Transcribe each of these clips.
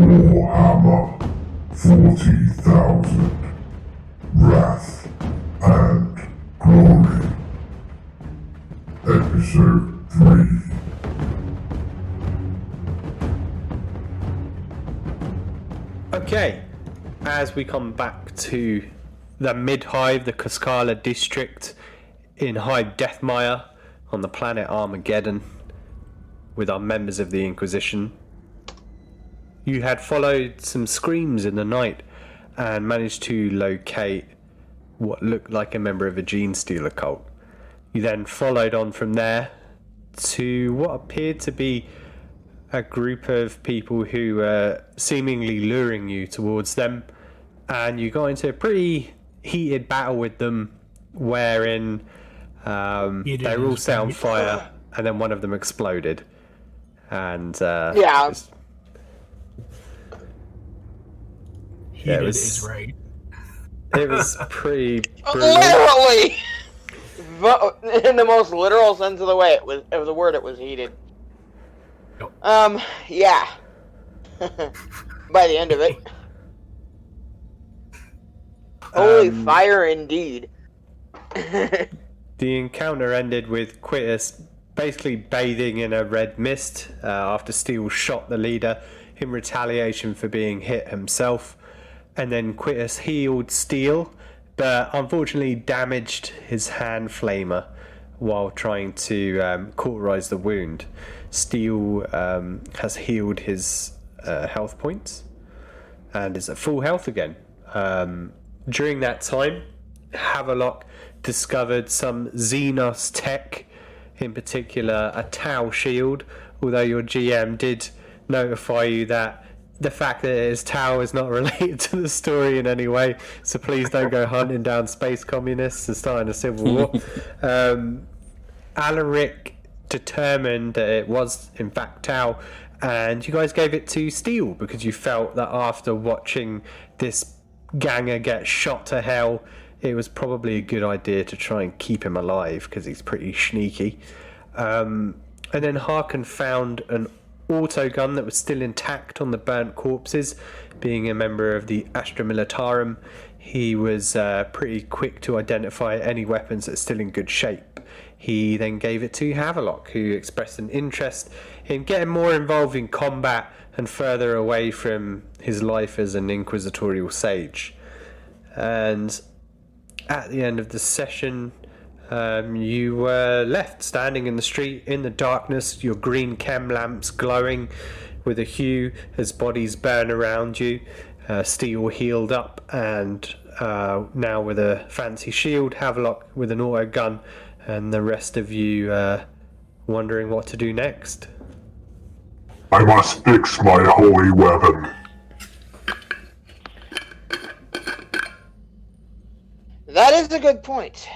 Warhammer 40,000 Wrath and Glory. Episode 3. Okay, as we come back to the Mid-Hive, the Kaskala district in Hive Deathmire on the planet Armageddon with our members of the Inquisition, you had followed some screams in the night and managed to locate what looked like a member of a gene stealer cult. You then followed on from there to what appeared to be a group of people who were seemingly luring you towards them, and you got into a pretty heated battle with them wherein they were all set on fire and then one of them exploded. And Heated is right. It was pretty brutal. Literally! In the most literal sense of the way, it was heated. Yeah. By the end of it. Holy fire indeed. The encounter ended with Quittus basically bathing in a red mist after Steele shot the leader in retaliation for being hit himself. And then Quittus healed Steele, but unfortunately damaged his hand flamer while trying to cauterize the wound. Steele has healed his health points and is at full health again. During that time, Havelock discovered some Xenos tech, in particular a Tau shield, although your GM did notify you that the fact that it is Tau is not related to the story in any way, so please don't go hunting down space communists and starting a civil war. Alaric determined that it was in fact Tau, and you guys gave it to Steele because you felt that after watching this ganger get shot to hell, it was probably a good idea to try and keep him alive because he's pretty sneaky. And then Harkin found an autogun that was still intact on the burnt corpses. Being a member of the Astra Militarum, he was pretty quick to identify any weapons that are still in good shape. He then gave it to Havelock, who expressed an interest in getting more involved in combat and further away from his life as an inquisitorial sage. And at the end of the session, you were left standing in the street in the darkness, your green chem lamps glowing with a hue as bodies burn around you. Steele healed up and now with a fancy shield, Havelock with an auto gun, and the rest of you wondering what to do next. I must fix my holy weapon. That is a good point.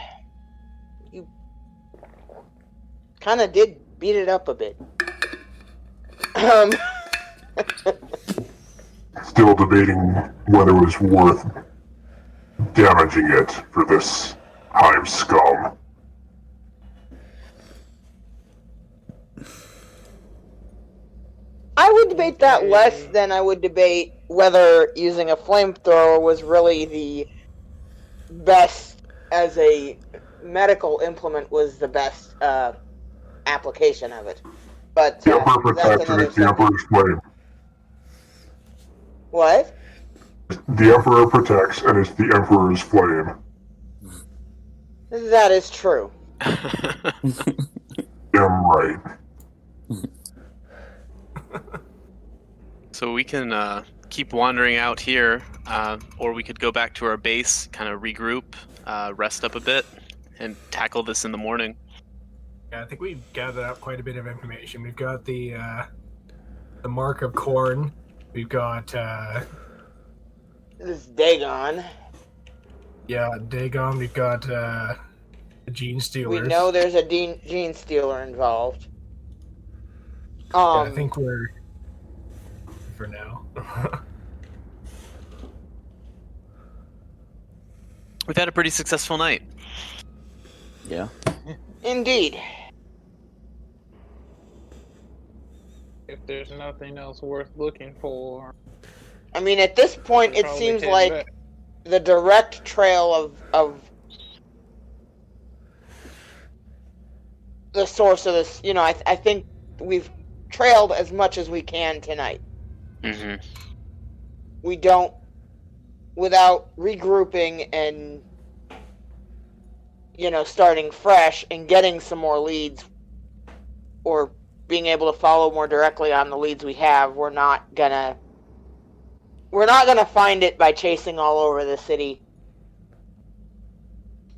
You kind of did beat it up a bit. Still debating whether it was worth damaging it for this hive scum. I would debate that less than I would debate whether using a flamethrower was really the best as a medical implement was the best application of it. But The Emperor protects and it's the Emperor's flame. What? The Emperor protects and it's the Emperor's flame. That is true. Damn right. So we can keep wandering out here, or we could go back to our base, kind of regroup, rest up a bit, and tackle this in the morning. Yeah, I think we've gathered up quite a bit of information. We've got the mark of corn. We've got This is Dagon. Dagon. We've got the gene stealers. We know there's a gene stealer involved. I think we're for now. We've had a pretty successful night. Yeah. Indeed. If there's nothing else worth looking for, I mean, at this point, it Probably seems head like back. the direct trail of the source of this. I think we've trailed as much as we can tonight. Mm-hmm. We don't, without regrouping and starting fresh and getting some more leads, or being able to follow more directly on the leads we have, we're not gonna find it by chasing all over the city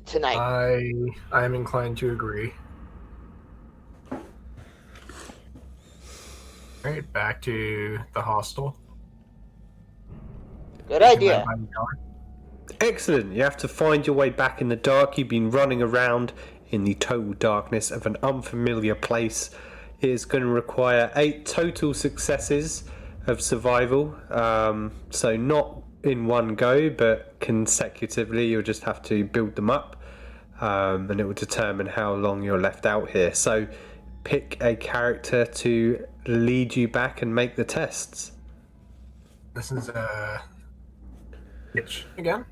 tonight. I am inclined to agree. Alright, back to the hostel. Good idea. Excellent. You have to find your way back in the dark. You've been running around in the total darkness of an unfamiliar place. It is going to require 8 total successes of survival. So not in one go, but consecutively. You'll just have to build them up, and it will determine how long you're left out here. So pick a character to lead you back and make the tests. This is Hitch again.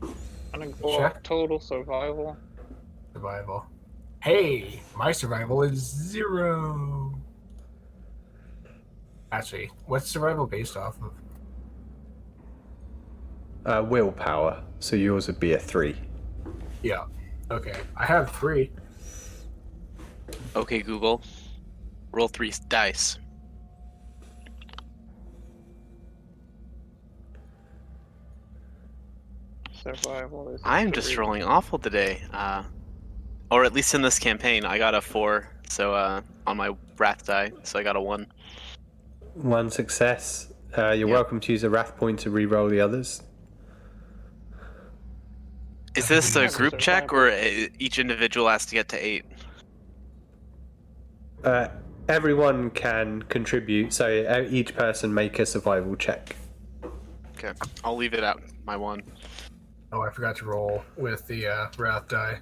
I'm gonna go Check. off total survival. Survival. Hey, my survival is 0. Actually, what's survival based off of? Willpower. So yours would be a 3. Yeah. Okay. I have 3. Okay, Google. Roll 3 dice. Survival is. I'm just 3. rolling awful today. Or at least in this campaign, I got a 4. So on my wrath die, so I got a 1. 1 success. You're welcome to use a wrath point to re-roll the others. Is this a That's a group check, or survival. each individual has to get to 8? Everyone can contribute, so each person make a survival check. Okay, I'll leave it at my 1. Oh, I forgot to roll with the wrath die.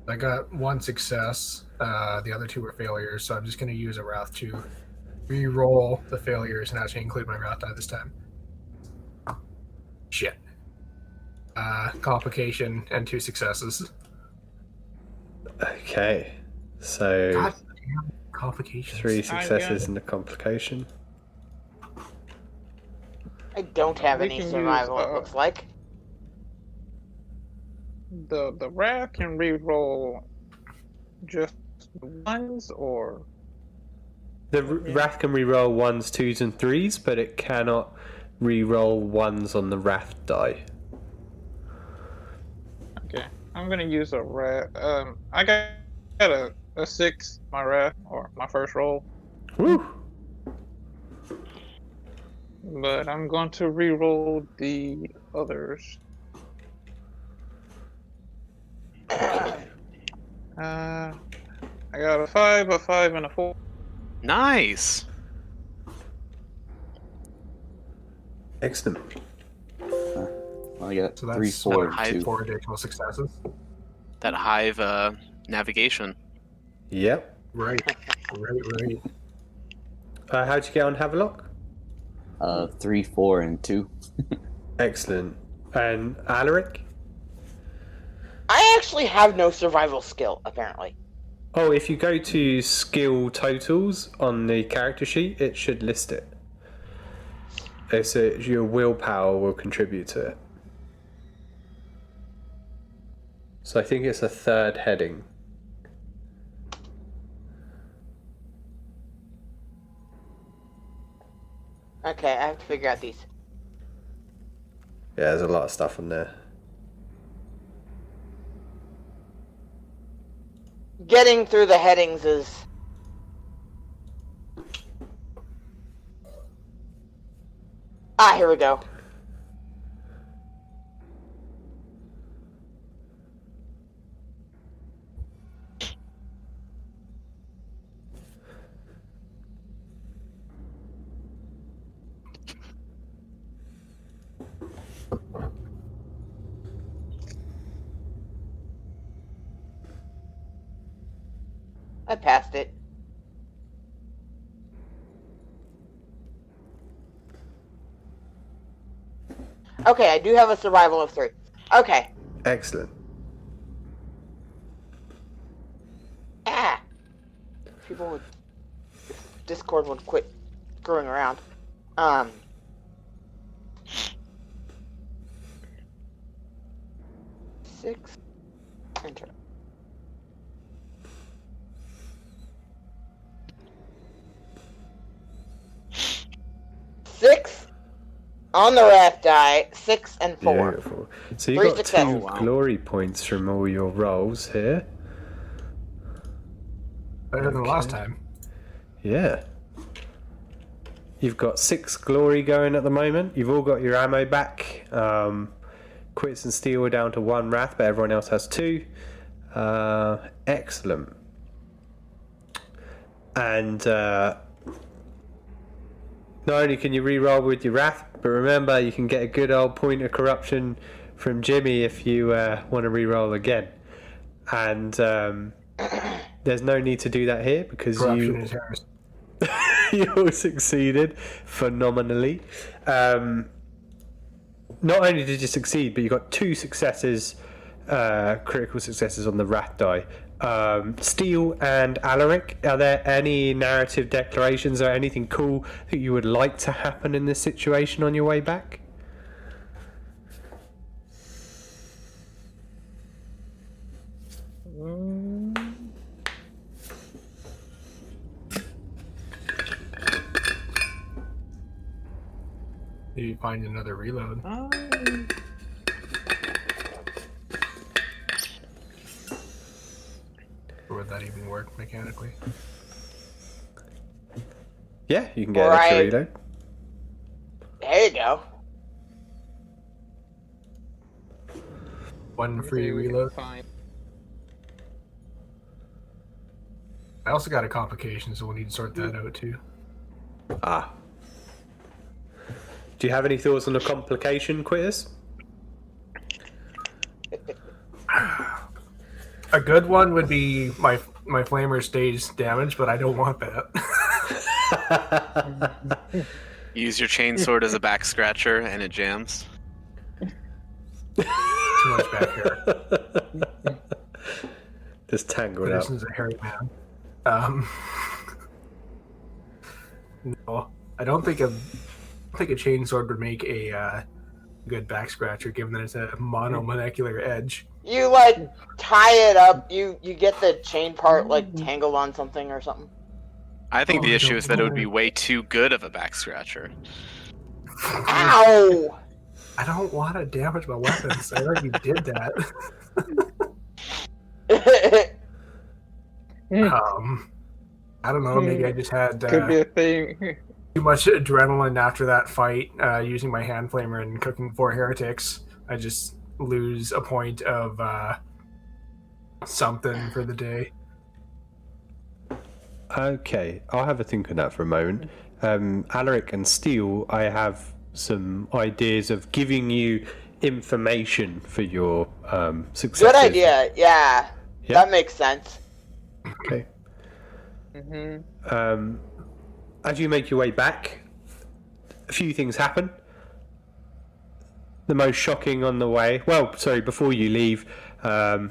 I got 1 success. The other 2 were failures, so I'm just going to use a wrath to re-roll the failures and actually include my wrath die this time. Shit. Complication and 2 successes. Okay, so God damn complications. 3 I got successes it. and a complication. I don't have We any can survival, use, it looks like. The wrath can re-roll just ones, or The wrath can re-roll 1s, 2s, and 3s, but it cannot re-roll 1s on the wrath die. okay. I'm gonna use a wrath. I got a 6, my wrath, or my first roll, Woo! but I'm going to re-roll the others. I got a 5, a 5, and a 4. Nice. Excellent. Well, I got So that's 3, 4, high 2. 4 additional successes. That hive navigation. Yep. Right. Right. How'd you get on Havelock? 3, 4, and 2. Excellent. And Alaric? I actually have no survival skill, apparently. Oh, if you go to skill totals on the character sheet, it should list it. So your willpower will contribute to it. So I think it's a 3rd heading. Okay, I have to figure out these. Yeah, there's a lot of stuff on there. Getting through the headings is... here we go. I passed it. Okay, I do have a survival of 3. Okay. Excellent. People would... Discord would quit screwing around. 6. Enter. 6 on the wrath die. 6 and 4. Beautiful. So you 3 got successes. 2 glory points from all your rolls here. Better than last time. Yeah. You've got 6 glory going at the moment. You've all got your ammo back. Quits and Steel are down to 1 wrath, but everyone else has 2. Excellent. And not only can you re-roll with your wrath, but remember you can get a good old point of corruption from Jimmy if you want to re-roll again. And there's no need to do that here because Corruption is Heresy. you all succeeded phenomenally. Not only did you succeed, but you got 2 successes, critical successes on the wrath die. Steel and Alaric, are there any narrative declarations or anything cool that you would like to happen in this situation on your way back? You find another reload. Or would that even work mechanically? Yeah, you can get an extra Right. reload. There you go. One free reload. Fine. I also got a complication, so we'll need to sort that out too. Ah. Do you have any thoughts on the complication, Quitters? A good one would be my flamer stays damaged, but I don't want that. Use your chainsword as a back scratcher and it jams. Too much back hair. Just tangled up. This is a hairy man. No, I don't think a chainsword would make a good back scratcher, given that it's a monomolecular edge. You like tie it up. You get the chain part like tangled on something or something. I think Oh, the I issue don't is that it would be know. way too good of a back scratcher. Ow! I don't want to damage my weapons. I already did that. I don't know. Maybe I just had Could be a thing. too much adrenaline after that fight, using my hand flamer and cooking 4 heretics. I just lose a point of something for the day. Okay, I'll have a think on that for a moment. Alaric and Steele, I have some ideas of giving you information for your successes. Good idea. Yeah, Yeah. that makes sense. Okay. Mm-hmm. As you make your way back, a few things happen. The most shocking on the way. Well, sorry, before you leave, I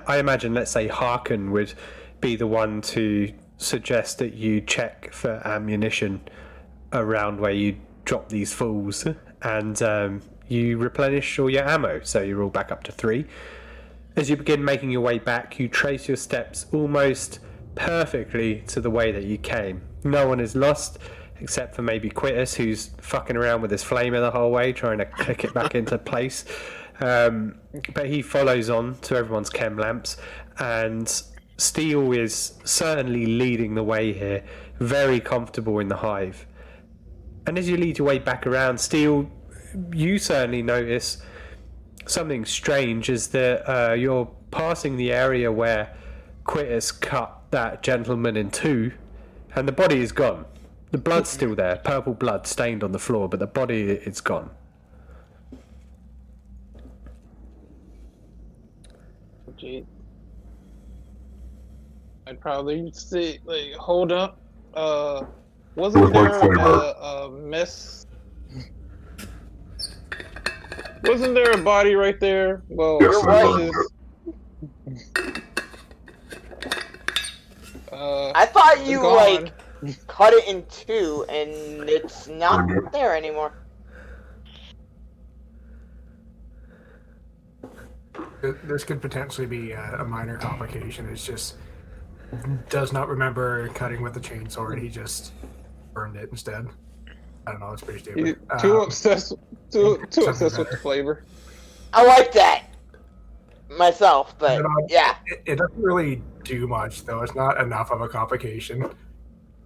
imagine, let's say, Harkin would be the one to suggest that you check for ammunition around where you drop these fools, and you replenish all your ammo, so you're all back up to 3. As you begin making your way back, you trace your steps almost perfectly to the way that you came. No one is lost, except for maybe Quittus, who's fucking around with his flamer the whole way, trying to click it back into place. But he follows on to everyone's chem lamps, and Steele is certainly leading the way here, very comfortable in the hive. And as you lead your way back around, Steele, you certainly notice something strange, is that you're passing the area where Quittus cut that gentleman in 2, and the body is gone. The blood's still there, purple blood stained on the floor, but the body is gone. Gee. I'd probably say, like, hold up. Wasn't With my there flavor. a miss? Wasn't there a body right there? Well, Yes, You're that's right. right. I thought you gone. cut it in two, and it's not Burned it. there anymore. This could potentially be a minor complication. It's just does not remember cutting with the chainsaw, and he just burned it instead. I don't know. It's pretty stupid. Too obsessed. Too something obsessed with the better. flavor. I like that myself, but You know, yeah. It doesn't really do much, though. It's not enough of a complication.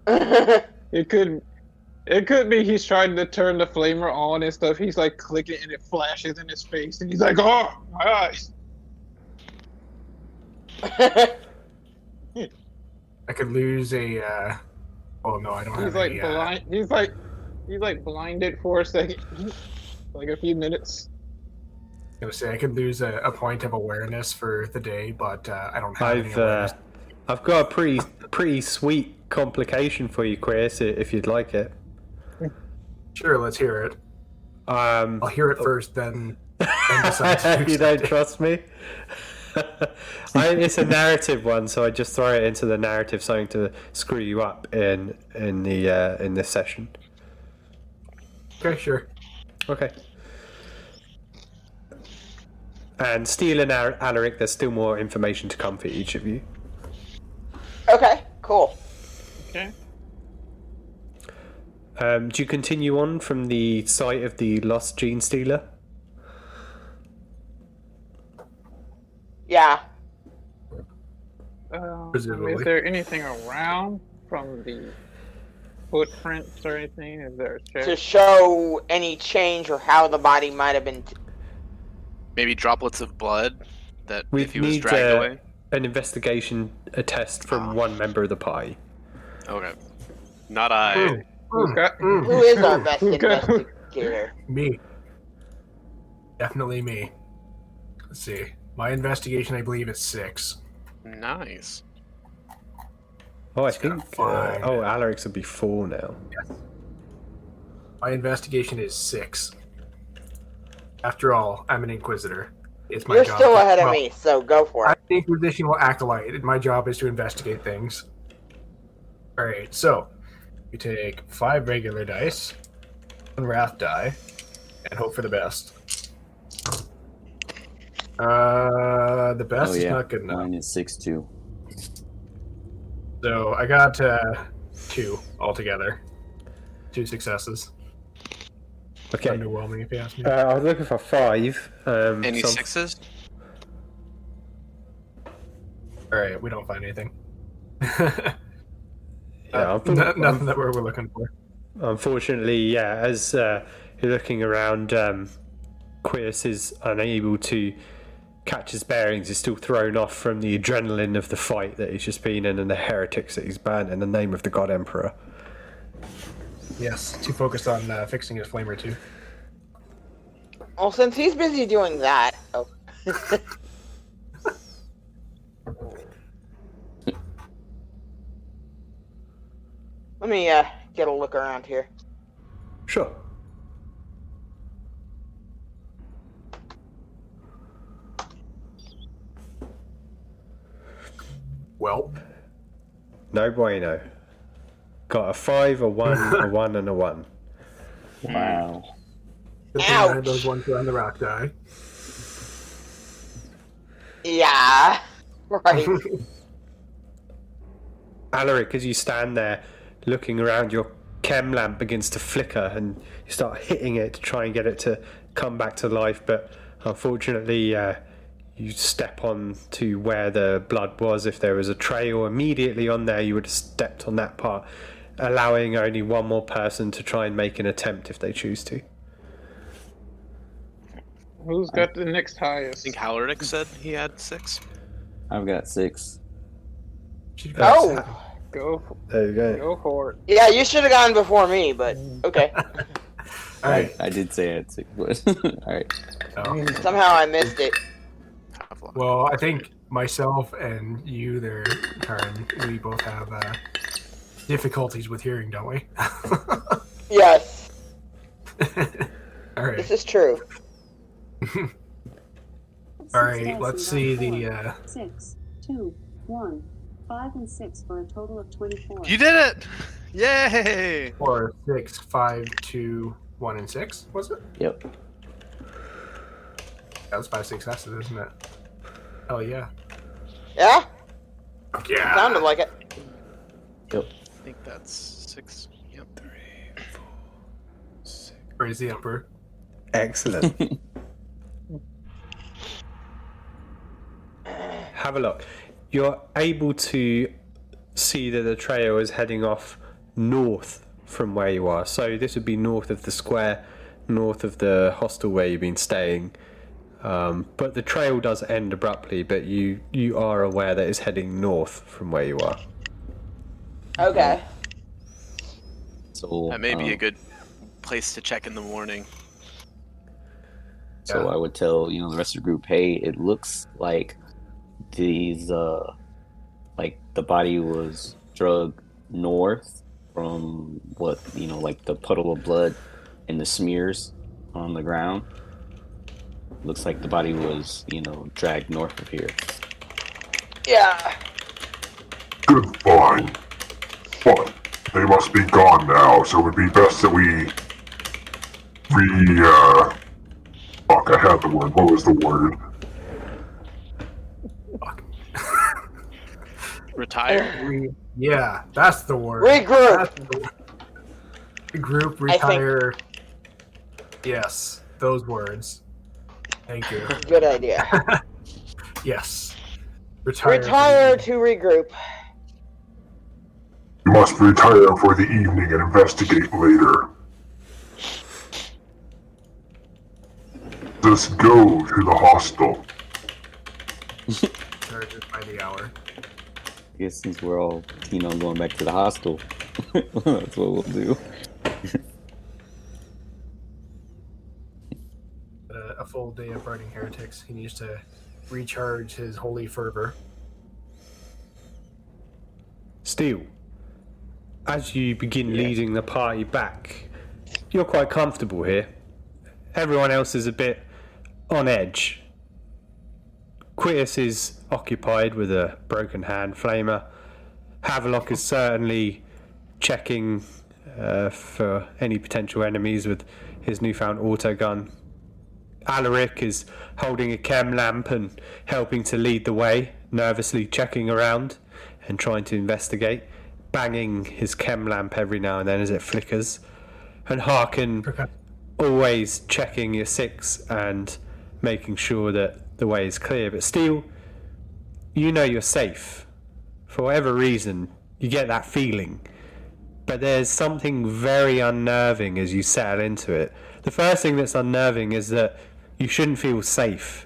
It could be he's trying to turn the flamer on and stuff. He's like clicking and it flashes in his face, and he's like, "Oh, my eyes!" I could lose a. Oh no, I don't He's have like any. blind. He's like blinded for a second, like a few minutes. I was gonna say I could lose a point of awareness for the day, but I don't have any awareness. I've got a pretty sweet complication for you, Chris, if you'd like it. Sure, let's hear it. I'll hear it first, then decide to You don't accept it. trust me? It's a narrative one, so I just throw it into the narrative, something to screw you up in this session. Okay, sure. Okay. And Steele and Alaric, there's still more information to come for each of you. Okay, cool. Okay. Do you continue on from the site of the lost gene stealer? Yeah. Presumably. Is there anything around from the footprints or anything? Is there a check? To show any change or how the body might have been. Maybe droplets of blood that We if he was need dragged away. an investigation, a test from one member of the party. Okay. Not I. Who's got? Who is our best Okay. investigator? Me. Definitely me. Let's see. My investigation, I believe, is 6. Nice. Oh, I It's gonna think. find- Alaric's would be 4 now. My investigation is 6. After all, I'm an Inquisitor. It's my You're job. still ahead of well, me, so go for I'm it. an Inquisitional acolyte. My job is to investigate things. Alright, so we take 5 regular dice, 1 wrath die, and hope for the best. The best Oh is yeah, not good enough. mine is 6-2. So I got 2 altogether. 2 successes. Okay. Underwhelming, if you ask me. I was looking for 5. Any so- sixes? Alright, we don't find anything. Yeah, Nothing that we're looking for. Unfortunately, yeah, as you're looking around, Quius is unable to catch his bearings. He's still thrown off from the adrenaline of the fight that he's just been in and the heretics that he's banned in the name of the God Emperor. Yes, too focused on fixing his flamer too. Well, since he's busy doing that. Oh. Let me get a look around here. Sure. Well, No bueno. Got a 5, a 1, a 1, and a 1. Wow. good thing I had Ouch. those ones on the rock die. Yeah. Right. Alaric, as you stand there looking around, your chem lamp begins to flicker and you start hitting it to try and get it to come back to life, but unfortunately you step on to where the blood was. If there was a trail immediately on there, you would have stepped on that part, allowing only one more person to try and make an attempt if they choose to. Who's got the next I highest? think Halaric said he had 6. I've got 6. Oh. Go, There you go. go for it. Yeah, you should have gone before me, but okay. Alright. I did say I had 6, but alright. So, Somehow I missed it. Tough luck. well, I think myself and you there, Karen, we both have difficulties with hearing, don't we? Yes, Alright. this is true. All right, let's see the. 6, 2, 1, 5, and 6 for a total of 24. You did it! Yay! 4, 6, 5, 2, 1, and 6. Was it? Yep. That's 5 successes, isn't it? Hell yeah. Yeah? Yeah. Sounded like it. Yep. I think that's 6. Yep. 3, 4, 6. Praise the Emperor. Excellent. Have a look. You're able to see that the trail is heading off north from where you are. So this would be north of the square, north of the hostel where you've been staying. But the trail does end abruptly, but you are aware that it's heading north from where you are. Okay. So That may be a good place to check in the morning. So Yeah. I would tell, the rest of the group, hey, it looks like these, like the body was drugged north from what, like the puddle of blood and the smears on the ground. Looks like the body was, dragged north of here. Yeah. Good find. But they must be gone now, so it would be best that we fuck, I had the word. What was the word? Retire? Yeah, that's the word. Regroup. That's the word. Regroup, retire. Yes, those words. Thank you. Good idea. Yes. Retire. Retire to regroup. You must retire for the evening and investigate later. Just go to the hostel. Charges by the hour. I guess since we're all, going back to the hostel, that's what we'll do. A full day of fighting heretics. He needs to recharge his holy fervor. Steel, as you begin leading the party back, you're quite comfortable here. Everyone else is a bit on edge. Quietus is occupied with a broken hand flamer. Havelock is certainly checking for any potential enemies with his newfound autogun. Alaric is holding a chem lamp and helping to lead the way, nervously checking around and trying to investigate, banging his chem lamp every now and then as it flickers. And Harkin always checking your 6 and making sure that the way is clear. But still, you know you're safe. For whatever reason, you get that feeling. But there's something very unnerving as you settle into it. The first thing that's unnerving is that you shouldn't feel safe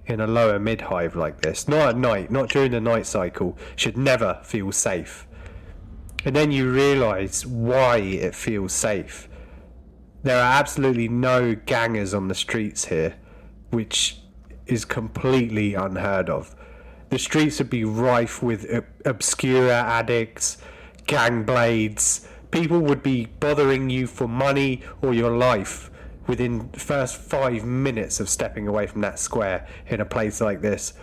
in a lower mid-hive like this. Not at night, not during the night cycle. Should never feel safe. And then you realise why it feels safe. There are absolutely no gangers on the streets here, which is completely unheard of. The streets would be rife with obscure addicts, gang blades. People would be bothering you for money or your life within the first 5 minutes of stepping away from that square in a place like this.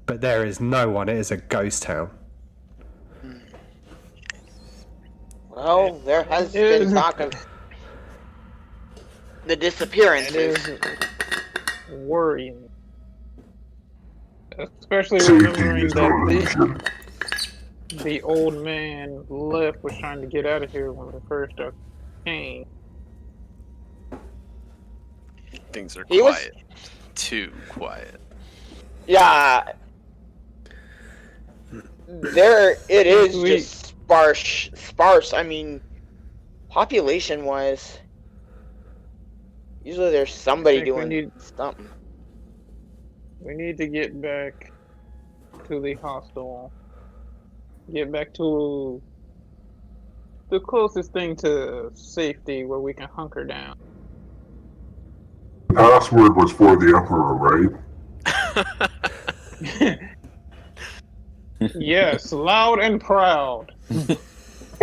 But there is no one. It is a ghost town. Well, there has been talk of the disappearances. Worrying. Especially Safety remembering is no that illusion. the old man left was trying to get out of here when we first came. Things are He was- quiet. Too quiet. Yeah. There, it is just sparse. I mean, population-wise, usually there's somebody I think we doing need- something. We need to get back to the hostel. Get back to the closest thing to safety where we can hunker down. The password was for the Emperor, right? Yes, loud and proud. For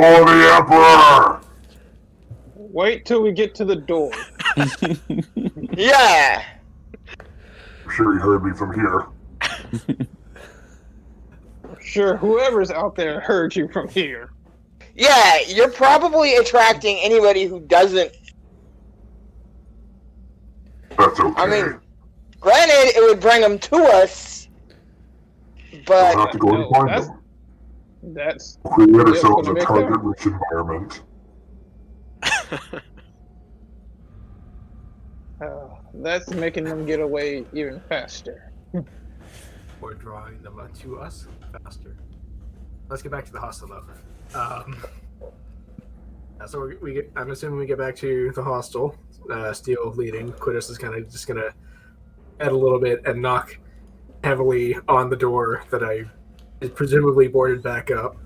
the Emperor! Wait till we get to the door. Yeah. sure he heard me from here. Sure, whoever's out there heard you from here. Yeah, you're probably attracting anybody who doesn't. That's okay. I mean, granted, it would bring them to us, We'll but have to go and find them. That's Create ourselves gonna a make target-rich environment. that's making them get away even faster. Or drawing them to us faster. Let's get back to the hostel, though. So I'm assuming we get back to the hostel. Steel leading. Quidus is kind of just gonna add a little bit and knock heavily on the door that I presumably boarded back up.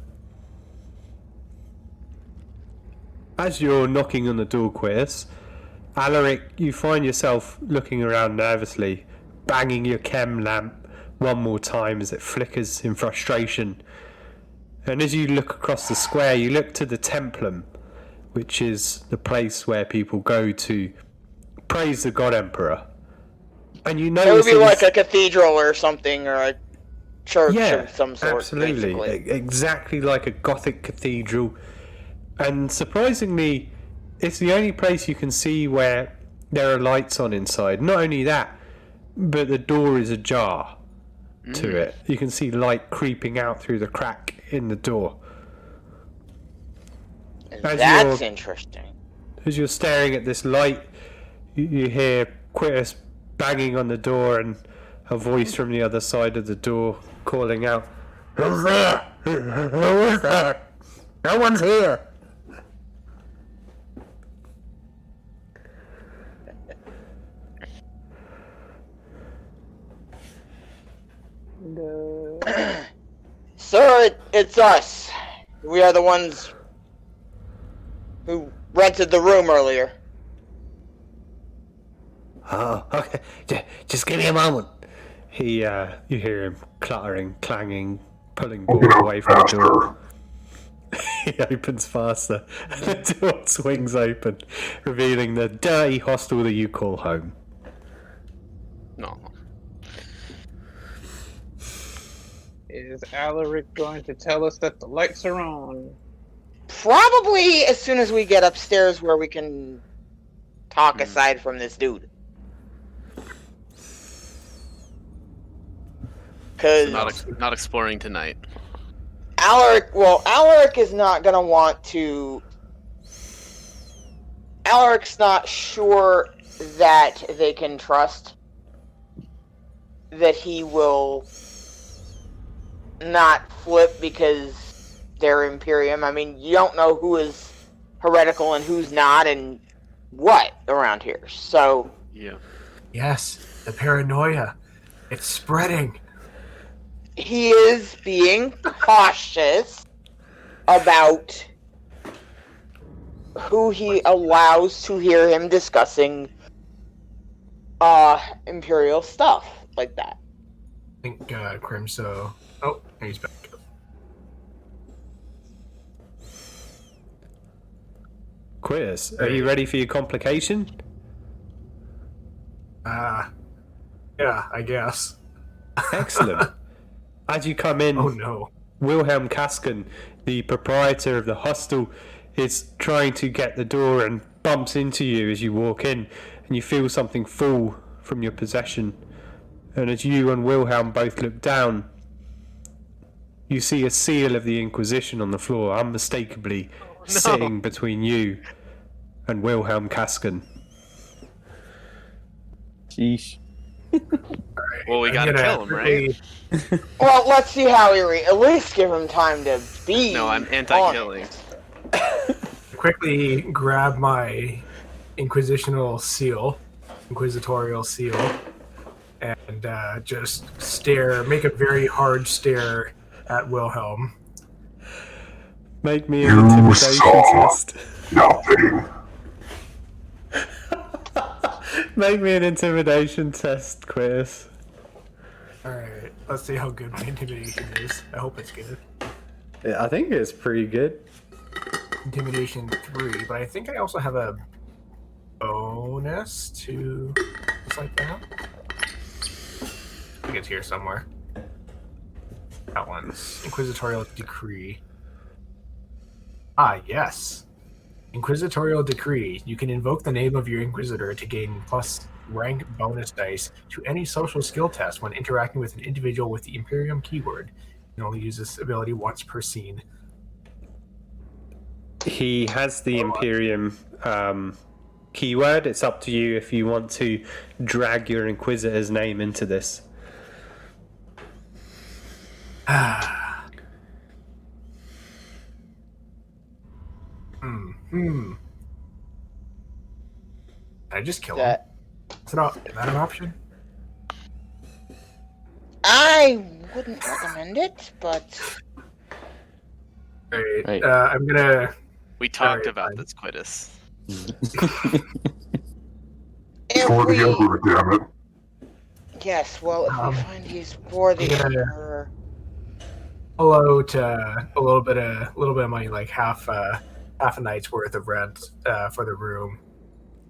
As you're knocking on the door, Quiz, Alaric, you find yourself looking around nervously, banging your chem lamp one more time as it flickers in frustration. And as you look across the square, you look to the Templum, which is the place where people go to praise the God Emperor. And you it notice would be like a cathedral or something, or a church of some sort. absolutely, basically. exactly like a Gothic cathedral. And surprisingly, it's the only place you can see where there are lights on inside. Not only that, but the door is ajar to it. You can see light creeping out through the crack in the door. That's interesting. As you're staring at this light, you hear Quirtus banging on the door and a voice from the other side of the door calling out, "Who's there? Who is there? No one's here." Sir, it's us. We are the ones who rented the room earlier. Oh, okay. Just give me a moment. You hear him cluttering, clanging, pulling Open Board up away from the door. faster. He opens faster. The door swings open, revealing the dirty hostel that you call home. No. Is Alaric going to tell us that the lights are on? Probably as soon as we get upstairs where we can talk aside from this dude. Because Not exploring tonight. Alaric is not going to want to... Alaric's not sure that they can trust that he will not flip because they're Imperium. I mean, you don't know who is heretical and who's not and what around here. So, Yeah. Yes, the paranoia. It's spreading. he is being cautious about who he allows to hear him discussing Imperial stuff like that. I think Crimso... Oh, he's back. Quiz, are you ready for your complication? Yeah, I guess. Excellent. As you come in, Oh no. Wilhelm Kaskin, the proprietor of the hostel, is trying to get the door and bumps into you as you walk in, and you feel something fall from your possession. And as you and Wilhelm both look down, you see a seal of the Inquisition on the floor, unmistakably sitting between you and Wilhelm Kaskin. Sheesh. Well, we gotta kill him, right? Well, let's see how he at least give him time to be. No, I'm anti-killing. Quickly grab my Inquisitorial seal, and just make a very hard stare at Wilhelm. Make me an You intimidation saw test. nothing. Make me an intimidation test, Quiz. Alright, let's see how good my intimidation is. I hope it's good. Yeah, I think it's pretty good. Intimidation 3, but I think I also have a bonus to just like that. think it's here somewhere. That one's Inquisitorial Decree. Ah, yes. Inquisitorial Decree. You can invoke the name of your Inquisitor to gain plus rank bonus dice to any social skill test when interacting with an individual with the Imperium keyword. You can only use this ability once per scene. He has the Imperium keyword. It's up to you if you want to drag your Inquisitor's name into this. I just kill him. Is that an option? I wouldn't recommend it, but Right. I'm gonna. We talked Alright, about fine. this, Quitus. if For the we, Emperor, damn it. yes, well, if we find he's for the I'm gonna- Emperor, Pull out a little bit of money, like half a night's worth of rent for the room,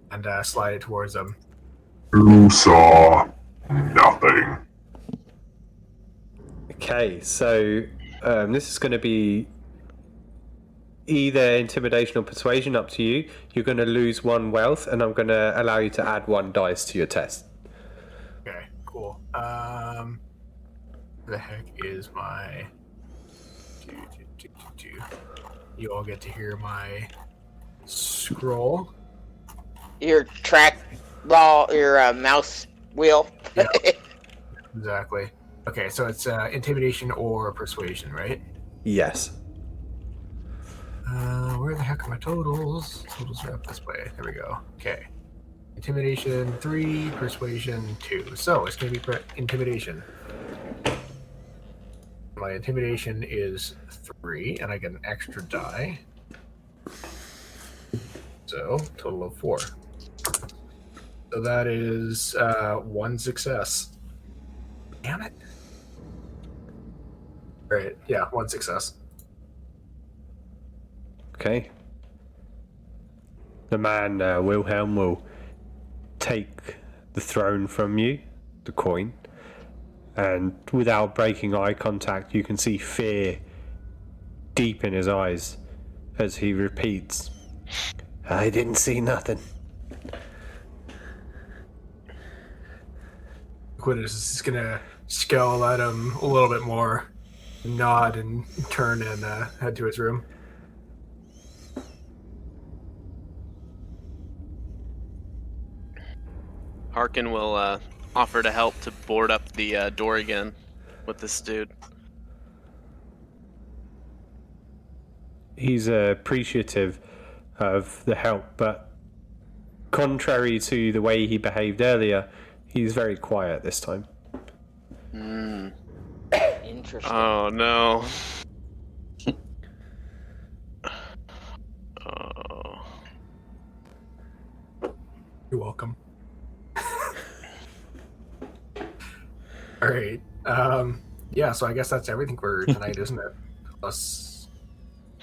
and slide it towards them. You saw nothing. Okay, so this is going to be either intimidation or persuasion, up to you. You're going to lose 1 wealth, and I'm going to allow you to add 1 dice to your test. Okay, cool. The heck is my? You all get to hear my scroll. your track ball, your mouse wheel. Yeah. Exactly. Okay, so it's intimidation or persuasion, right? Yes. Where the heck are my totals? Totals are up this way. There we go. Okay. Intimidation 3, persuasion 2. So it's going to be intimidation. My intimidation is 3, and I get an extra die. So, total of 4. So that is 1 success. Damn it. Alright, yeah, 1 success. Okay. The man, Wilhelm, will take the throne from you, the coin, and without breaking eye contact, you can see fear deep in his eyes as he repeats, "I didn't see nothing." Quidditch is just gonna scowl at him a little bit more, nod, and turn and head to his room. Harkin will offer to help to board up the door again with this dude. He's appreciative of the help, but contrary to the way he behaved earlier, he's very quiet this time. Interesting. Oh no. Oh. You're welcome. All right. Yeah, so I guess that's everything for tonight, isn't it? Unless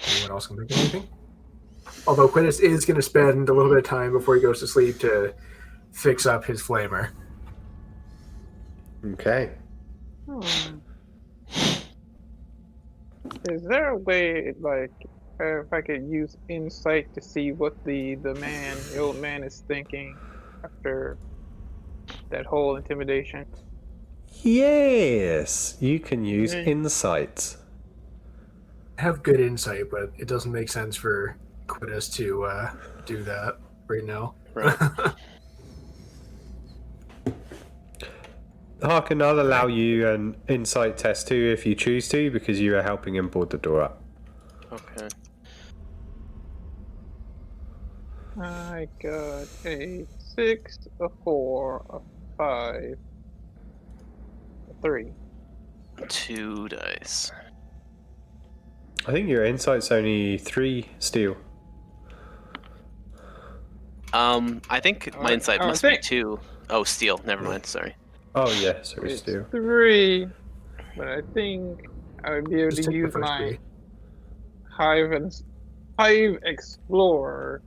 anyone else can think of anything. Although Quintus is going to spend a little bit of time before he goes to sleep to fix up his flamer. Okay. Is there a way, like, if I could use insight to see what the old man is thinking after that whole intimidation? Yes, you can use Okay. insight. I have good insight, but it doesn't make sense for Quintus to do that right now. Right. Harkin, I'll allow you an insight test too if you choose to, because you are helping him board the door up. Okay. I got a 6, a 4, a 5, a 3. 2 dice. I think your insight's only 3 steel. I think my insight I must be think- 2. Oh, steel. Never mind. Sorry. Oh yeah, sorry, It's steel. 3, but I think I would be able Just to take the use first my 3. Hive Explorer,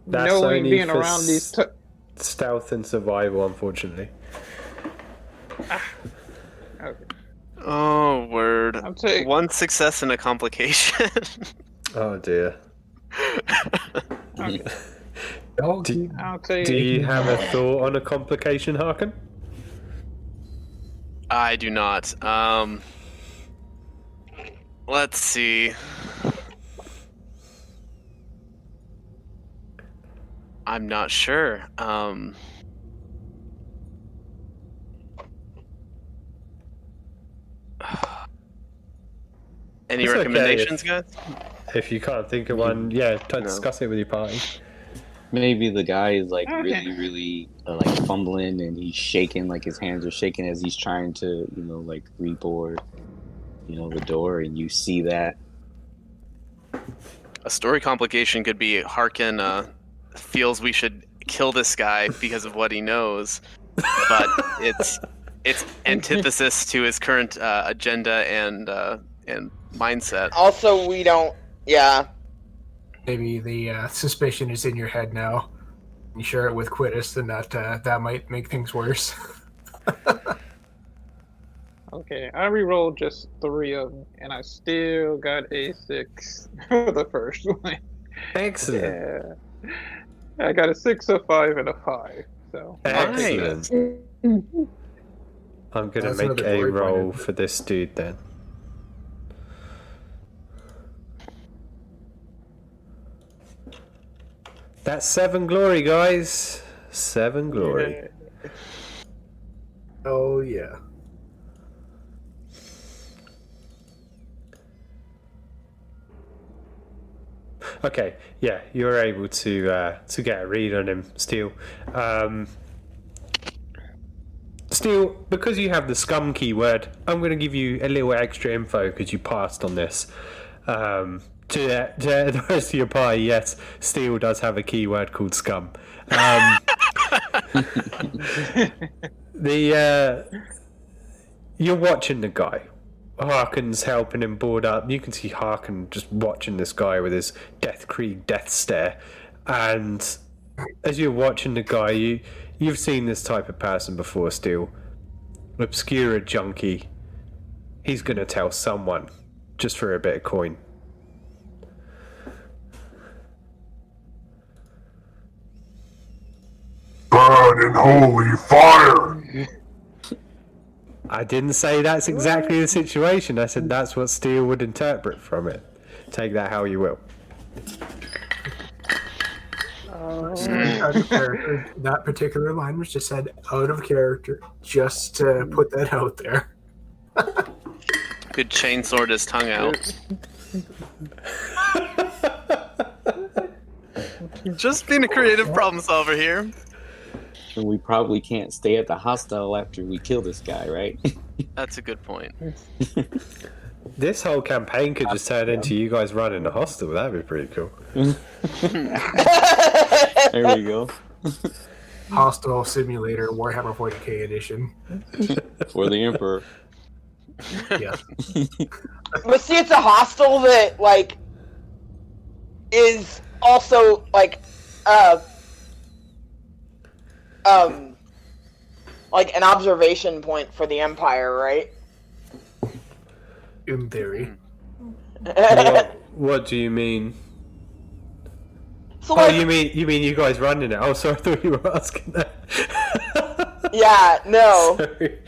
That's knowing only being for around these. stealth and survival, unfortunately. Oh, word. I'll take. One success and a complication. Oh dear. Okay, I'll Do- keep- I'll take. Do you have a thought on a complication, Harkin? I do not. Let's see. I'm not sure. Any It's okay recommendations, guys? If you can't think of one, yeah, discuss it with your party. Maybe the guy is like Okay. really like fumbling and he's shaking, like his hands are shaking as he's trying to, like reboard, the door, and you see that. A story complication could be Harkin feels we should kill this guy because of what he knows, but it's antithesis to his current agenda and mindset. Also, we don't. Yeah. Maybe the suspicion is in your head now. You share it with Quittis, then that might make things worse. Okay, I re-rolled just 3 of them, and I still got a 6 for the first one. Excellent. Yeah, I got a 6, a 5, and a 5. So Excellent. I'm gonna That's make another a glory roll point. for this dude then. That's 7 glory, guys. 7 glory. yeah. Oh yeah. Okay, yeah, you're able to get a read on him, Steel. Steel, because you have the scum keyword, I'm going to give you a little extra info because you passed on this. To the rest of your party, yes, Steel does have a keyword called scum. You're watching the guy. Harkin's helping him board up. You can see Harkin just watching this guy with his Death Creed death stare. And as you're watching the guy, you've seen this type of person before, Steel. Obscura junkie. He's going to tell someone just for a bit of coin. Burn in holy fire! I didn't say that's exactly the situation. I said that's what Steele would interpret from it. Take that how you will. Out of character. That particular line was just said out of character, just to put that out there. Could chainsword his tongue out. Just being a creative problem solver here. And we probably can't stay at the hostel after we kill this guy, right? That's a good point. This whole campaign could just turn into you guys running a hostel. That'd be pretty cool. There we go. Hostile Simulator Warhammer 40k edition. For the Emperor. Yeah. But see, it's a hostel that is also an observation point for the Empire, right? In theory. What do you mean? So Oh, you mean you guys running it? Oh, sorry, I thought you were asking that. yeah, no. Sorry.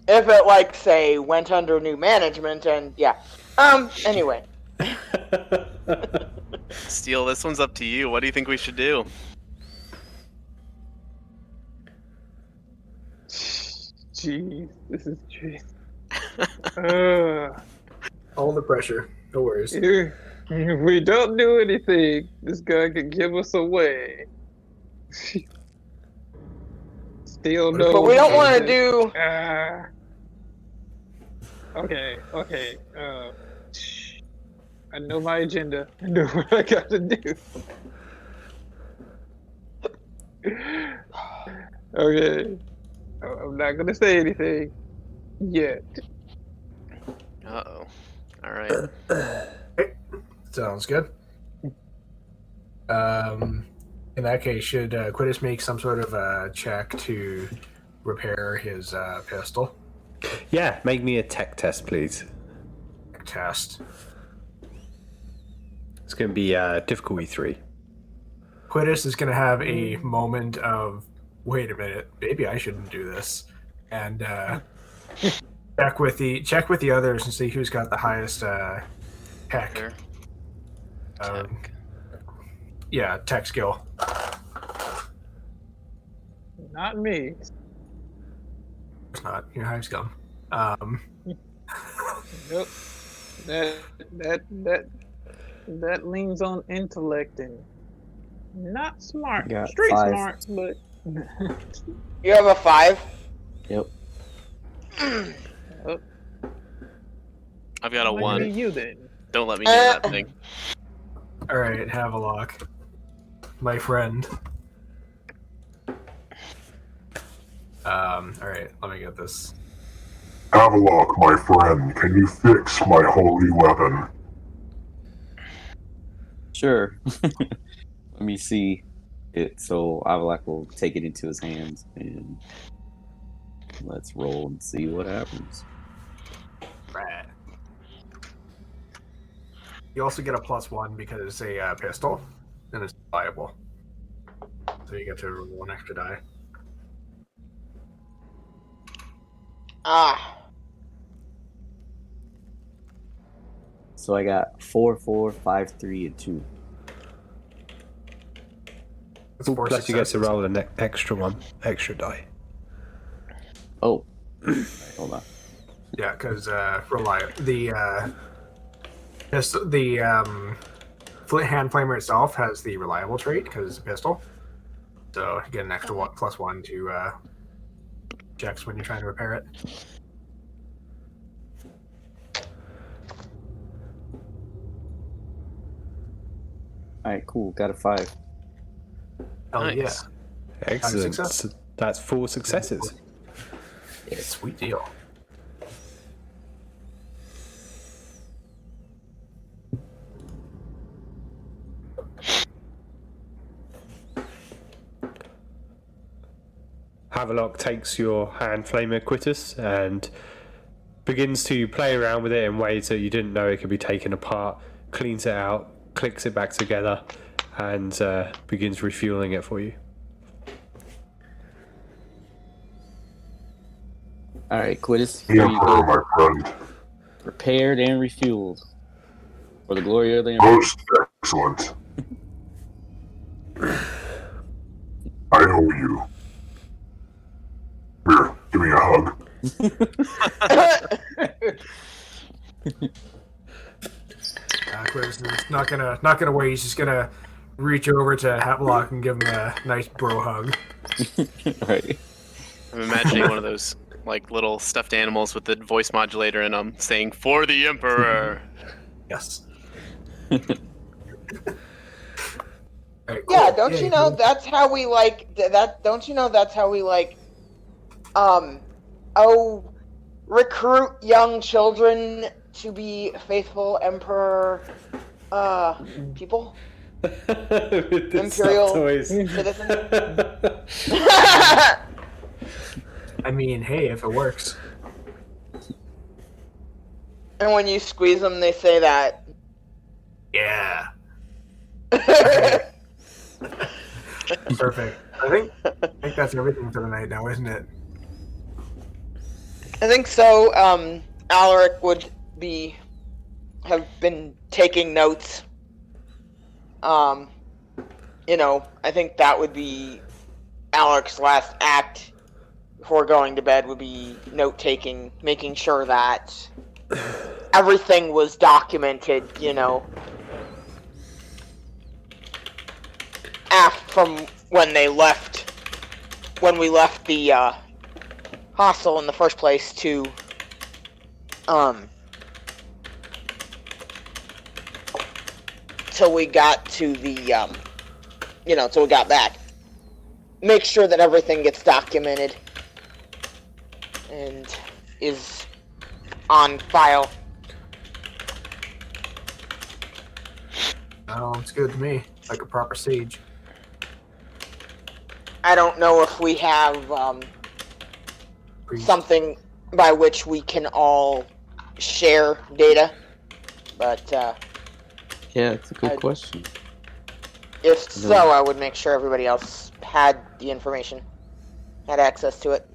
If it say went under new management and yeah. Anyway. Steele, this one's up to you. What do you think we should do? Jeez, this is jeez. All the pressure. No worries. If we don't do anything, this guy could give us away. Still no. But we don't want to do. Okay. I know my agenda. I know what I got to do. Okay. I'm not gonna say anything yet. Uh-oh. All right. Sounds good. In that case, should Quittis make some sort of a check to repair his pistol. Yeah, make me a tech test, please. Test. It's going to be difficulty 3. Quittis is going to have a moment of, wait a minute, maybe I shouldn't do this, and check with the others and see who's got the highest tech. Here. Yeah, tech skill. Not me. It's not your high skill. Nope. That leans on intellect and not smart. Got Street 5. smart, but You have a 5? Yep. I've got a might be 1. you then. Don't let me near that thing. All right, Havelock, my friend. All right, let me get this. Havelock, my friend, can you fix my holy weapon? Sure. Let me see it. So Avalak will take it into his hands and let's roll and see what happens. Right. You also get a +1 because it's a pistol and it's reliable. So you get to roll an extra die. Ah. So I got 4, 4, 5, 3, and 2. That's 4 Plus you get to successes. roll an extra die. Oh, hold on. Yeah, because hand flamer itself has the reliable trait because it's a pistol. So you get an extra +1 to checks when you're trying to repair it. All right, cool. Got a 5. Hell Nice. yeah. Excellent. success. That's 4 successes. Sweet deal. Havelock takes your hand flamer Quittus and begins to play around with it in ways that you didn't know it could be taken apart, cleans it out, clicks it back together, and begins refueling it for you. All right, Quittis. The Here you Emperor, go. my friend. Repaired and refueled. For the glory of the Emperor. Most excellent. I owe you. Here, give me a hug. Quiz is not gonna wait. He's just gonna reach over to Havelock and give him a nice bro hug. All right. I'm imagining one of those like little stuffed animals with the voice modulator in them saying "For the Emperor." Yes. Yeah, don't you know that's how we like that? Don't you know that's how we like, recruit young children to be faithful emperor, people, With the Imperial stuffed toys. citizens. I mean, hey, if it works. And when you squeeze them, they say that. Yeah. Perfect. I think that's everything for the night now, isn't it? I think so. Alaric would have been taking notes. I think that would be Alaric's last act before going to bed would be note taking, making sure that everything was documented, from when we left the hostel in the first place to till we got to the till we got back. Make sure that everything gets documented and is on file. Oh, it's good to me. Like a proper sage. I don't know if we have something by which we can all share data. But Yeah, it's a good question. if so, I would make sure everybody else had the information, had access to it.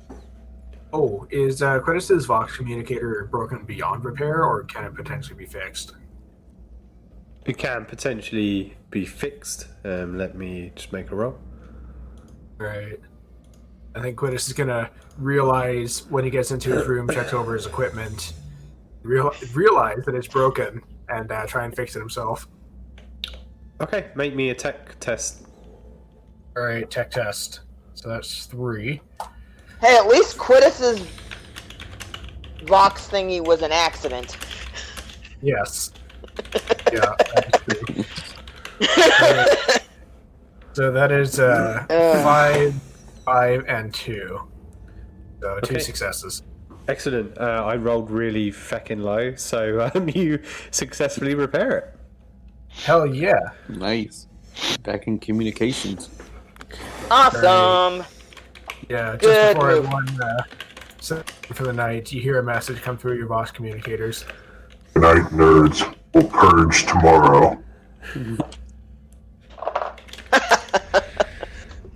Oh, is Quintus's Vox communicator broken beyond repair, or can it potentially be fixed? It can potentially be fixed. Let me just make a roll. Right. I think Quintus is gonna realize when he gets into his room, checks over his equipment, realize that it's broken, and try and fix it himself. Okay, make me a tech test. All right, tech test. So that's 3. Hey, at least Quintus's Vox thingy was an accident. Yes. Yeah, that's true. Right. So that is 5, 5, and 2. So 2 Okay. successes. Excellent. I rolled really feckin' low, so you successfully repair it. Hell yeah. Nice. Back in communications. Awesome. Yeah, just Good before move. everyone sets for the night, you hear a message come through your Vox communicators. Good night, nerds. We'll purge tomorrow.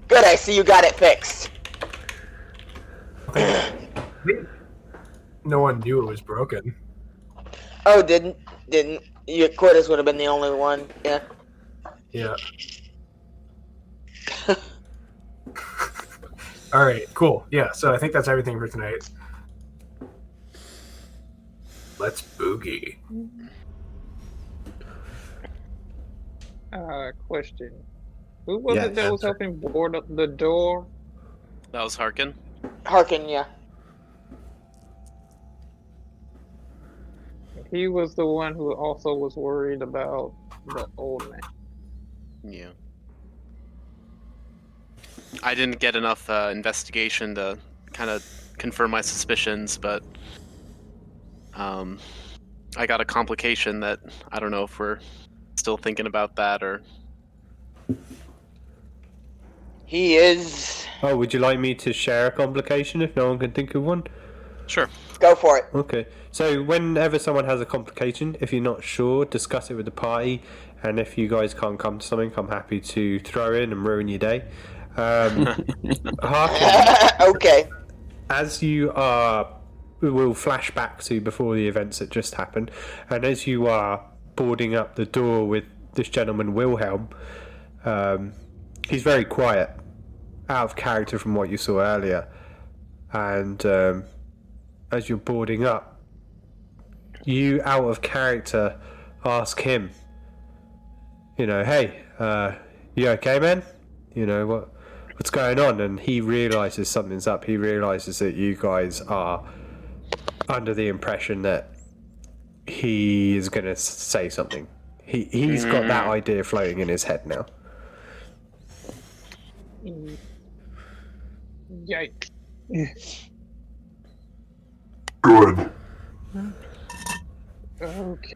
Good, I see you got it fixed. No one knew it was broken. Oh, didn't. Quintus would have been the only one. Yeah. Yeah. All right, cool. Yeah, so I think that's everything for tonight. Let's boogie. Question. Who was Yeah, it that was helping board up the door? That was Harkin. Harkin, yeah. He was the one who also was worried about the old man. Yeah. I didn't get enough investigation to kind of confirm my suspicions, but I got a complication that I don't know if we're still thinking about that or. He is. Oh, would you like me to share a complication if no one can think of one? Sure. Go for it. Okay. So whenever someone has a complication, if you're not sure, discuss it with the party, and if you guys can't come to something, I'm happy to throw in and ruin your day. Harkin, Okay. as you we'll flash back to before the events that just happened, and as you are boarding up the door with this gentleman Wilhelm, he's very quiet, out of character from what you saw earlier, and as you're boarding up, you out of character ask him, hey, you okay, man? What's going on? And he realizes something's up. He realizes that you guys are under the impression that he is going to say something. He's got that idea floating in his head now. Yikes. Good. Okay.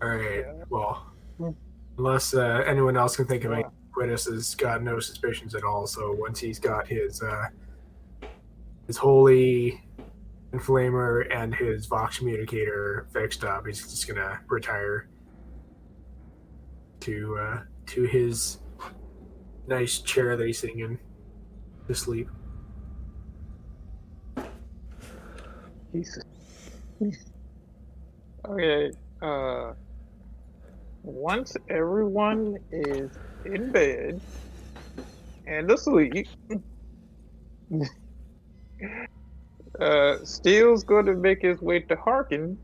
All right, well, unless anyone else can think of anything, Quintus has got no suspicions at all, so once he's got his holy inflamer and his Vox communicator fixed up, he's just gonna retire to his nice chair that he's sitting in to sleep. Jesus. Okay, once everyone is in bed and asleep, Steele's going to make his way to Harkin.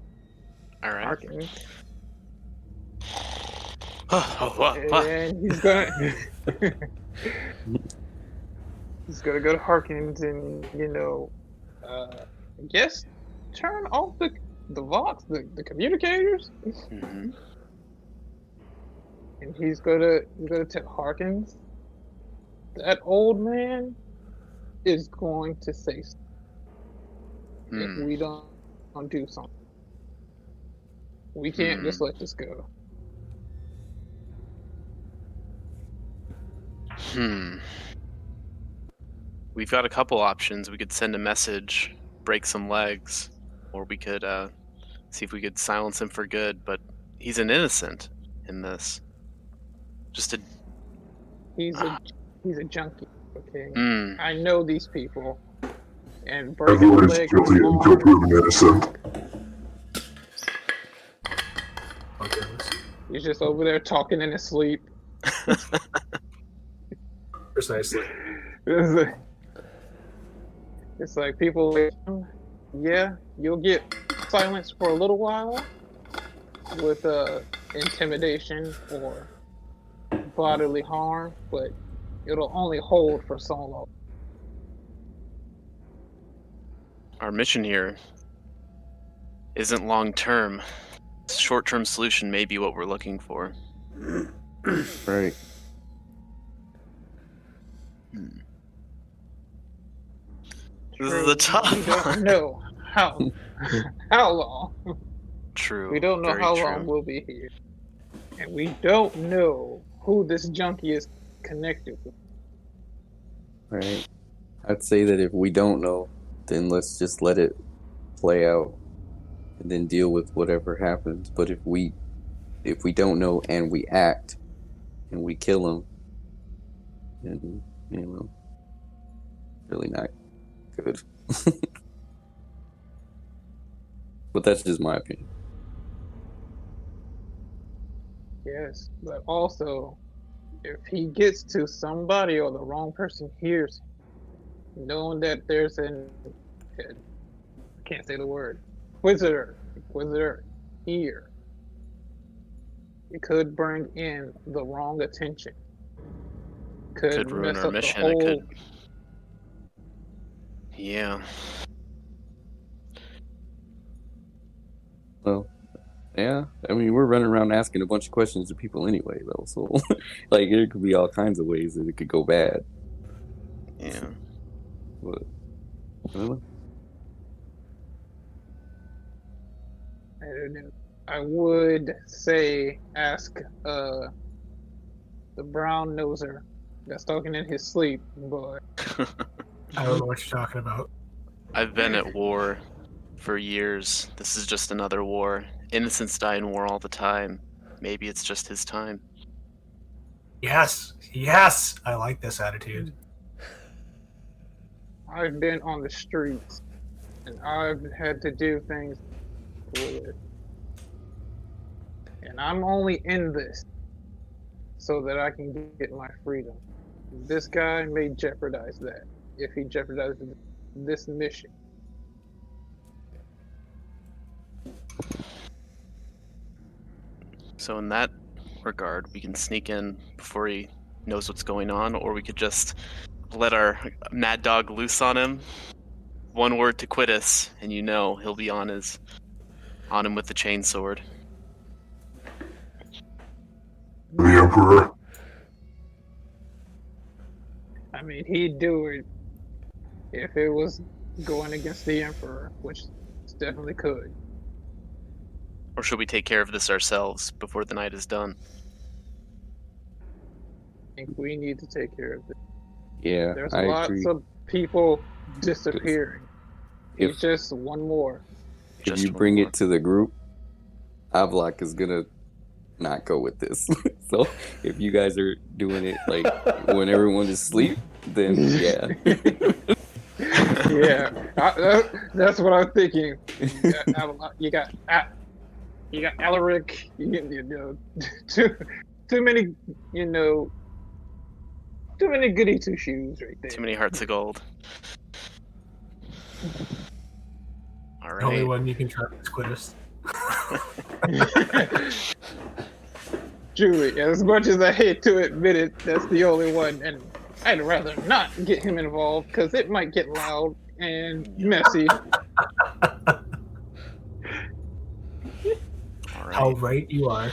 All right. Harkin. What? And he's gonna go to Harkins and I guess turn off the Vox, the communicators. Mm-hmm. And he's gonna tell Harkins that old man is going to say something if we don't do something. We can't just let this go. we've got a couple options. We could send a message, break some legs, or we could see if we could silence him for good. But he's an innocent in this. Just a He's a junkie. Okay, mm, I know these people, and breaking Everyone the is leg guilty was until proven innocent. He's just over there talking in his sleep. Precisely. It's like people, yeah, you'll get silenced for a little while with intimidation or bodily harm, but it'll only hold for so long. our mission here isn't long term. Short term solution may be what we're looking for. Right. This is a tough We don't one. know how long. True. We don't know very how true. long we'll be here, and we don't know who this junkie is connected with. Right. I'd say that if we don't know, then let's just let it play out and then deal with whatever happens. But if we don't know and we act and we kill him, then really not good. But that's just my opinion. Yes, but also, if he gets to somebody or the wrong person hears, knowing that there's I can't say the word, Inquisitor here, it could bring in the wrong attention. Could ruin mess our up the mission. whole. It could. Yeah. Well, yeah. I mean, we're running around asking a bunch of questions to people anyway, though. So, like, there could be all kinds of ways that it could go bad. Yeah. But, I don't know. I don't know. I would say ask the brown noser that's talking in his sleep, but I don't know what you're talking about. I've been at war for years. This is just another war. Innocents die in war all the time. Maybe it's just his time. Yes, I like this attitude. I've been on the streets and I've had to do things with it. And I'm only in this so that I can get my freedom. This guy may jeopardize that if he jeopardizes this mission. So in that regard, we can sneak in before he knows what's going on, or we could just let our mad dog loose on him. One word to Quittus, and he'll be on him with the chainsword. The Emperor. I mean, he'd do it if it was going against the Emperor, which definitely could. Or should we take care of this ourselves before the night is done? I think we need to take care of it. Yeah, There's I lots agree. of people disappearing. If- It's just one more. If Just you one bring more. it to the group, Avlok is gonna not go with this. So if you guys are doing it like when everyone is asleep, then yeah. Yeah, that's what I'm thinking. You got Alaric. Too many, too many goody two shoes right there. Too many hearts of gold. All The only right. one you can trust is Quittus. Truly, as much as I hate to admit it, that's the only one, and I'd rather not get him involved because it might get loud and messy. All right. How right you are.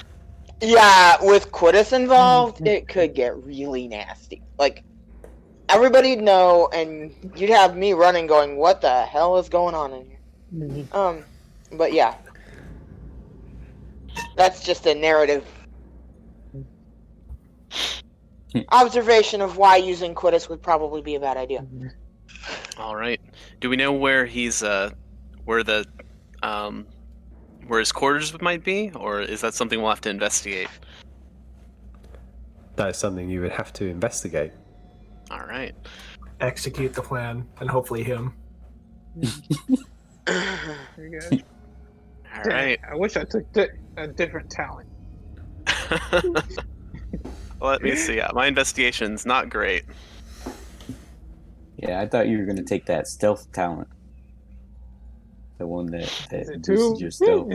Yeah, with Quittus involved, it could get really nasty. Like, everybody'd know, and you'd have me running going, what the hell is going on in here? But yeah. That's just a narrative observation of why using Quittus would probably be a bad idea. All right. Do we know where he's where the where his quarters might be, or is that something we'll have to investigate? That is something you would have to investigate. All right. Execute the plan, and hopefully him. You guys. All Dang, right. I wish I took a different talent. Let me see. Yeah, my investigation's not great. Yeah, I thought you were gonna take that stealth talent. The one that Is it boosted too? your stealth.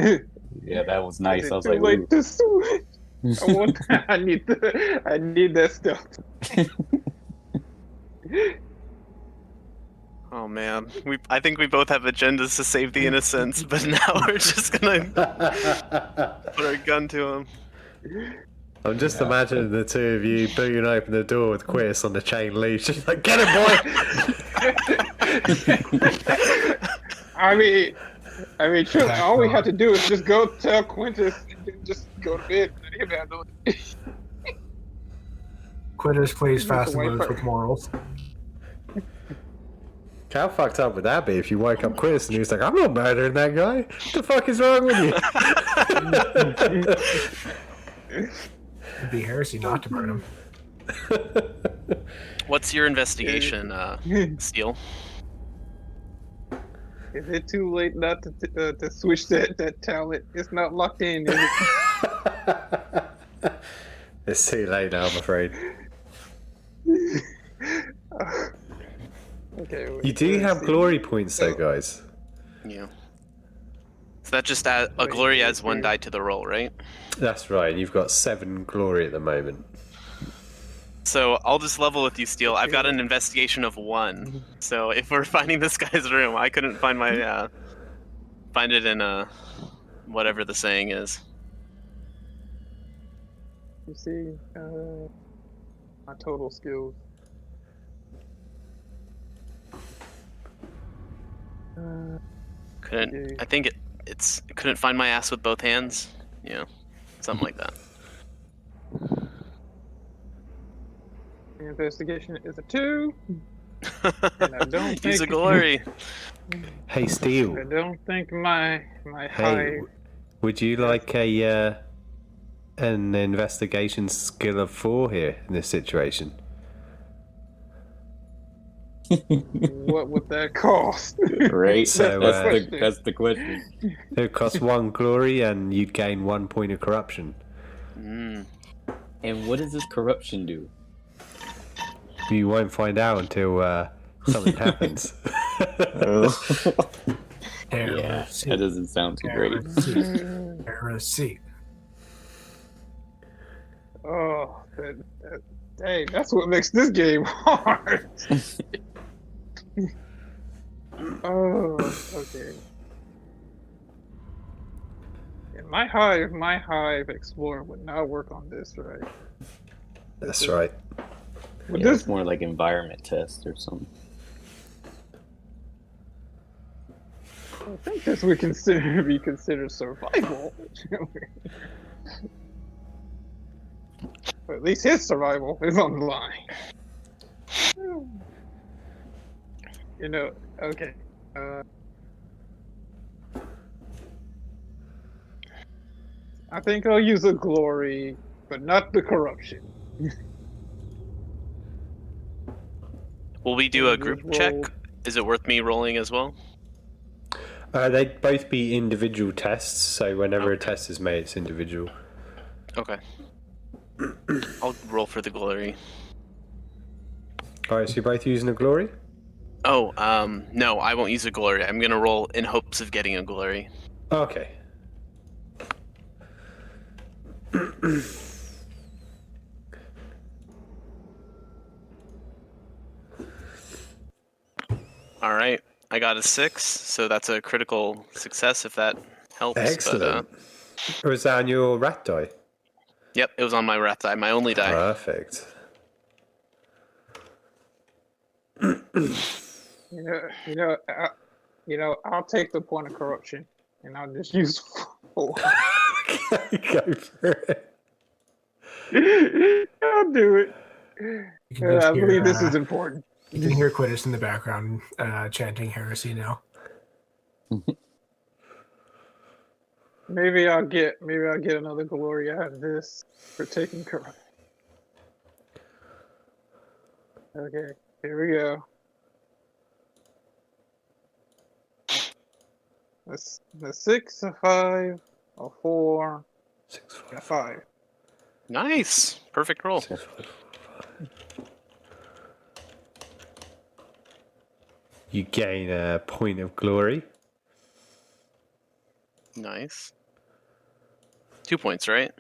Yeah, that was nice. Is I it was too like, late ooh. to switch? I need that stuff. Oh man, I think we both have agendas to save the innocents, but now we're just gonna put our gun to him. I'm just imagining the two of you booting open the door with Quis on the chain leash. Just like, get him, boy! I mean, true. All we have to do is just go tell Quintus and then just go to bed and let him handle it. Quitters plays fast and Wait loose for- with morals. How fucked up would that be if you woke up Quis and he was like, I'm not murdering that guy? What the fuck is wrong with you? It'd be heresy not to burn him. What's your investigation, Steel? Is it too late not to switch that talent? It's not locked in. Is it? It's too late now, I'm afraid. Okay. Wait, You do let's have see. glory points though, guys. Yeah. So that just a glory adds 1 die to the roll, right? That's right, you've got 7 glory at the moment. So I'll just level with you, Steel. I've got an investigation of 1. So if we're finding this guy's room, I couldn't find my find it in whatever the saying is. You see, my total skills. Couldn't. Okay. I think it couldn't find my ass with both hands. Yeah, something like that. Investigation is a 2. And I don't Use a think- glory. Hey, Steel. I don't think my Hey, high. would you like an investigation skill of 4 here in this situation? What would that cost? Right? So, that's the question. It costs 1 glory and you'd gain 1 point of corruption. Mm. And what does this corruption do? You won't find out until something happens. Yeah, Heresy. that doesn't sound too great. Heresy. Oh, dang, that's what makes this game hard. Oh, okay. Yeah, my hive explorer would not work on this, right? That's right. Would Yeah, this it's more like environment test or something. I think this would be considered survival. But at least his survival is on the line. You know, okay. I think I'll use a glory, but not the corruption. Will we do a Just group roll. check? Is it worth me rolling as well? They'd both be individual tests, so whenever a test is made, it's individual. Okay. I'll roll for the glory. Alright, so you're both using a glory? Oh, no, I won't use a glory. I'm gonna roll in hopes of getting a glory. Okay. All right, I got a 6, so that's a critical success if that helps. Excellent. Or is that on your rat die? Yep, it was on my wrath die, my only die. Perfect. I'll take the point of corruption, and I'll just use 4. Go for it. I'll do it. You can just I hear, believe this is important. You can hear Quidditch in the background chanting Heresy now. Maybe I'll get another glory out of this for taking correct. Okay, here we go. The 6, a 5, a 4, 6, a 5, 5. Nice. Perfect roll. 6, 5, 5. You gain a point of glory. Nice. 2 points, right?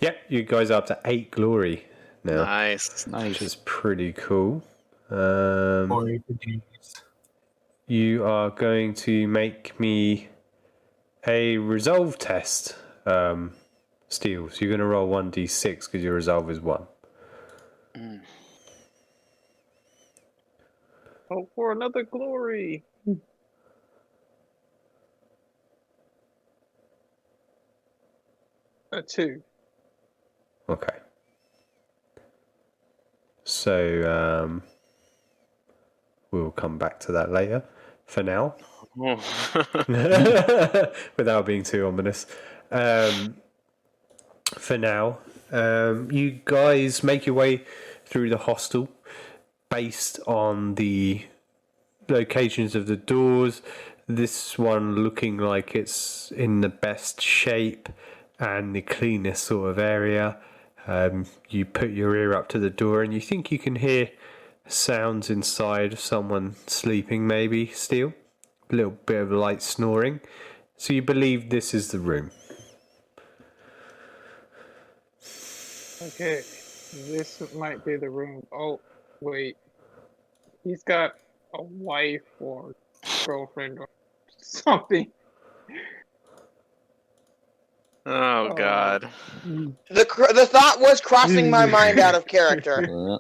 Yep, you guys are up to 8 glory now, Nice. which is pretty cool. Glory for days. You are going to make me a resolve test, Steel. So you're going to roll 1d6 because your resolve is 1. Hope for another glory. A 2. Okay. So we'll come back to that later. For now, without being too ominous. For now, you guys make your way through the hostel based on the locations of the doors. This one looking like it's in the best shape and the cleanest sort of area. You put your ear up to the door and you think you can hear sounds inside of someone sleeping, maybe, Steel. A little bit of light snoring. So you believe this is the room. Okay, this might be the room. Oh, wait. He's got a wife or girlfriend or something. Oh, God. The thought was crossing my mind out of character.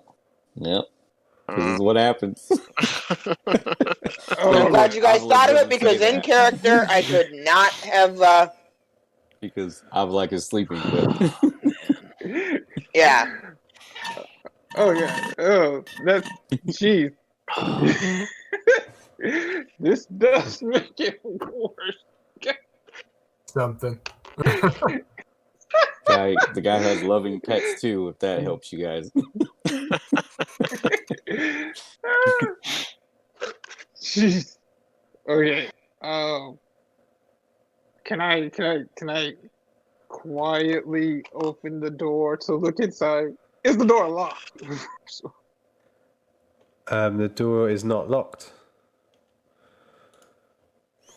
Yep. This is what happens. I'm glad you guys thought of it because in character I could not have. Because Avlak is sleeping, but Yeah. Oh, yeah. Oh, that's... Jeez. This does make it worse. Something. the guy has loving pets too, if that helps you guys. Jeez. Okay. Can I quietly open the door to look inside? Is the door locked? The door is not locked.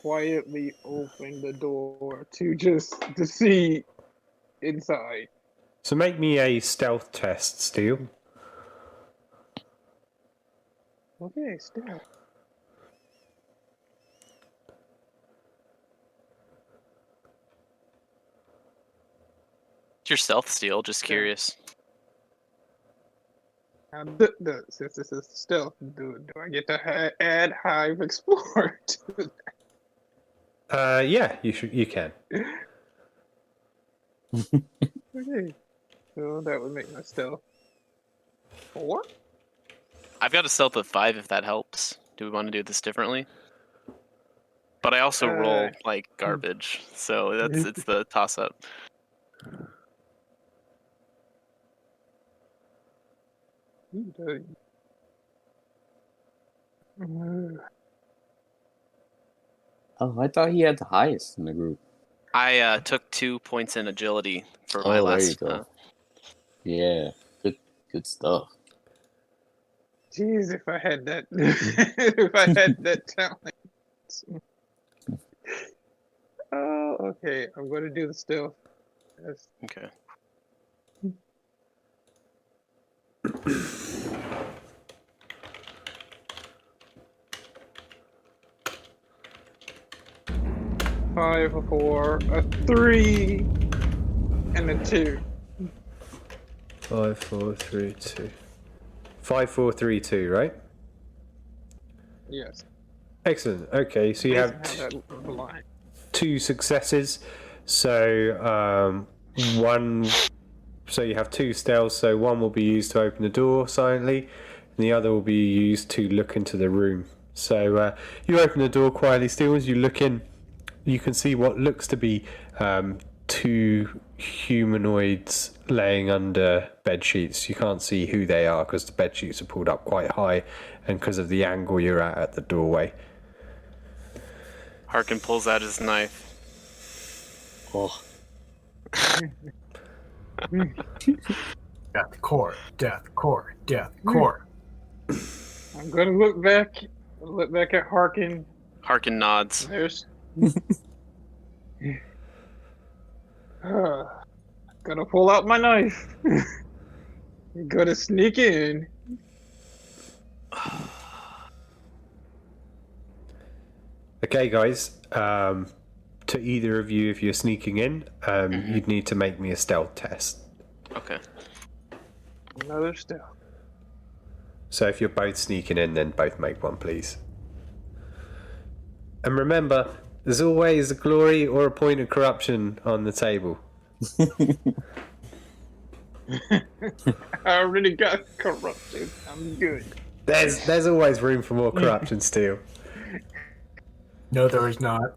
Quietly open the door to see inside. So make me a stealth test, Steel. Okay, still. It's your stealth steal, just curious. Since this is stealth, do I get to add Hive Explorer to that? Yeah, you can. Okay. So that would make my stealth 4? I've got a stealth of 5 if that helps. Do we want to do this differently? But I also roll like garbage, so it's the toss up. Oh, I thought he had the highest in the group. I took 2 points in agility for my There you last. go. Yeah, good stuff. Jeez, if I had that, if I had that talent. Oh, okay. I'm going to do the stealth. Yes. Okay. Five, a 4, a 3, and a 2. 5, 4, 3, 2. 5, 4, 3, 2, right? Yes. Excellent. Okay, so you have that line. 2 successes. So one. So you have 2 stealths. So one will be used to open the door silently, and the other will be used to look into the room. So you open the door quietly. Still, as you look in, you can see what looks to be two humanoids laying under bed sheets. You can't see who they are because the bed sheets are pulled up quite high, and because of the angle you're at the doorway. Harkin pulls out his knife. Oh, Death core, death core, death core. I'm gonna look back at Harkin. Harkin nods. There's. Gonna pull out my knife. Gonna sneak in. Okay, guys. To either of you, if you're sneaking in, you'd need to make me a stealth test. Okay. Another stealth. So if you're both sneaking in, then both make one, please. And remember, there's always a glory or a point of corruption on the table. I already got corrupted. I'm good. There's always room for more corruption, Steel. No, there is not.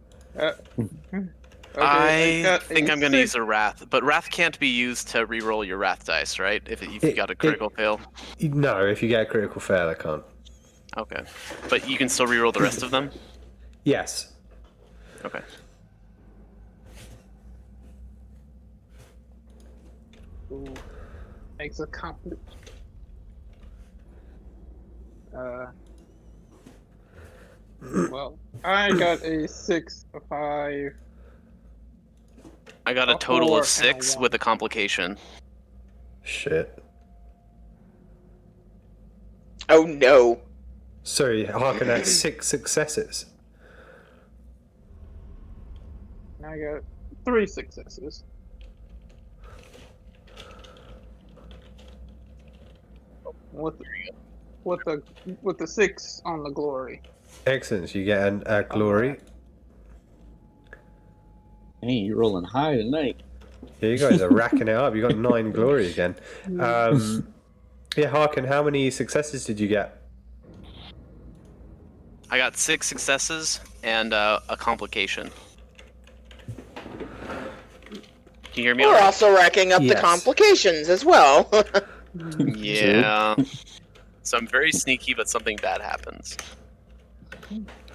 I think I'm going to use a Wrath, but Wrath can't be used to reroll your Wrath dice, right? If you got a critical fail. No, if you get a critical fail, I can't. Okay. But you can still reroll the rest of them? Yes. Okay. Ooh, makes a compliment. Well, I got a 6, a 5. I got a A total 4 of and a 6 1. with a complication. Shit. Oh no. Sorry, Harkin at 6 successes. I got 3 successes. With the 6 on the glory. Excellent. You get a glory. hey, you're rolling high tonight. Yeah, you guys are racking it up. You got 9 glory again. Yeah, Harkin, how many successes did you get? I got 6 successes and a complication. Can you hear me? We're all right? also racking up the Yes. complications as well. Yeah. So I'm very sneaky, but something bad happens.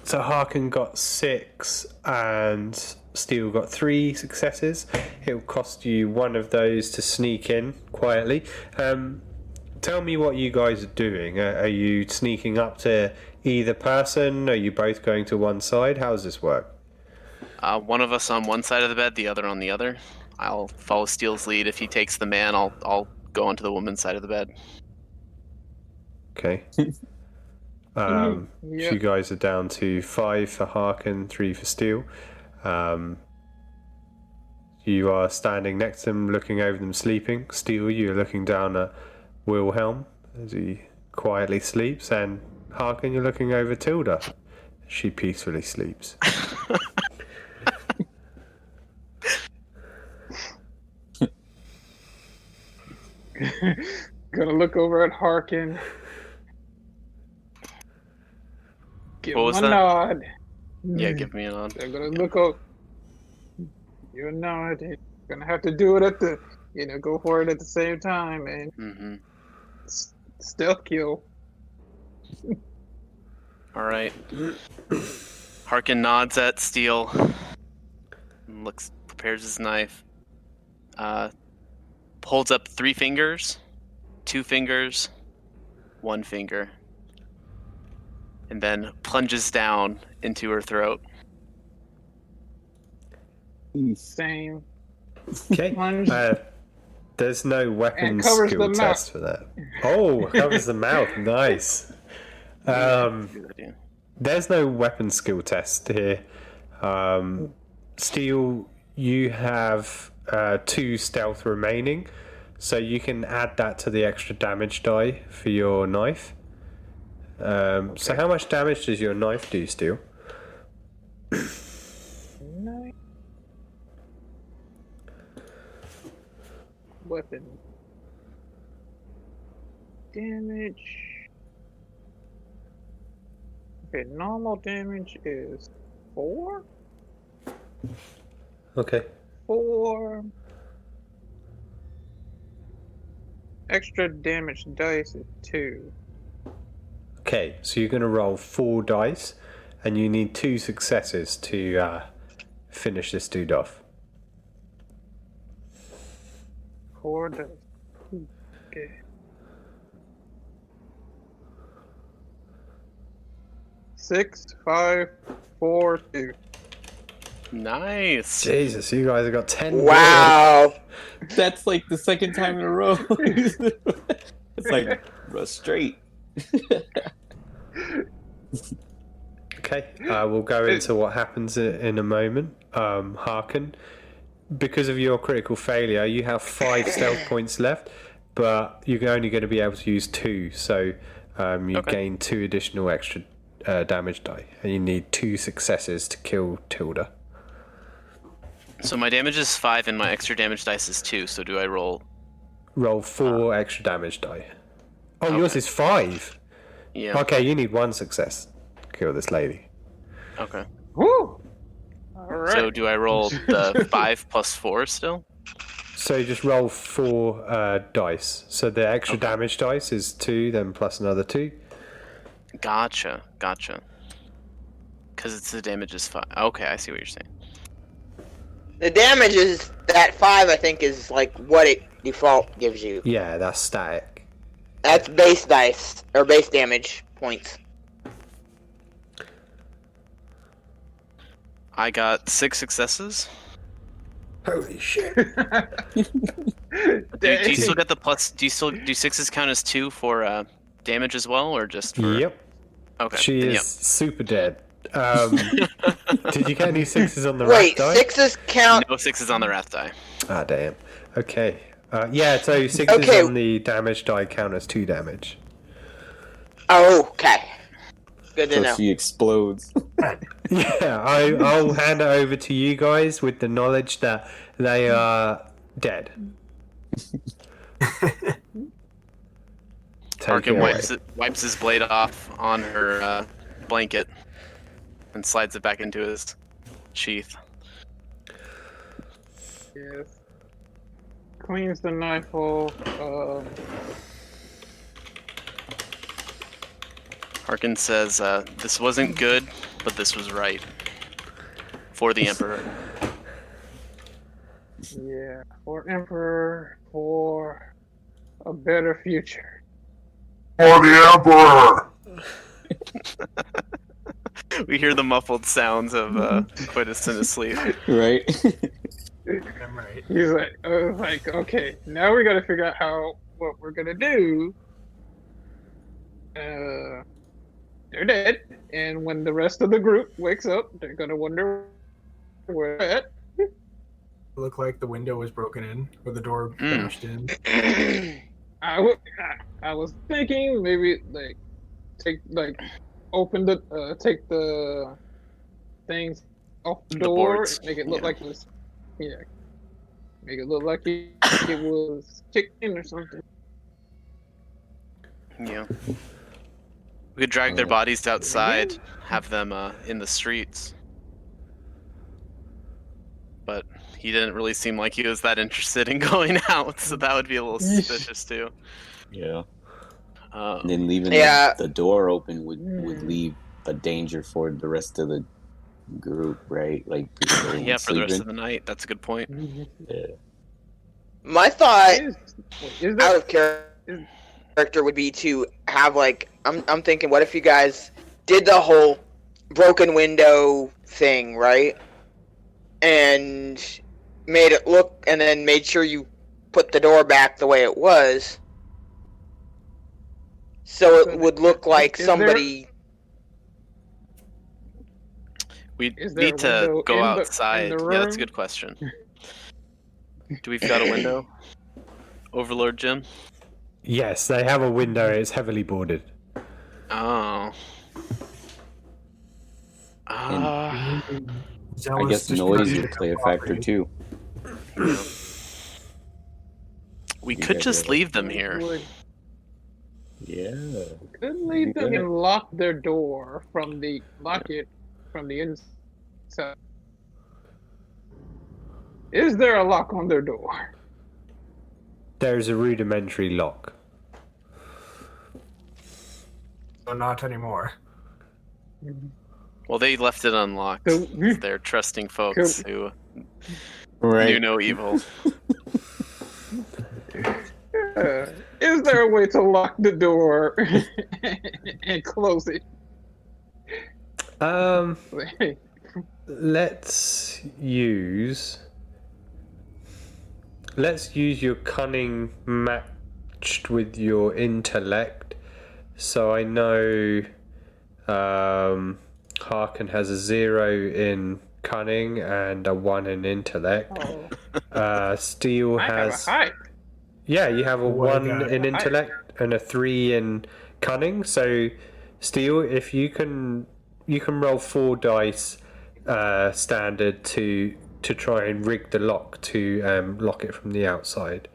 So Harkin got 6 and Steel got 3 successes. It'll cost you one of those to sneak in quietly. Tell me what you guys are doing. Are you sneaking up to either person? Are you both going to one side? How does this work? One of us on one side of the bed, the other on the other. I'll follow Steele's lead. If he takes the man, I'll go onto the woman's side of the bed. Okay. Yeah. So you guys are down to 5 for Harkin, 3 for Steel. You are standing next to them, looking over them sleeping. Steel, you're looking down at Wilhelm as he quietly sleeps, and Harkin, you're looking over Tilda as she peacefully sleeps. Gonna look over at Harkin. Give What was him a that? nod. Yeah, give me a nod. I'm gonna look over. You're nod. You're gonna have to do it at the, go for it at the same time, and Mm-hmm. stealth kill. All right. Harkin nods at Steele. And prepares his knife. Holds up 3 fingers, 2 fingers, 1 finger, and then plunges down into her throat. Same. Okay. Plunge. There's no weapon And covers skill the test for that. Oh, covers the mouth. Nice. There's no weapon skill test here. Steel, you have 2 stealth remaining, so you can add that to the extra damage die for your knife. So how much damage does your knife do, Steel? Weapon damage. Okay, normal damage is 4? Okay. 4. Extra damage dice is 2. Okay, so you're going to roll 4 dice, and you need 2 successes to finish this dude off. 4 dice. Okay. Six, 5, 4, 2. Nice. Jesus, you guys have got 10. Wow. That's like the second time in a row. It's like straight. Okay, we'll go into what happens in a moment. Harkin, because of your critical failure, you have 5 stealth points left, but you're only going to be able to use 2, so you gain 2 additional extra damage die, and you need 2 successes to kill Tilda. So my damage is 5 and my extra damage dice is 2, so do I roll? Roll 4 extra damage die. Oh, yours is 5? Yeah. Okay, you need 1 success to kill this lady. Okay. Woo! Alright. So do I roll the 5 plus 4 still? So you just roll 4 dice. So the extra damage dice is 2, then plus another 2. Gotcha. Because it's the damage is 5. Okay, I see what you're saying. The damage is that 5. I think is like what it default gives you. Yeah, that's static. That's base dice or base damage points. I got 6 successes. Holy shit. Do you still get the plus? Do 6s count as 2 for damage as well, or just for? Yep. Okay. She then is yep. super dead. Did you get any 6s on the Wait, wrath die? 6s count. No 6s on the wrath die. Ah, damn. Okay. Yeah, so 6s Okay. on the damage die count as 2 damage. Oh, okay. Good to So know. she explodes. Yeah, I'll hand it over to you guys with the knowledge that they are dead. Harkin wipes his blade off on her blanket and slides it back into his sheath. Yes. Cleans the knife off. Harkin says, "This wasn't good, but this was right for the Emperor." Yeah, for Emperor, for a better future. For the Emperor! We hear the muffled sounds of Quittis asleep. Right? I'm right. He's like, okay, now we gotta figure out what we're gonna do. They're dead, and when the rest of the group wakes up, they're gonna wonder where they're at. It looked like the window was broken in, or the door bashed in. I was thinking maybe take the things off the door, boards. make it look like it was, make it look like it was chicken or something. Yeah. We could drag their bodies outside, have them in the streets. But he didn't really seem like he was that interested in going out, so that would be a little suspicious too. Yeah. And then leaving the door open would leave a danger for the rest of the group, right? Like Yeah, for the rest of the night. That's a good point. Yeah. My thought Is out of character would be to have like I'm thinking, what if you guys did the whole broken window thing, right? And made it look, and then made sure you put the door back the way it was, so it would look like somebody. We Is there need a to window go in the outside. Yeah, that's a room? good question. Do we've got a window? Overlord Jim? Yes, they have a window. It's heavily boarded. Oh. I guess noise would play a factor too. We could just leave them here. Yeah. Couldn't they can lock their door from the inside? Is there a lock on their door? There's a rudimentary lock. So not anymore. Well, they left it unlocked. So- They're trusting folks who knew Right. no evil. Is there a way to lock the door and close it? Let's use your cunning matched with your intellect. So I know Harkin has a 0 in cunning and a 1 in intellect. Steel I have has a height. yeah, you have a What 1 about in height? intellect and a 3 in cunning. So Steel, if you can roll 4 dice standard to try and rig the lock to lock it from the outside.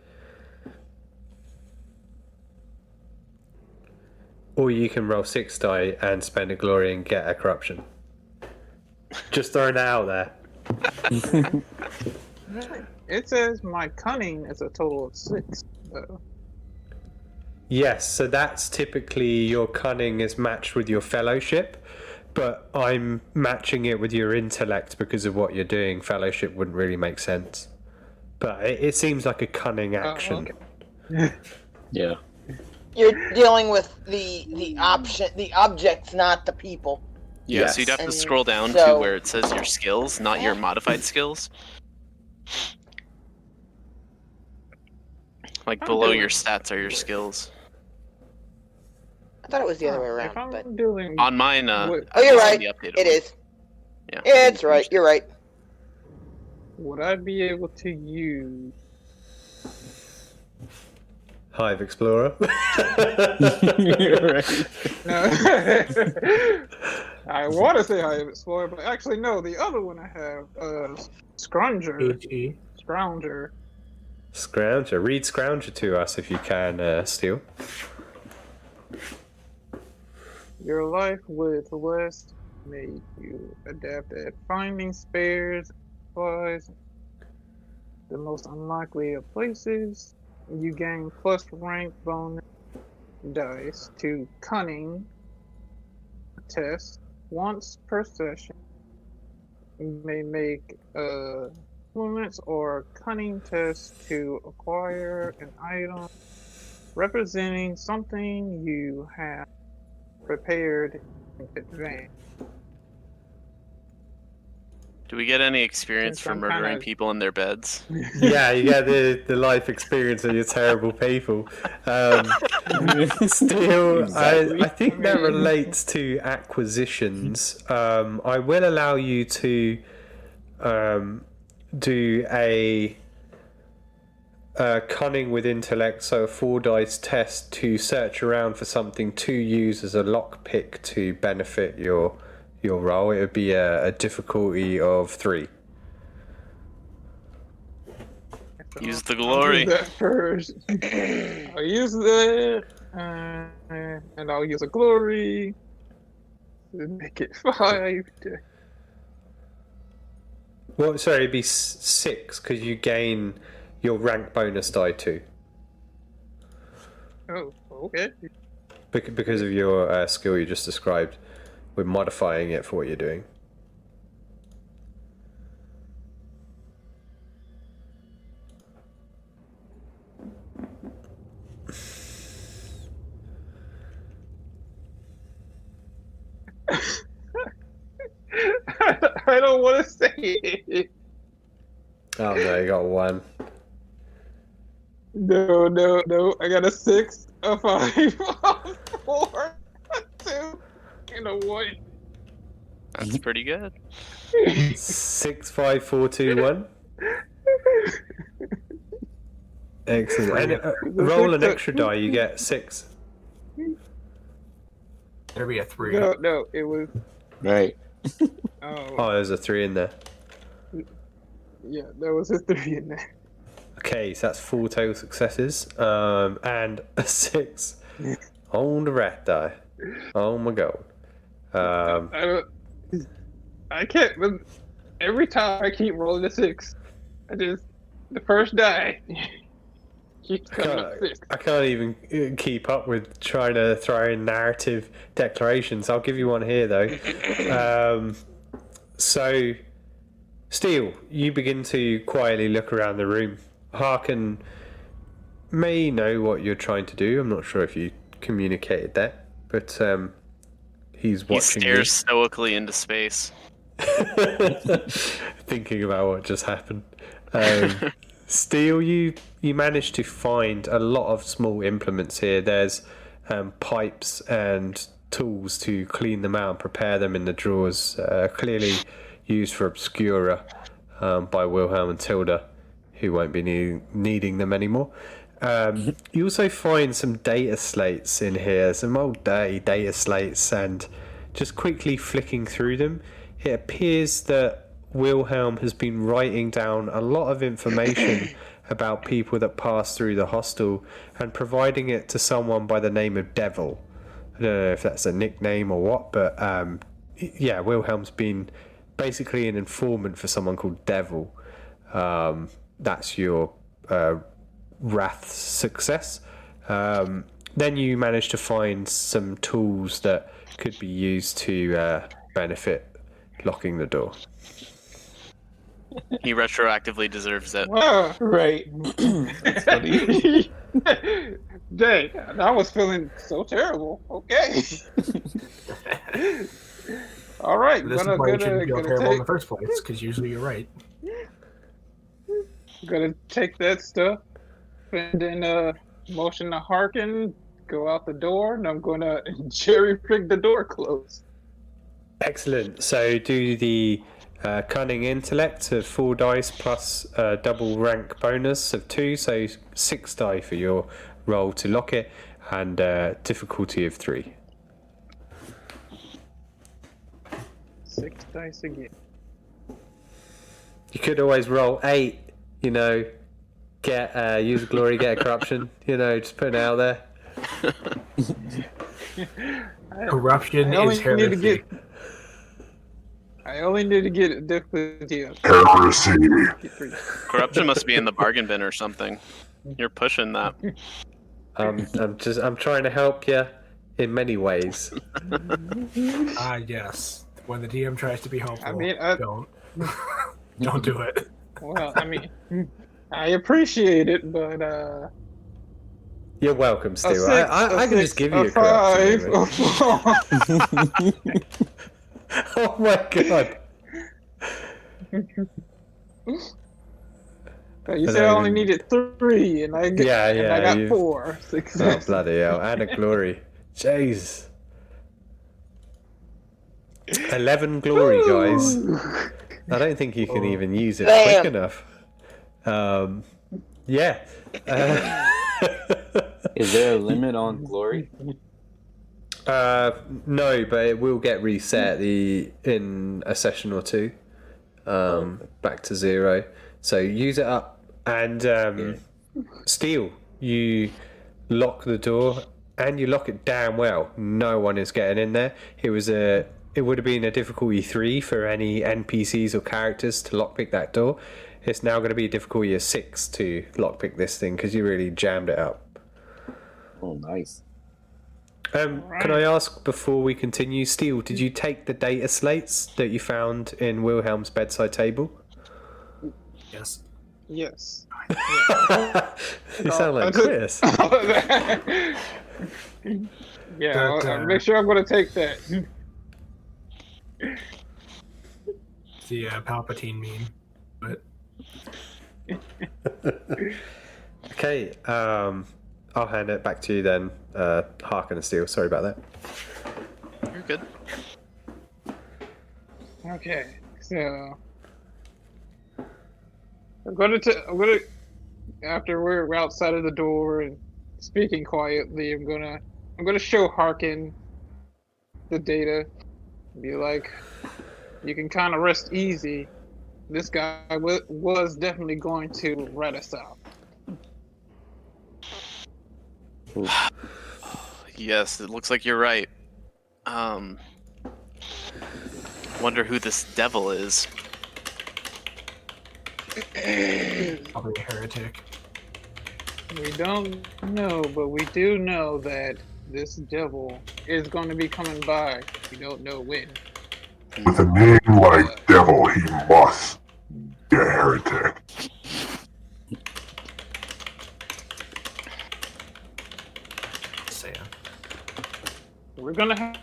Or you can roll 6 die and spend a glory and get a corruption. Just throwing that out there. It says my cunning is a total of 6. So. Yes, so that's typically your cunning is matched with your fellowship, but I'm matching it with your intellect because of what you're doing. Fellowship wouldn't really make sense. But it seems like a cunning action. Okay. Yeah. You're dealing with the objects, not the people. Yeah, Yes. so you'd have to And scroll down to so- where it says your skills, not your modified skills. Like I'm below doing- your stats are your skills. I thought it was the other way If around, I'm but doing On mine, What- oh, you're it's right. the updated It one. is. Yeah. It's right. You're right. would I be able to use Hive Explorer. Right. no. I want to say I have Explorer, but actually no, the other one I have Scrounger. HE. Scrounger. Scrounger. Read Scrounger to us if you can, Steel. Your life with less made you adept at finding spares, supplies, the most unlikely of places. You gain plus rank bonus dice to cunning test once per session. You may make influence or cunning test to acquire an item representing something you have prepared in advance. Do we get any experience Since for I'm murdering kinda- people in their beds? Yeah, you get the life experience of your terrible people. Steel, I think that relates to acquisitions. I will allow you to do a cunning with intellect, so a 4 dice test to search around for something to use as a lockpick to benefit your roll. It would be a difficulty of 3. Use the I'll glory. use that first. I'll use that, and I'll use a glory to make it 5. Well, sorry, it'd be 6 because you gain your rank bonus die too, Oh, okay. because of your skill you just described. We're modifying it for what you're doing. I don't want to say it. Oh no, you got 1. No. I got a 6, a 5, a 4, a 2, and a 1. That's pretty good. 6, 5, 4, 2, 1. Excellent. And roll an extra die, you get 6. There'd be a 3. No, it was. Right. Oh, there's a 3 in there. Yeah, there was a 3 in there. Okay, so that's 4 total successes, and a 6 On the rat die. Oh my god. I can't. But every time I keep rolling a 6, the first die keeps coming up 6. I can't even keep up with trying to throw in narrative declarations. I'll give you one here, though. So, Steele, you begin to quietly look around the room. Harkin may know what you're trying to do. I'm not sure if you communicated that, but he's watching He stares stoically into space. thinking about what just happened. Steele, you managed to find a lot of small implements here. There's pipes and tools to clean them out and prepare them in the drawers, clearly used for Obscura by Wilhelm and Tilda, who won't be needing them anymore. You also find some data slates in here, some old data slates, and just quickly flicking through them, it appears that Wilhelm has been writing down a lot of information about people that pass through the hostel and providing it to someone by the name of Devil. I don't know if that's a nickname or what, but yeah, Wilhelm's been basically an informant for someone called Devil. That's your Wrath success. Then you manage to find some tools that could be used to benefit locking the door. He retroactively deserves it. Wow. Right. That's funny. Dang, I was feeling so terrible. Okay. All right. This is why you shouldn't feel terrible in the first place, because usually you're right. Gonna take that stuff and then motion to Harkin, go out the door, and I'm gonna cherry pick the door closed. Excellent. So do the cunning intellect of 4 dice plus double rank bonus of 2, so 6 die for your roll to lock it, and difficulty of 3. 6 dice again. You could always roll 8, you know, get use glory, get a corruption, you know, just put it out there. Corruption is heresy. I only need to get a difficulty of Heresy. 3. Corruption must be in the bargain bin or something. You're pushing that. I'm trying to help you in many ways. Yes. When the DM tries to be helpful, I mean, don't do it. Well, I mean, I appreciate it, but You're welcome, Stu. a I can just give you a 5, corruption. Anyway. Oh my god. You said I only needed 3, and I got 4 Oh, success. bloody hell. And a glory. Jeez. 11 glory, guys. I don't think you can even use it quick enough. Yeah. Is there a limit on glory? No, but it will get reset in a session or 2. Back to 0. So use it up. And Steele, you lock the door, and you lock it damn well. No one is getting in there. It would have been a difficulty 3 for any NPCs or characters to lockpick that door. It's now going to be a difficulty of 6 to lockpick this thing because you really jammed it up. Oh, nice. Can I ask before we continue, Steele, did you take the data slates that you found in Wilhelm's bedside table? Yes. Yes. You sound like Chris. Yeah, I'll make sure I'm going to take that. The Palpatine meme, but Okay, I'll hand it back to you then, Harkin and Steele. Sorry about that. You're good. Okay, so I'm gonna after we're outside of the door and speaking quietly, I'm gonna show Harkin the data. Be like, you can kind of rest easy. This guy was definitely going to rat us out. Yes, it looks like you're right. Wonder who this devil is. Probably a heretic. We don't know, but we do know that this devil is going to be coming by. We don't know when. With a name like Devil, he must be a heretic. Saying. We're gonna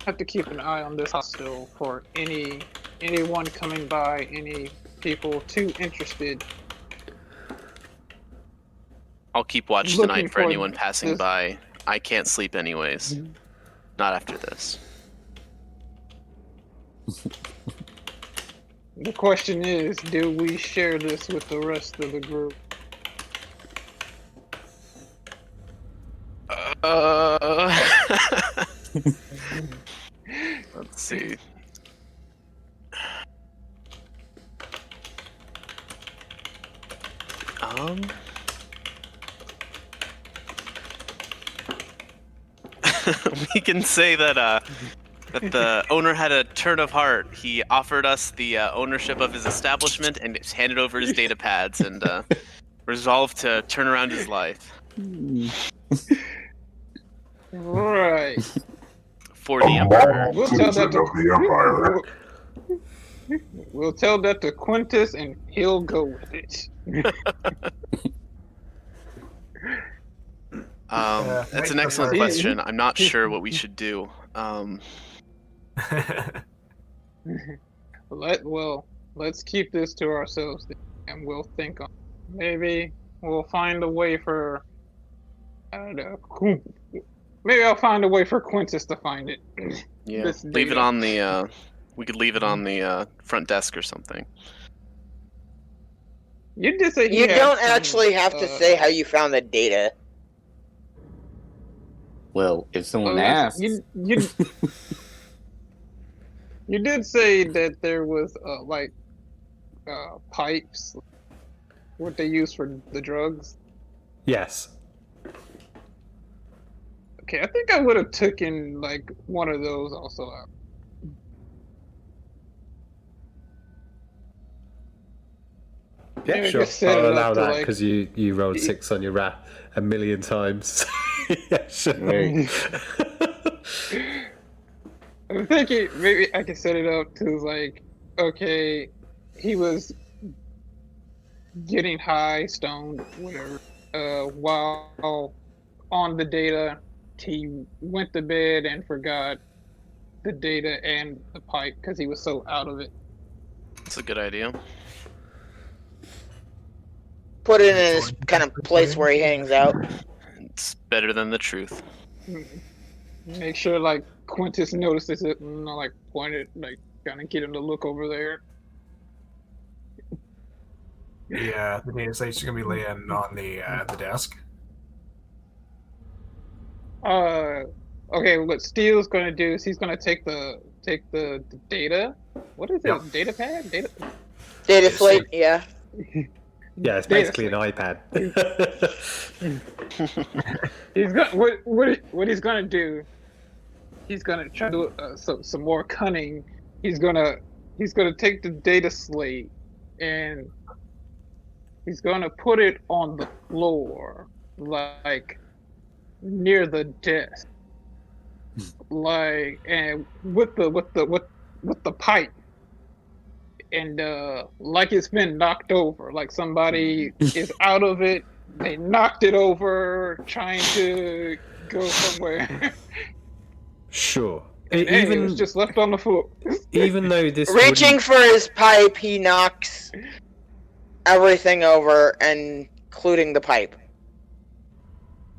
have to keep an eye on this hostel for anyone coming by, any people too interested. I'll keep watch Looking tonight for for anyone passing this- by. I can't sleep anyways. Not after this. The question is, do we share this with the rest of the group? Let's see. We can say that that the owner had a turn of heart. He offered us the ownership of his establishment and handed over his data pads and resolved to turn around his life. Right. For the A Emperor. moral We'll tell citizen that of the Empire. We'll tell that to Quintus, and he'll go with it. That's an excellent question. I'm not sure what we should do. Let's keep this to ourselves, and we'll think on. Maybe we'll find a way for. I don't know. Maybe I'll find a way for Quintus to find it. Yeah, This leave it data. on the. We could leave it on the front desk or something. You did say You don't actually have to say how you found the data. Well, if someone Well, asks, you did say that there was pipes, what they use for the drugs. Yes. Okay, I think I would have taken like one of those also out. Yeah, Maybe sure. just set I'll it up allow to, that like- because you rolled 6 on your wrath a million times. Yeah, sure. Right. I'm thinking maybe I can set it up to like, okay, he was getting high, stoned, whatever, while on the data, he went to bed and forgot the data and the pipe because he was so out of it. That's a good idea. Put it in his kind of place where he hangs out. It's better than the truth. Make sure like Quintus notices it and like point it, like kind of get him to look over there. Yeah, the data slate's gonna be laying on the desk. Okay, what Steele's gonna do is he's gonna take the data. What is it? Yep. Data pad? Data slate, yeah. Yeah, it's Data basically an iPad. He's gonna what he's gonna do. He's gonna try to do some more cunning. He's gonna take the data slate and he's gonna put it on the floor, like near the desk, like and with the pipe. And like it's been knocked over, like somebody is out of it. They knocked it over, trying to go somewhere. Sure. And it was just left on the floor. Even though this Reaching wouldn't- for his pipe, he knocks everything over, including the pipe.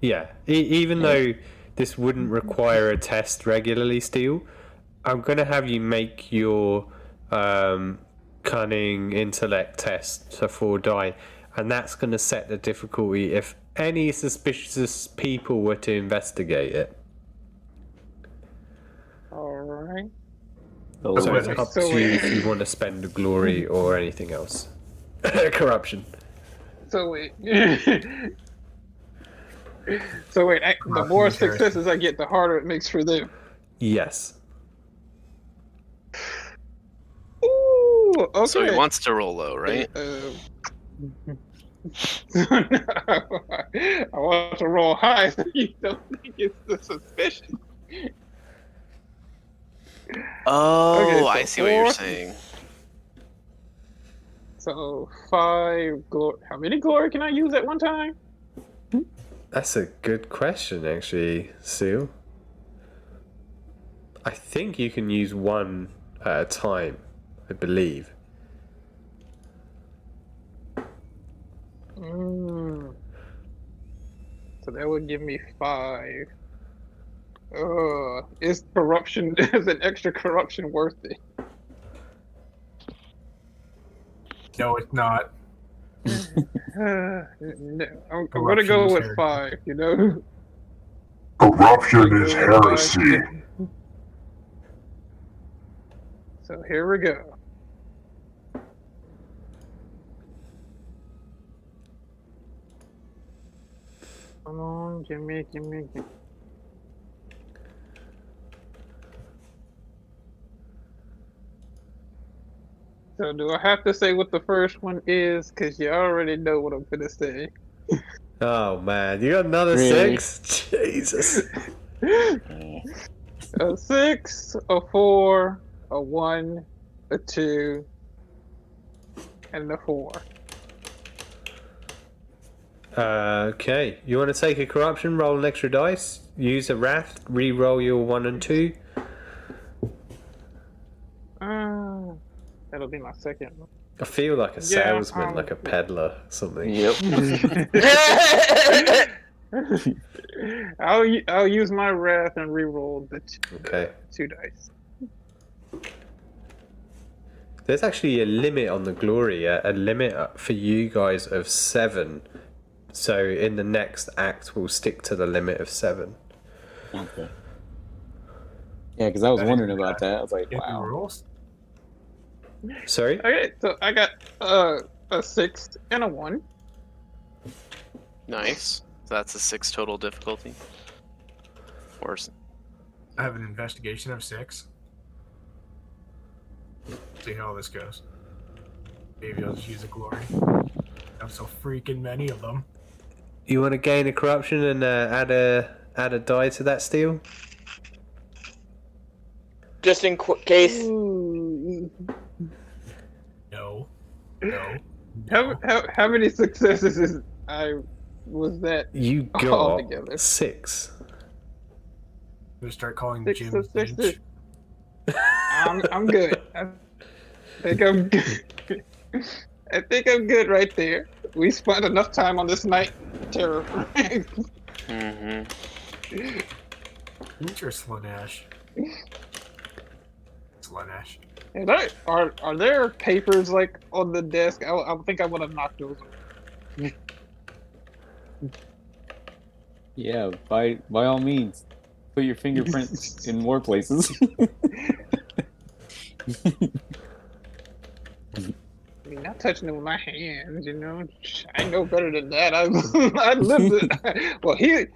Yeah, even though this wouldn't require a test regularly, Steel, I'm going to have you make your cunning intellect test to 4 die, and that's going to set the difficulty if any suspicious people were to investigate it. Alright. so So it's up So to you if you want to spend the glory or anything else. Corruption. So wait. So wait, the Not more use heresy. successes I get, the harder it makes for them. Yes. Ooh, okay. So he wants to roll low, right? I want to roll high so you don't think it's the suspicion. Oh, Okay, so I see what you're 4. saying. So 5 glory. How many glory can I use at one time? That's a good question, actually, Seal. I think you can use one at a time, I believe. So that would give me 5. Is corruption, is an extra corruption worth it? No, it's not. No, I'm gonna go Corruption is with heresy. 5, you know? Corruption is heresy. So here we go. Come on, give me. So do I have to say what the first one is? Because you already know what I'm gonna say. Oh man, you got another Really? 6? Jesus. A 6, a 4, a 1, a 2, and a 4. Okay, you want to take a corruption, roll an extra dice, use a wrath, re-roll your 1 and 2. That'll be my second one. I feel like a Yeah, salesman, like a peddler, something. Yep. I'll use my wrath and re-roll the Okay. 2 dice. There's actually a limit on the glory, a limit for you guys of 7. So in the next act, we'll stick to the limit of 7. Okay. Yeah, because I was wondering about that. I was like, Get the wow. rules. Sorry? Okay, so I got a 6 and a 1. Nice. So that's a 6 total difficulty. Worse. I have an investigation of 6. See how this goes. Maybe I'll just use a glory. I have so freaking many of them. You want to gain a corruption and add a die to that steel? Just in case. No. How many successes was that? You got Altogether. 6. I'm gonna start calling 6 Jim successes. Finch. I'm good. I think I'm good. I think I'm good right there. We spent enough time on this night terror. Mm-hmm. Finch or Slanesh? Slanesh. And are there papers like on the desk? I think I would have knocked those over. Yeah, by all means, put your fingerprints in more places. I mean, not touching it with my hands, you know. I know better than that. I lived it. Well, he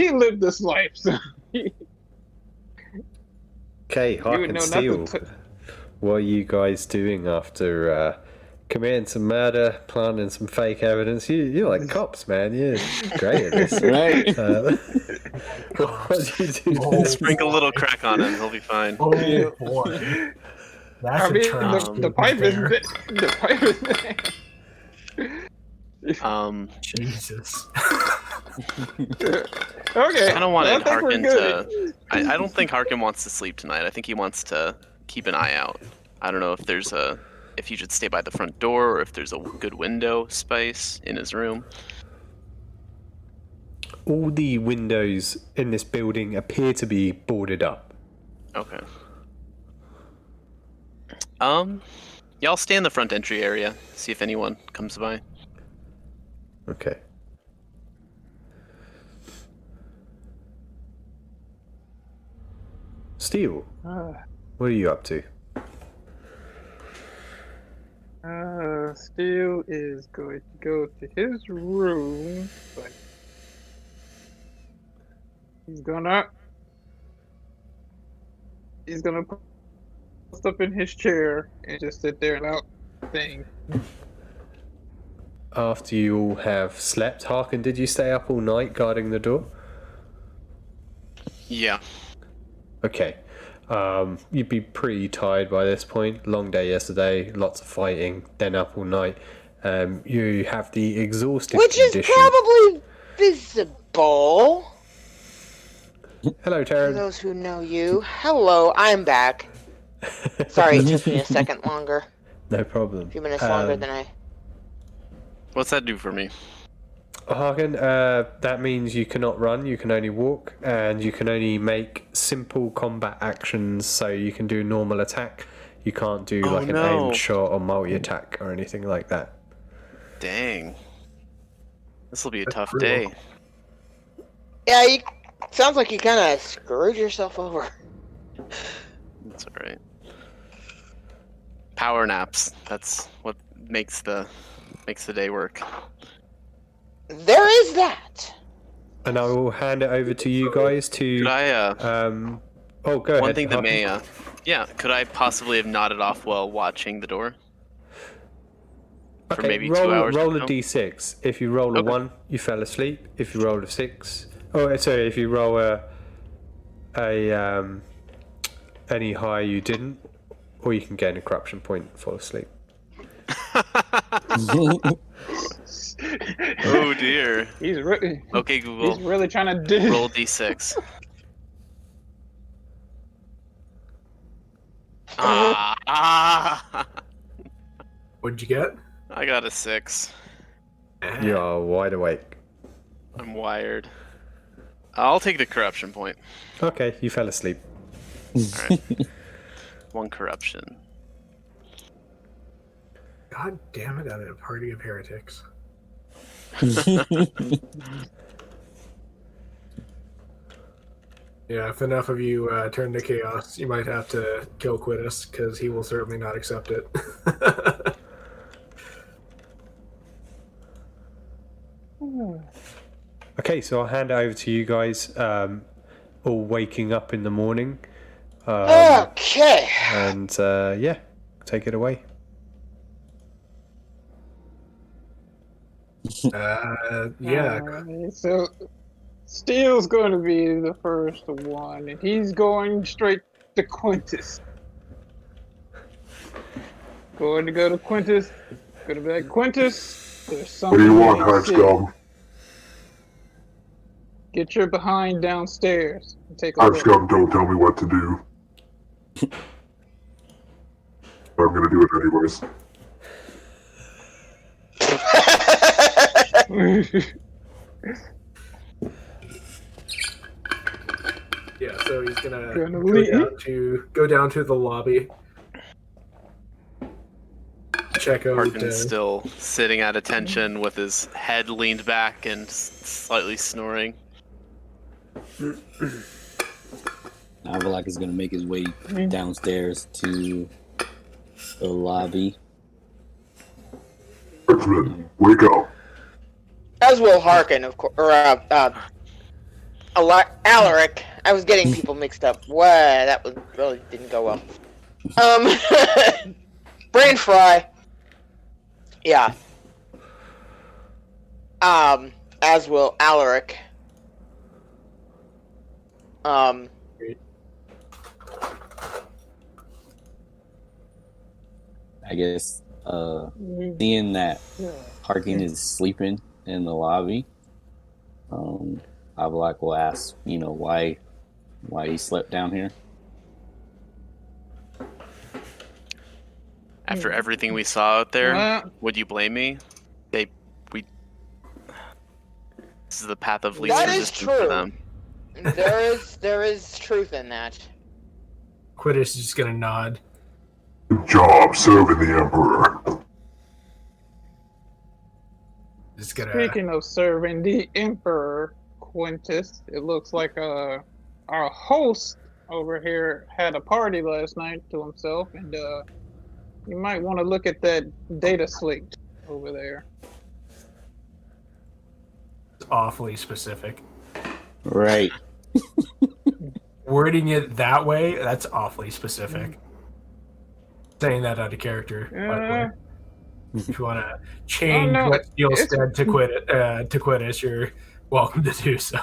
lived this life, so Okay, Hawk would and know not Steel. to What are you guys doing after committing some murder, planting some fake evidence? You're like cops, man. You're great at this. Right? What do you do? Oh, Sprinkle a little crack on him. He'll be fine. Oh boy. That's I a mean, turn. the pipe is the pipe is Jesus. Okay. I don't want I to think we're Harkin good. to. I don't think Harkin wants to sleep tonight. I think he wants to keep an eye out. I don't know if there's if he should stay by the front door or if there's a good window space in his room. All the windows in this building appear to be boarded up. Okay. Yeah, I'll stay in the front entry area. See if anyone comes by. Okay. Steel, what are you up to? Steel is going to go to his room. But He's gonna post up in his chair and just sit there without saying. After you all have slept, Harkin, did you stay up all night guarding the door? Yeah. Okay. You'd be pretty tired by this point. Long day yesterday, lots of fighting, then up all night. You have the exhausted Which condition. is probably visible. Hello, For Taryn. those who know you. Hello, I'm back. Sorry, it took me a second longer. No problem. A few minutes longer than I... What's that do for me? Harkin, that means you cannot run, you can only walk, and you can only make simple combat actions, so you can do normal attack. You can't do an aimed shot or multi-attack or anything like that. Dang. This will be a tough brutal. day. Yeah, sounds like you kind of screwed yourself over. That's alright. Power naps. That's what makes the day work. There is that. And I will hand it over to you guys to... Could I, oh, go ahead. one thing that Harkin. may, could I possibly have nodded off while watching the door? For Okay, maybe roll, 2 hours? roll a no? d6. If you roll a Okay. 1, you fell asleep. If you roll a 6... Oh, sorry, if you roll any higher, you didn't. Or you can gain a corruption point and fall asleep. Oh dear. He's really, Okay, Google. he's really trying to do. Roll d6. Ah! What'd you get? I got a 6. You are wide awake. I'm wired. I'll take the corruption point. Okay, you fell asleep. Alright. 1 corruption. God damn it, I'm in a party of heretics. Yeah, if enough of you turn to chaos, you might have to kill Quidus, because he will certainly not accept it. Okay, so I'll hand it over to you guys, all waking up in the morning. Okay. And, yeah, take it away. Yeah. Alright, so Steele's going to be the first one, and he's going straight to Quintus. Going to go to Quintus. Going to be like, Quintus, there's What something. do you want, in the Hive city. Scum? Get your behind downstairs and take a Hive look. Scum, don't tell me what to do. But I'm gonna do it anyways. Yeah, so he's gonna Gonna go down to the lobby. Check out. Harkin's still sitting at attention with his head leaned back and slightly snoring. Avalak is gonna make his way downstairs to the lobby. Hertzman, wake up. As will Harkin, of course, or Alaric. I was getting people mixed up. Wow, that was really didn't go well. Brain fry. Yeah. As will Alaric. I guess seeing that Harkin is sleeping in the lobby, Avalak will ask, why he slept down here. After everything we saw out there, would you blame me? This is the path of least That is resistance for true. them. there is truth in that. Quidus is just gonna nod. Good job serving the Emperor. Just gonna. Speaking of serving the Emperor, Quintus, it looks like our host over here had a party last night to himself, and you might want to look at that data slate over there. Awfully specific. Right. Wording it that way, that's awfully specific. Saying that out of character, by the way. If you want to change no, what Steel it's- said to quit us, you're welcome to do so.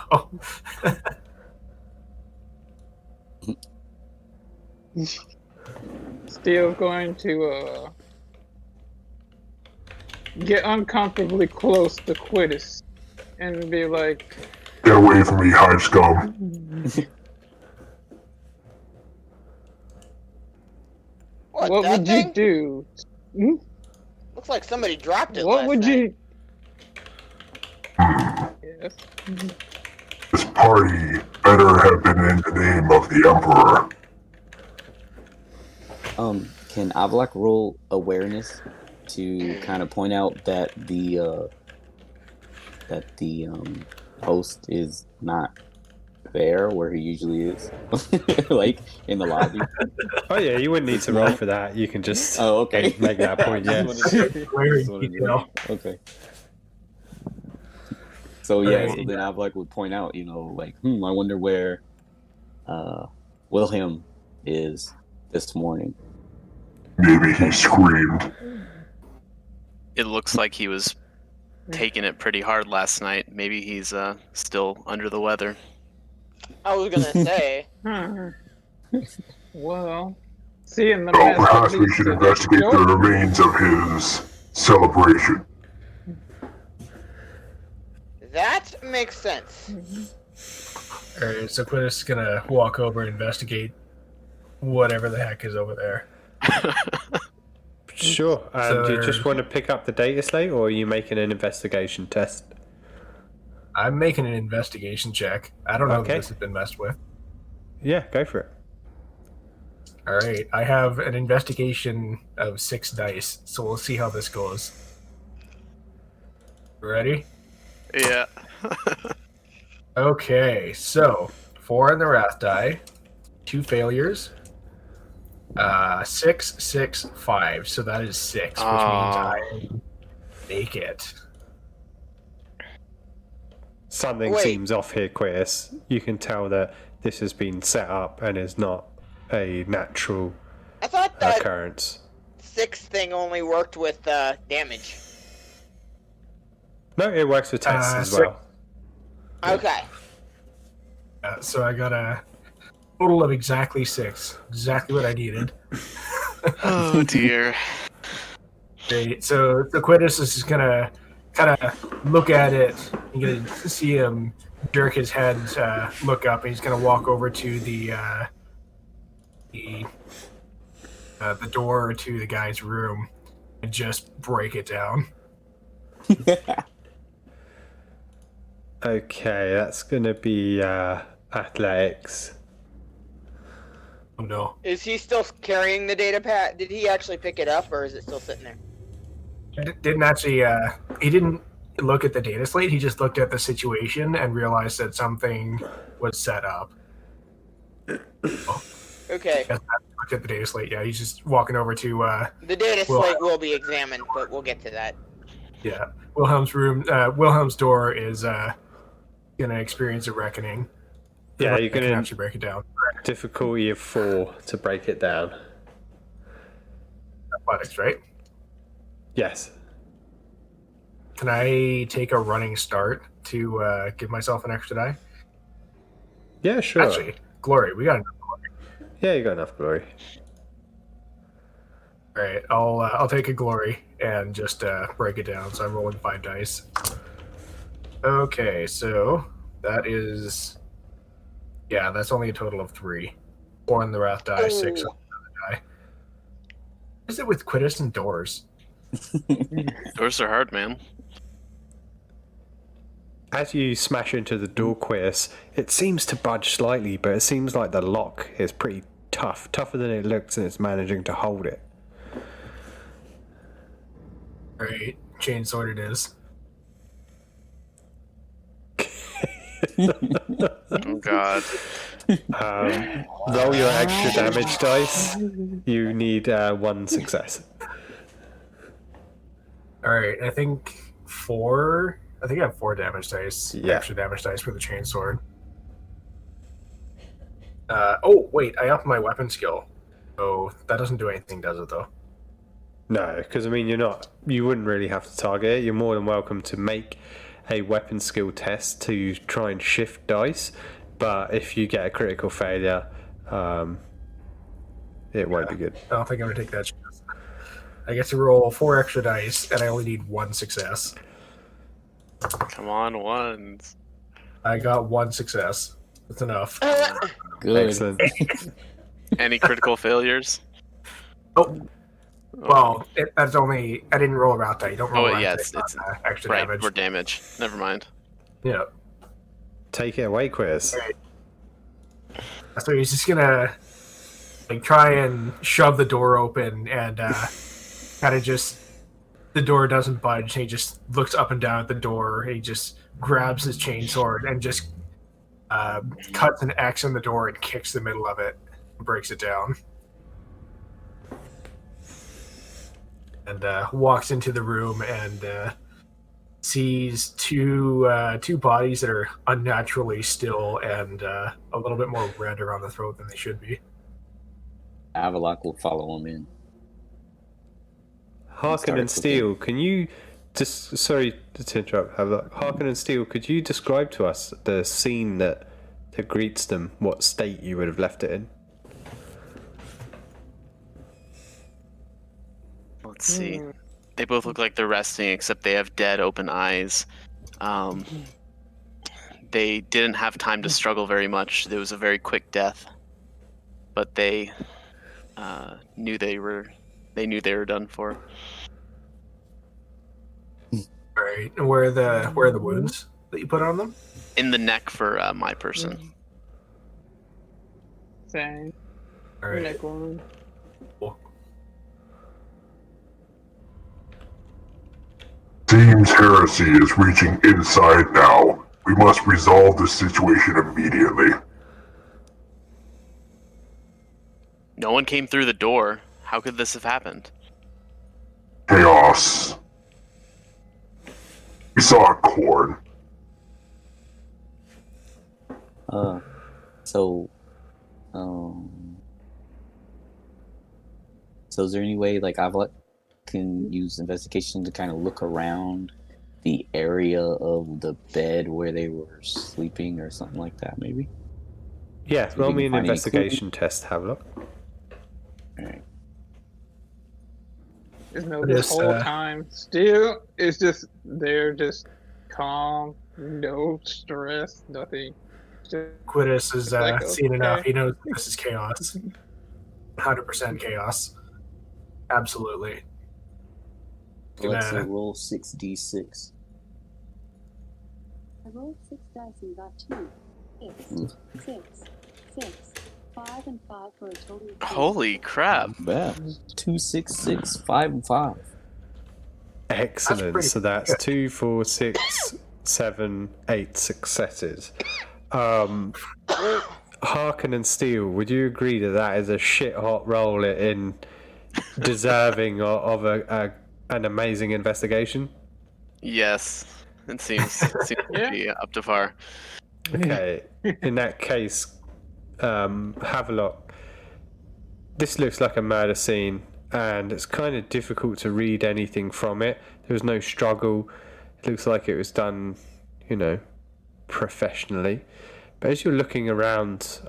Still going to get uncomfortably close to Quittis and be like, Get away from me, hive scum. what that would thing? you do? Hmm? Looks like somebody dropped it What last would night. you? Yes. This party better have been in the name of the Emperor. Can Avlak roll awareness to kind of point out that the host is not there where he usually is, like in the lobby? Oh yeah, you wouldn't need to roll for that. You can just Oh, okay. make that point. Yeah. Very detail. Okay. So yeah, so Right. then Avlak would point out, like, I wonder where Wilhelm is this morning. Maybe he screamed. It looks like he was taking it pretty hard last night. Maybe he's still under the weather. I was gonna say. Well, seeing the Oh, mess perhaps that we leads should to investigate the the joke. remains of his celebration. That makes sense. Alright, so Quittis is gonna walk over and investigate whatever the heck is over there. Sure. And So do you just want to pick up the data slate, or are you making an investigation test? I'm making an investigation check. I don't know Okay. if this has been messed with. Yeah, go for it. Alright, I have an investigation of 6 dice, so we'll see how this goes. Ready? Yeah. Okay, so 4 on the wrath die, 2 failures, 6, 6, 5. So that is 6, which means I make it. Something Wait. seems off here, Quirtus. You can tell that this has been set up and is not a natural I thought that occurrence. 6 thing only worked with damage. No, it works with tests as six- well. Okay. So I got a total of exactly 6, exactly what I needed. Oh dear. Great. So the Quittis is just gonna kind of look at it. You're gonna see him jerk his head, look up, and he's gonna walk over to the door to the guy's room and just break it down. Okay, that's going to be athletics. Oh no! Is he still carrying the data pad? Did he actually pick it up, or is it still sitting there? Didn't actually. He didn't look at the data slate. He just looked at the situation and realized that something was set up. Okay. Looked at the data slate. Yeah, he's just walking over to The data Well- slate will be examined, but we'll get to that. Wilhelm's room. Wilhelm's door is gonna experience a reckoning. Yeah, I you're can going actually to break it down. difficulty of 4 to break it down. Athletics, right? Yes. Can I take a running start to give myself an extra die? Yeah, sure. Actually, glory. We got enough glory. Yeah, you got enough glory. All right, I'll take a glory and just break it down. So I'm rolling 5 dice. Okay, so that is that's only a total of 3. 4 on the wrath die, 6 on the other die. What is it with Quittis and doors? Doors are hard, man. As you smash into the door, Quirtus, it seems to budge slightly, but it seems like the lock is pretty tough. Tougher than it looks, and it's managing to hold it. All right, chain sword it is. Oh god. Roll your extra damage dice. You need 1 success. All right, I think 4. I think I have 4 damage dice. Yeah. Extra damage dice for the chain sword. Oh, wait, I upped my weapon skill. So that doesn't do anything, does it, though? No, because I mean, you wouldn't really have to target it. You're more than welcome to make a weapon skill test to try and shift dice, but if you get a critical failure, it won't be good. I don't think I'm going to take that chance. I get to roll 4 extra dice, and I only need 1 success. Come on, ones. I got 1 success. That's enough. Good. Excellent. Any critical failures? Oh, well, that's only... I didn't roll a route die. You don't roll a route yeah, die it's on, extra right damage. for damage. Never mind. Yeah. Take it away, Quiz. So he's just gonna try and shove the door open, and kind of just the door doesn't budge. He just looks up and down at the door. He just grabs his chainsaw and just cuts an X in the door and kicks the middle of it, and breaks it down, and walks into the room and sees two bodies that are unnaturally still and a little bit more red around the throat than they should be. Avalok will follow him in. Harkin and Steele, can you just... Sorry to interrupt, Havelock. Harkin and Steele, could you describe to us the scene that greets them, what state you would have left it in? Let's see. They both look like they're resting, except they have dead, open eyes. They didn't have time to struggle very much. It was a very quick death, but they knew they were done for. All right, and where are the wounds that you put on them? In the neck for my person. Same. All right. Neck wound. Cool. Seems Heresy is reaching inside now. We must resolve this situation immediately. No one came through the door. How could this have happened? Chaos. We saw a cord. So is there any way like Avalok can use investigation to kind of look around the area of the bed where they were sleeping or something like that, maybe? Yeah, So roll you me can an find any investigation test, Havelock. Alright. Just know This, this whole time still it's just they're just calm, no stress, nothing. Just Quiddus has like, seen enough. okay. He knows this is chaos. 100% chaos. Absolutely. Alexa, Gonna- roll 6d6. I rolled 6 dice and got 2. 6, 6, 6, 5, and 5 for a total of 10. Holy crap. Bad. 2, 6, 6, 5, and 5. Excellent. pretty So that's good. 2, 4, 6, 7, 8 successes. Harkin and Steele, would you agree that that is a shit hot roll in deserving of an amazing investigation? Yes. It seems to be up to par. Okay. In that case, Havelock, this looks like a murder scene, and it's kind of difficult to read anything from it. There was no struggle. It looks like it was done, professionally. But as you're looking around,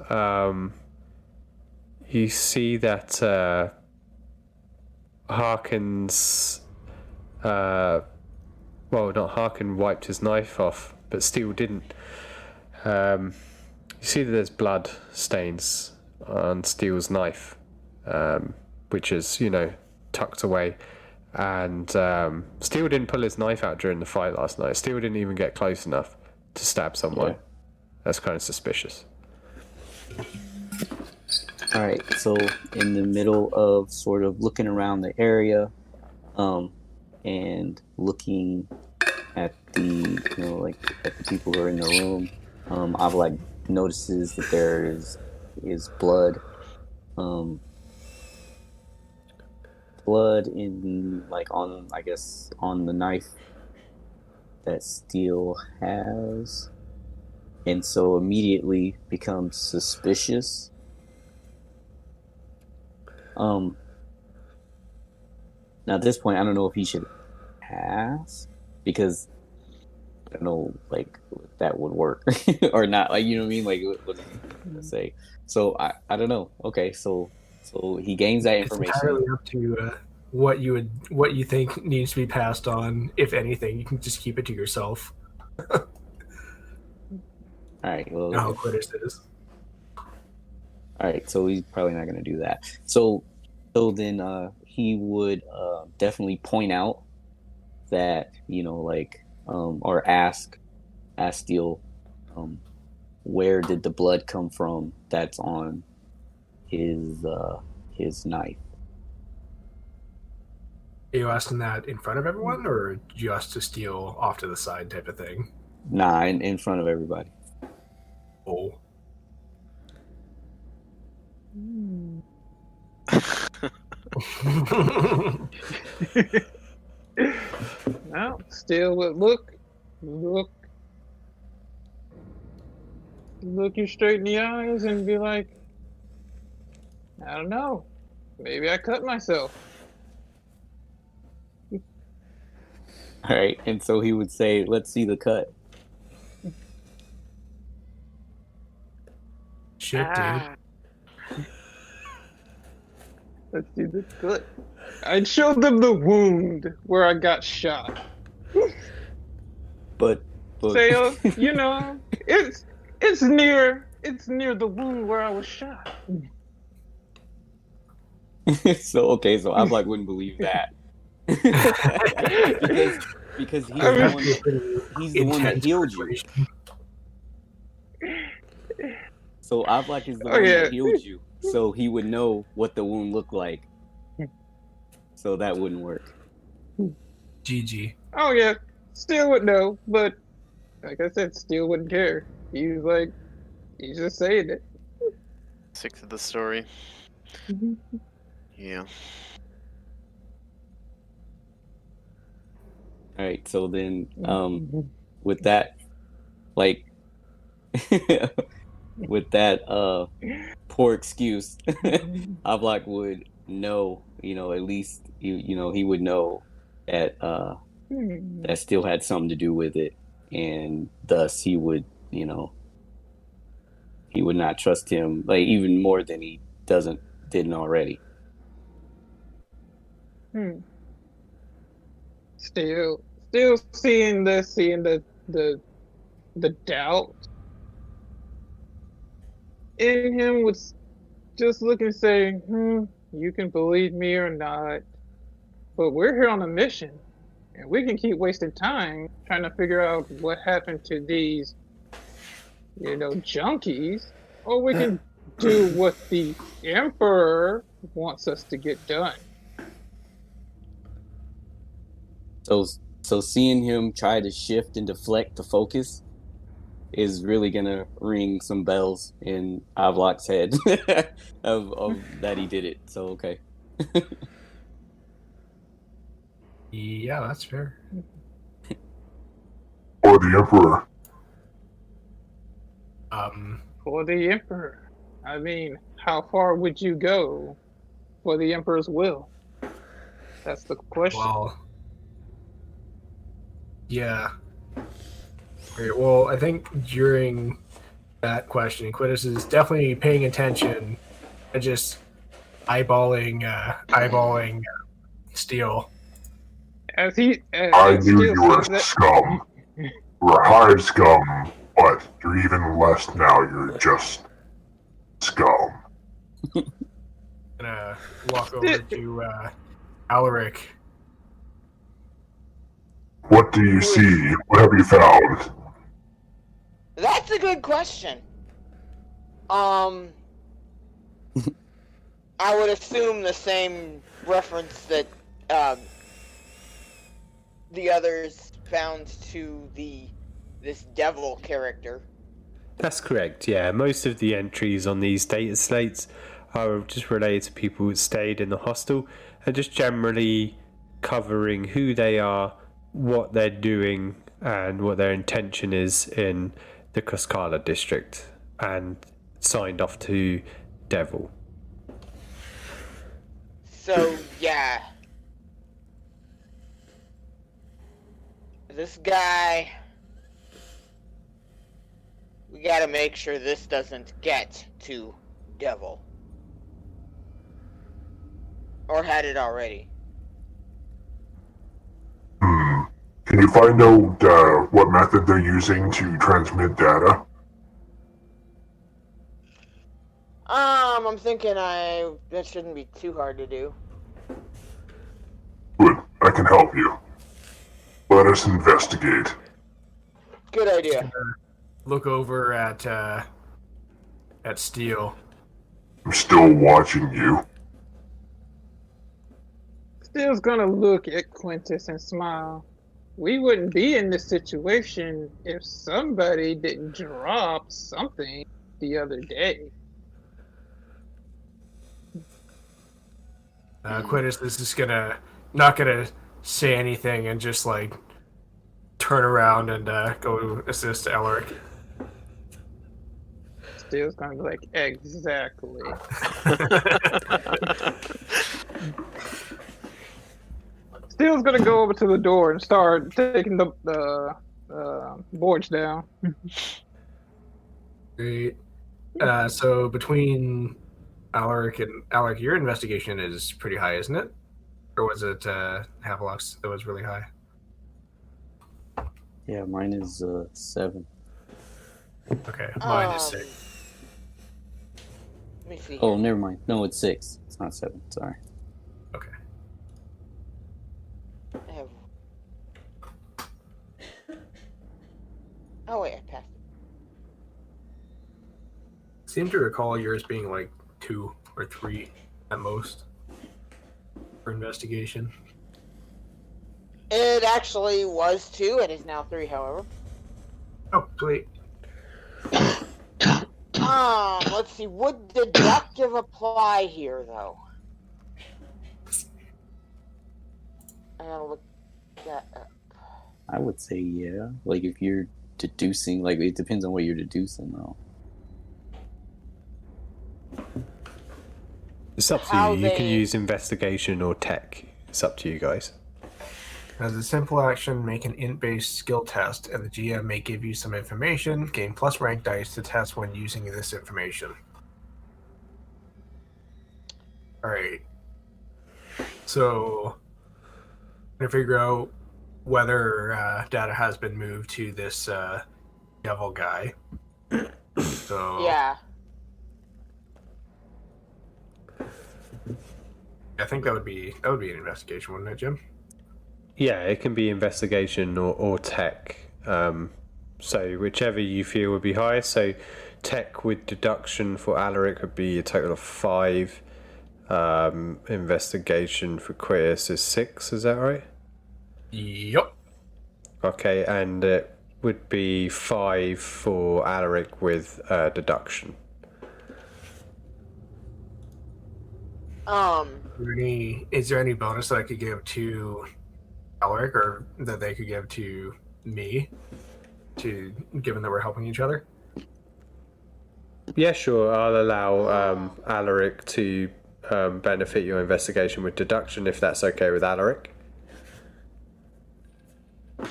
you see that Harkin's... not Harkin wiped his knife off, but Steele didn't. You see that there's blood stains on Steele's knife, which is, tucked away. And Steele didn't pull his knife out during the fight last night. Steele didn't even get close enough to stab someone. Yeah. That's kind of suspicious. Alright, so in the middle of sort of looking around the area, and looking at the, at the people who are in the room, Avalok notices that there is blood, blood in, on the knife that Steele has. And so immediately becomes suspicious Now at this point, I don't know if he should ask because I don't know, like if that would work or not. Like, you know what I mean? Like, what is he gonna say? So I don't know. Okay, so he gains that It's information. entirely up to what you think needs to be passed on. If anything, you can just keep it to yourself. All right. Well, You know how Quitters is. all right. So he's probably not gonna do that. So then he would definitely point out that, you know, like or ask Steele, where did the blood come from that's on his knife. Are you asking that in front of everyone, or just to steal off to the side type of thing? Nah, in front of everybody. Oh. No, still would look you straight in the eyes and be like, I don't know, maybe I cut myself. All right, and so he would say, "Let's see the cut." Shit, dude. Let's see the cut. I'd show them the wound where I got shot. But Say, you know, it's near the wound where I was shot. so I'm like wouldn't believe that because he's the one that healed you. So Avlak is the one that healed you, so he would know what the wound looked like. So that wouldn't work. GG. Oh yeah, Steele would know, but like I said, Steele wouldn't care. He's just saying it. Stick to the story. Yeah. All right, so then with that, like with that poor excuse, Avlak would know, you know, at least you know, he would know that that Steele had something to do with it, and thus he would, you know, he would not trust him, like even more than he didn't already. Still seeing the doubt in him, was just looking and saying, you can believe me or not, but we're here on a mission, and we can keep wasting time trying to figure out what happened to these, you know, junkies, or we can do what the Emperor wants us to get done. So seeing him try to shift and deflect the focus is really gonna ring some bells in Avlak's head of that he did it. So okay. Yeah, that's fair. Or the Emperor. For the Emperor. I mean, how far would you go for the Emperor's will? That's the question. Well, yeah. Great. Well, I think during that question, Quiddus is definitely paying attention and just eyeballing Steel. I knew you were scum. You were hired scum, but you're even less now. You're just scum. Gonna walk over to Alaric. What do you see? What have you found? That's a good question. I would assume the same reference that the others found to this devil character. That's correct, yeah. Most of the entries on these data slates are just related to people who stayed in the hostel and just generally covering who they are, what they're doing, and what their intention is in the Koskala district, and signed off to Devil. So, yeah. This guy... We gotta make sure this doesn't get to Devil. Or had it already. Can you find out what method they're using to transmit data? I'm thinking that shouldn't be too hard to do. Good, I can help you. Let us investigate. Good idea. Look over at Steel. I'm still watching you. Steel's gonna look at Quintus and smile. We wouldn't be in this situation if somebody didn't drop something the other day. Quintus is just not gonna say anything and just like turn around and go assist Elric. Steel's gonna be like, exactly. Steel's gonna go over to the door and start taking the boards down. Great. So between Alaric, your investigation is pretty high, isn't it? Or was it Havelock's that was really high? Yeah, mine is 7. Okay, mine is 6. Let me see. Oh, never mind. No, it's 6. It's not 7. Sorry. Okay. I have... Oh wait, I passed it. Seem to recall yours being like 2 or 3 at most for investigation. It actually was 2. It is now 3, however. Oh, sweet. Let's see. Would deductive apply here, though? I gotta look that up. I would say yeah. Like if you're deducing, like it depends on what you're deducing, though. It's up to How you. You can they- use investigation or tech. It's up to you guys. As a simple action, make an int-based skill test, and the GM may give you some information. Gain plus rank dice to test when using this information. Alright. So, I'm going to figure out whether data has been moved to this devil guy. So, Yeah. I think that would be an investigation, wouldn't it, Jim? Yeah, it can be investigation or tech. So whichever you feel would be highest. So tech with deduction for Alaric would be a total of 5. Investigation for Quintus is 6. Is that right? Yup. Okay, and it would be 5 for Alaric with deduction. Is there any bonus that I could give to Alaric, or that they could give to me, given that we're helping each other? Yeah, sure. I'll allow Alaric to benefit your investigation with deduction if that's okay with Alaric.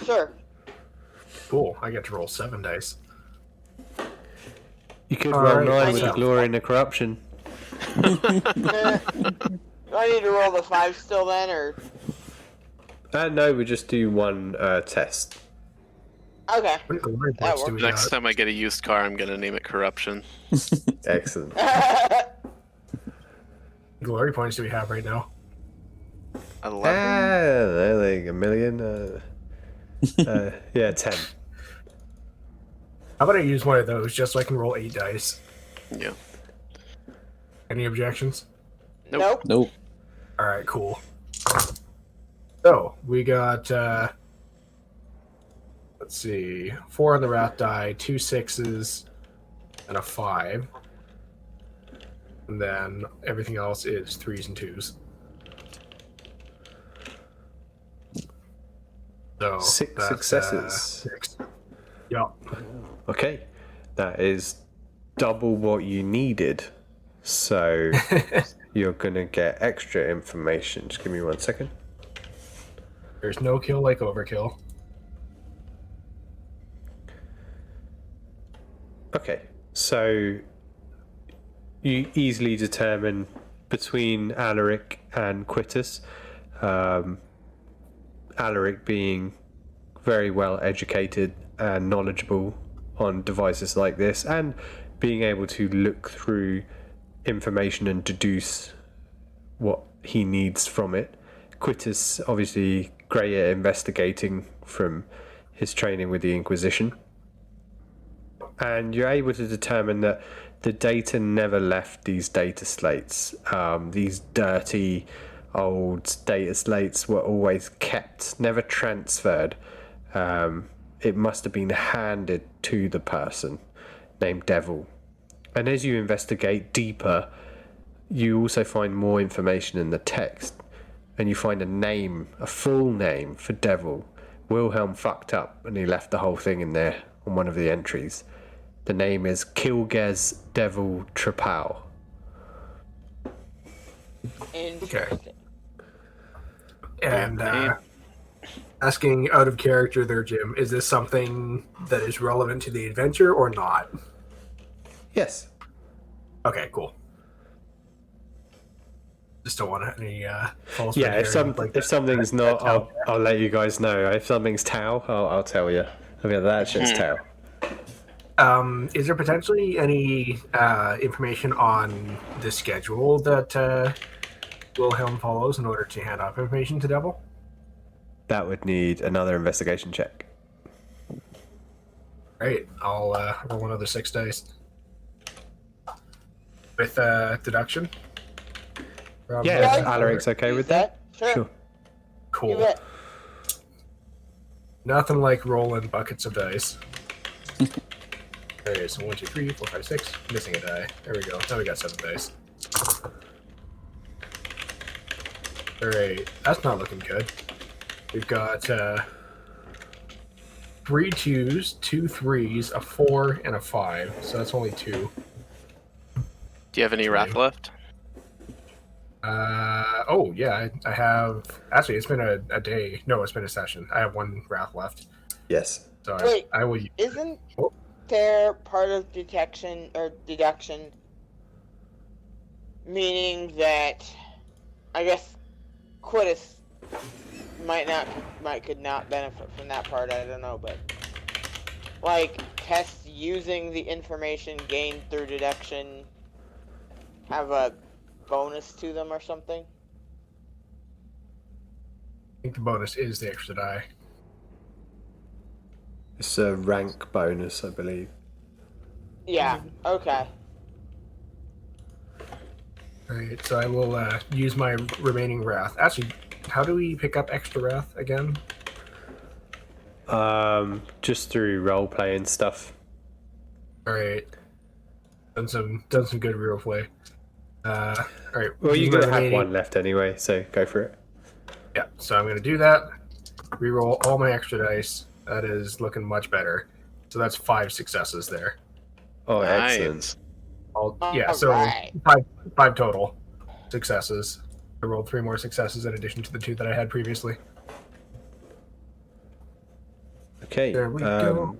Sure. Cool. I get to roll 7 dice. You could All roll right, 9 with so- the glory and the corruption. Do I need to roll the 5 still then, or? No, we just do one test. Okay. What glory That points do we Next got? time I get a used car, I'm gonna name it Corruption. Excellent. Glory points do we have right now? 11. Like a million. Yeah, 10. How about I use one of those just so I can roll 8 dice? Yeah. Any objections? Nope. Nope. All right, cool. So we got let's see, 4 on the wrath die, 2 6s, and a 5, and then everything else is 3s and 2s. So 6 that's, successes. 6. Yep. Okay, that is double what you needed. So you're going to get extra information. Just give me 1 second. There's no kill like overkill. Okay, so you easily determine between Alaric and Quittus. Alaric being very well educated and knowledgeable on devices like this, and being able to look through information and deduce what he needs from it. Quittus, obviously, great at investigating from his training with the Inquisition. And you're able to determine that the data never left these data slates. These dirty old data slates were always kept, never transferred. It must have been handed to the person named Devil. And as you investigate deeper, you also find more information in the text. And you find a name, a full name for Devil. Wilhelm fucked up and he left the whole thing in there on one of the entries. The name is Kilgez Devil Trapau. Interesting. And asking out of character there, Jim, is this something that is relevant to the adventure or not? Yes. Okay, cool. Just don't want any false. Yeah, if something's not, I'll let you guys know. If something's Tau, I'll tell you. I mean, that shit's Tau. Is there potentially any information on the schedule that Wilhelm follows in order to hand off information to Devil? That would need another investigation check. Great. I'll roll another 6 dice. With deduction? Yeah, if Alaric's okay with that? Sure. Cool. You bet. Nothing like rolling buckets of dice. Okay, so 1, 2, 3, 4, 5, 6. Missing a die. There we go. Now we got 7 dice. Alright, that's not looking good. We've got 3 2s, 2 3s, a 4, and a 5. So that's only 2. Do you have any wrath left? Oh, yeah, I have... Actually, it's been a day. No, it's been a session. I have 1 wrath left. Yes. So Wait, I will... Isn't Oh. there part of detection or deduction? Meaning that, I guess, Quittus could not benefit from that part. I don't know, but like tests using the information gained through deduction have a bonus to them or something. I think the bonus is the extra die. It's a rank bonus, I believe. Yeah. Okay. Alright, so I will use my remaining wrath. Actually, how do we pick up extra wrath again? Just through role-play and stuff. Alright. Done some good roleplay. Alright. Well, you're going to have remaining... 1 left anyway, so go for it. Yeah, so I'm going to do that. Reroll all my extra dice. That is looking much better. So that's 5 successes there. Oh, Nice. excellent. Yeah, so Alright. five total successes. I rolled 3 more successes in addition to the 2 that I had previously. Okay. There we go.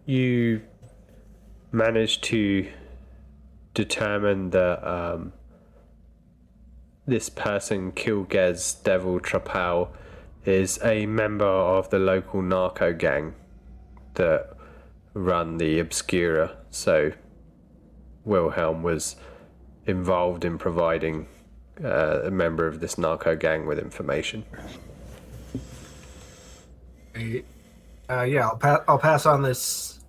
You managed to determine that this person, Kilgez Devil Trapau, is a member of the local narco gang that run the Obscura. So Wilhelm was involved in providing a member of this narco gang with information. Yeah, I'll pass on this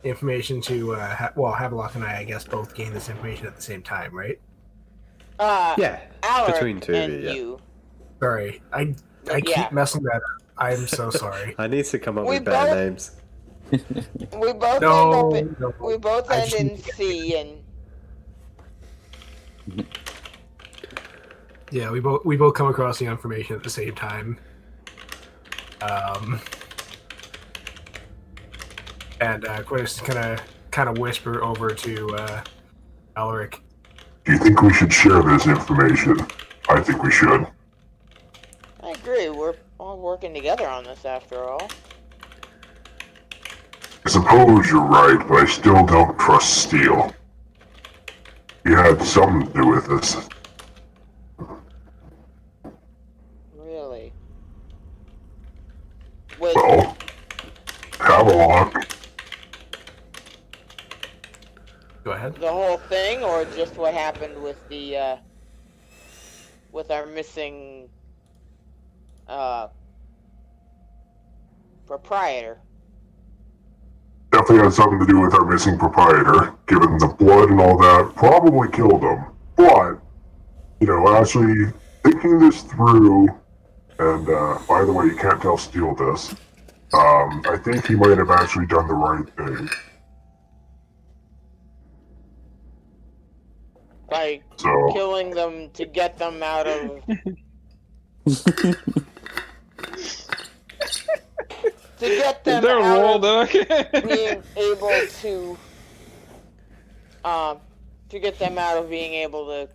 information to Havelock and I guess both gain this information at the same time, right? Yeah, Alaric between 2 of and you, yeah. you. Sorry, I Yeah. keep messing that up. I'm so sorry. I need to come up We with better both- names. We both No, end up no. we both I end just in need to C, and Yeah, we both come across the information at the same time. And Quintus kind of whisper over to Alaric, Do you think we should share this information? I think we should. I agree. We're all working together on this after all. I suppose you're right, but I still don't trust Steele. He had something to do with this. Really? With Well, Havelock. Go ahead. the whole thing, or just what happened with the with our missing proprietor? Definitely had something to do with our missing proprietor, given the blood and all that, probably killed him. But, actually thinking this through, and by the way, you can't tell Steele this, I think he might have actually done the right thing. By So, killing them to get them out of... to get them They're out rolled of up. being able to get them out of being able to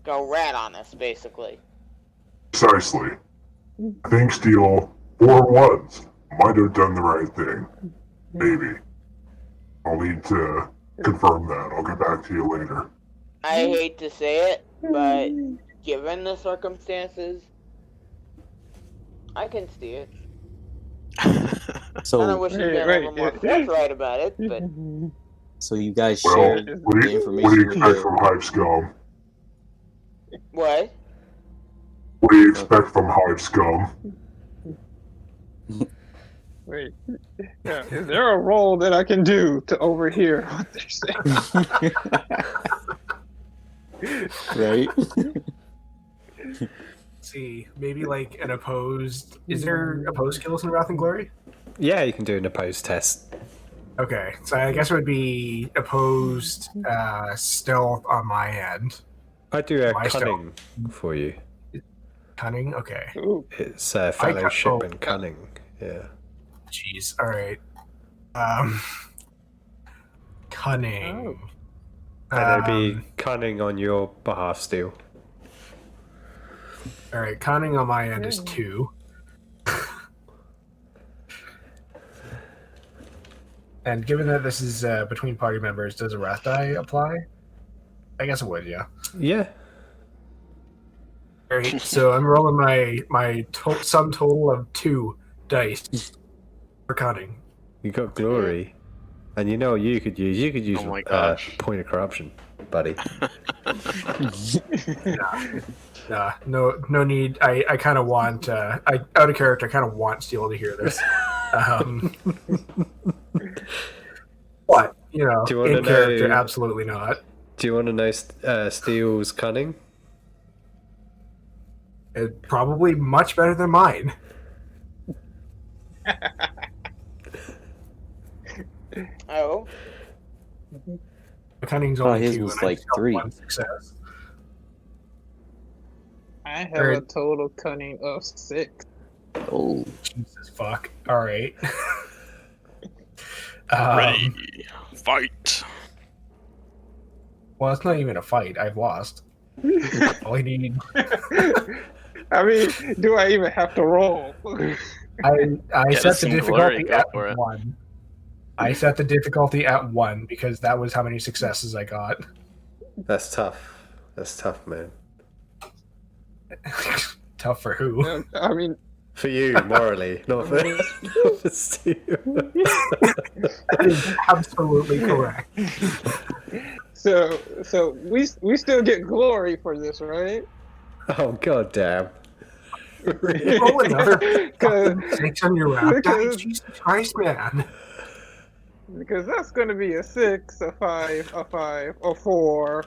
go rat on us, basically. precisely. I think Steele, for once, might have done the right thing. Maybe. I'll need to confirm that. I'll get back to you later. I hate to say it, but given the circumstances, I can see it. So, And I wish he'd been a little more forthright about it, but so you guys Well, shared what do the you information with expect from Hive Scum? what? What do you expect from Hive Scum? Wait. Yeah, is there a roll that I can do to overhear what they're saying? right? Let's see, maybe like an opposed. Is there opposed skills in Wrath and Glory? Yeah, you can do an opposed test. Okay, so I guess it would be opposed stealth on my end. I do a My cunning for you. Cunning? Okay. Ooh. It's fellowship oh. and cunning. Yeah. Jeez. Alright. Cunning. And it'd be cunning on your behalf, Steel. Alright, cunning on my end is 2. And given that this is between party members, does a wrath die apply? I guess it would, yeah. Yeah. Alright, so I'm rolling my sum total of 2 dice for cunning. You got glory. And you know what you could use? You could use Oh my gosh. point of corruption, buddy. Nah, no need. I kind of want, out of character, I kind of want Steel to hear this. But, Do you wanna in character, know- absolutely not. Do you want to know Steel's cunning? It's probably much better than mine. Oh, The cunning's only his 2, was and I like just got 3. 1 success. I have a total cunning of 6. Oh, Jesus fuck. Alright. Ready, fight. Well, it's not even a fight. I've lost. All I need... I mean, do I even have to roll? I Get set us the some glory, difficulty go at for it. 1. I set the difficulty at 1 because that was how many successes I got. That's tough. That's tough, man. Tough for who? I mean, For you, morally, not for, not for Steel. That is absolutely correct. so we still get glory for this, right? Oh, god damn. Roll another Cause, 6 on your round. because- Jesus Christ, man. because that's going to be a 6, a 5, a 5, a 4,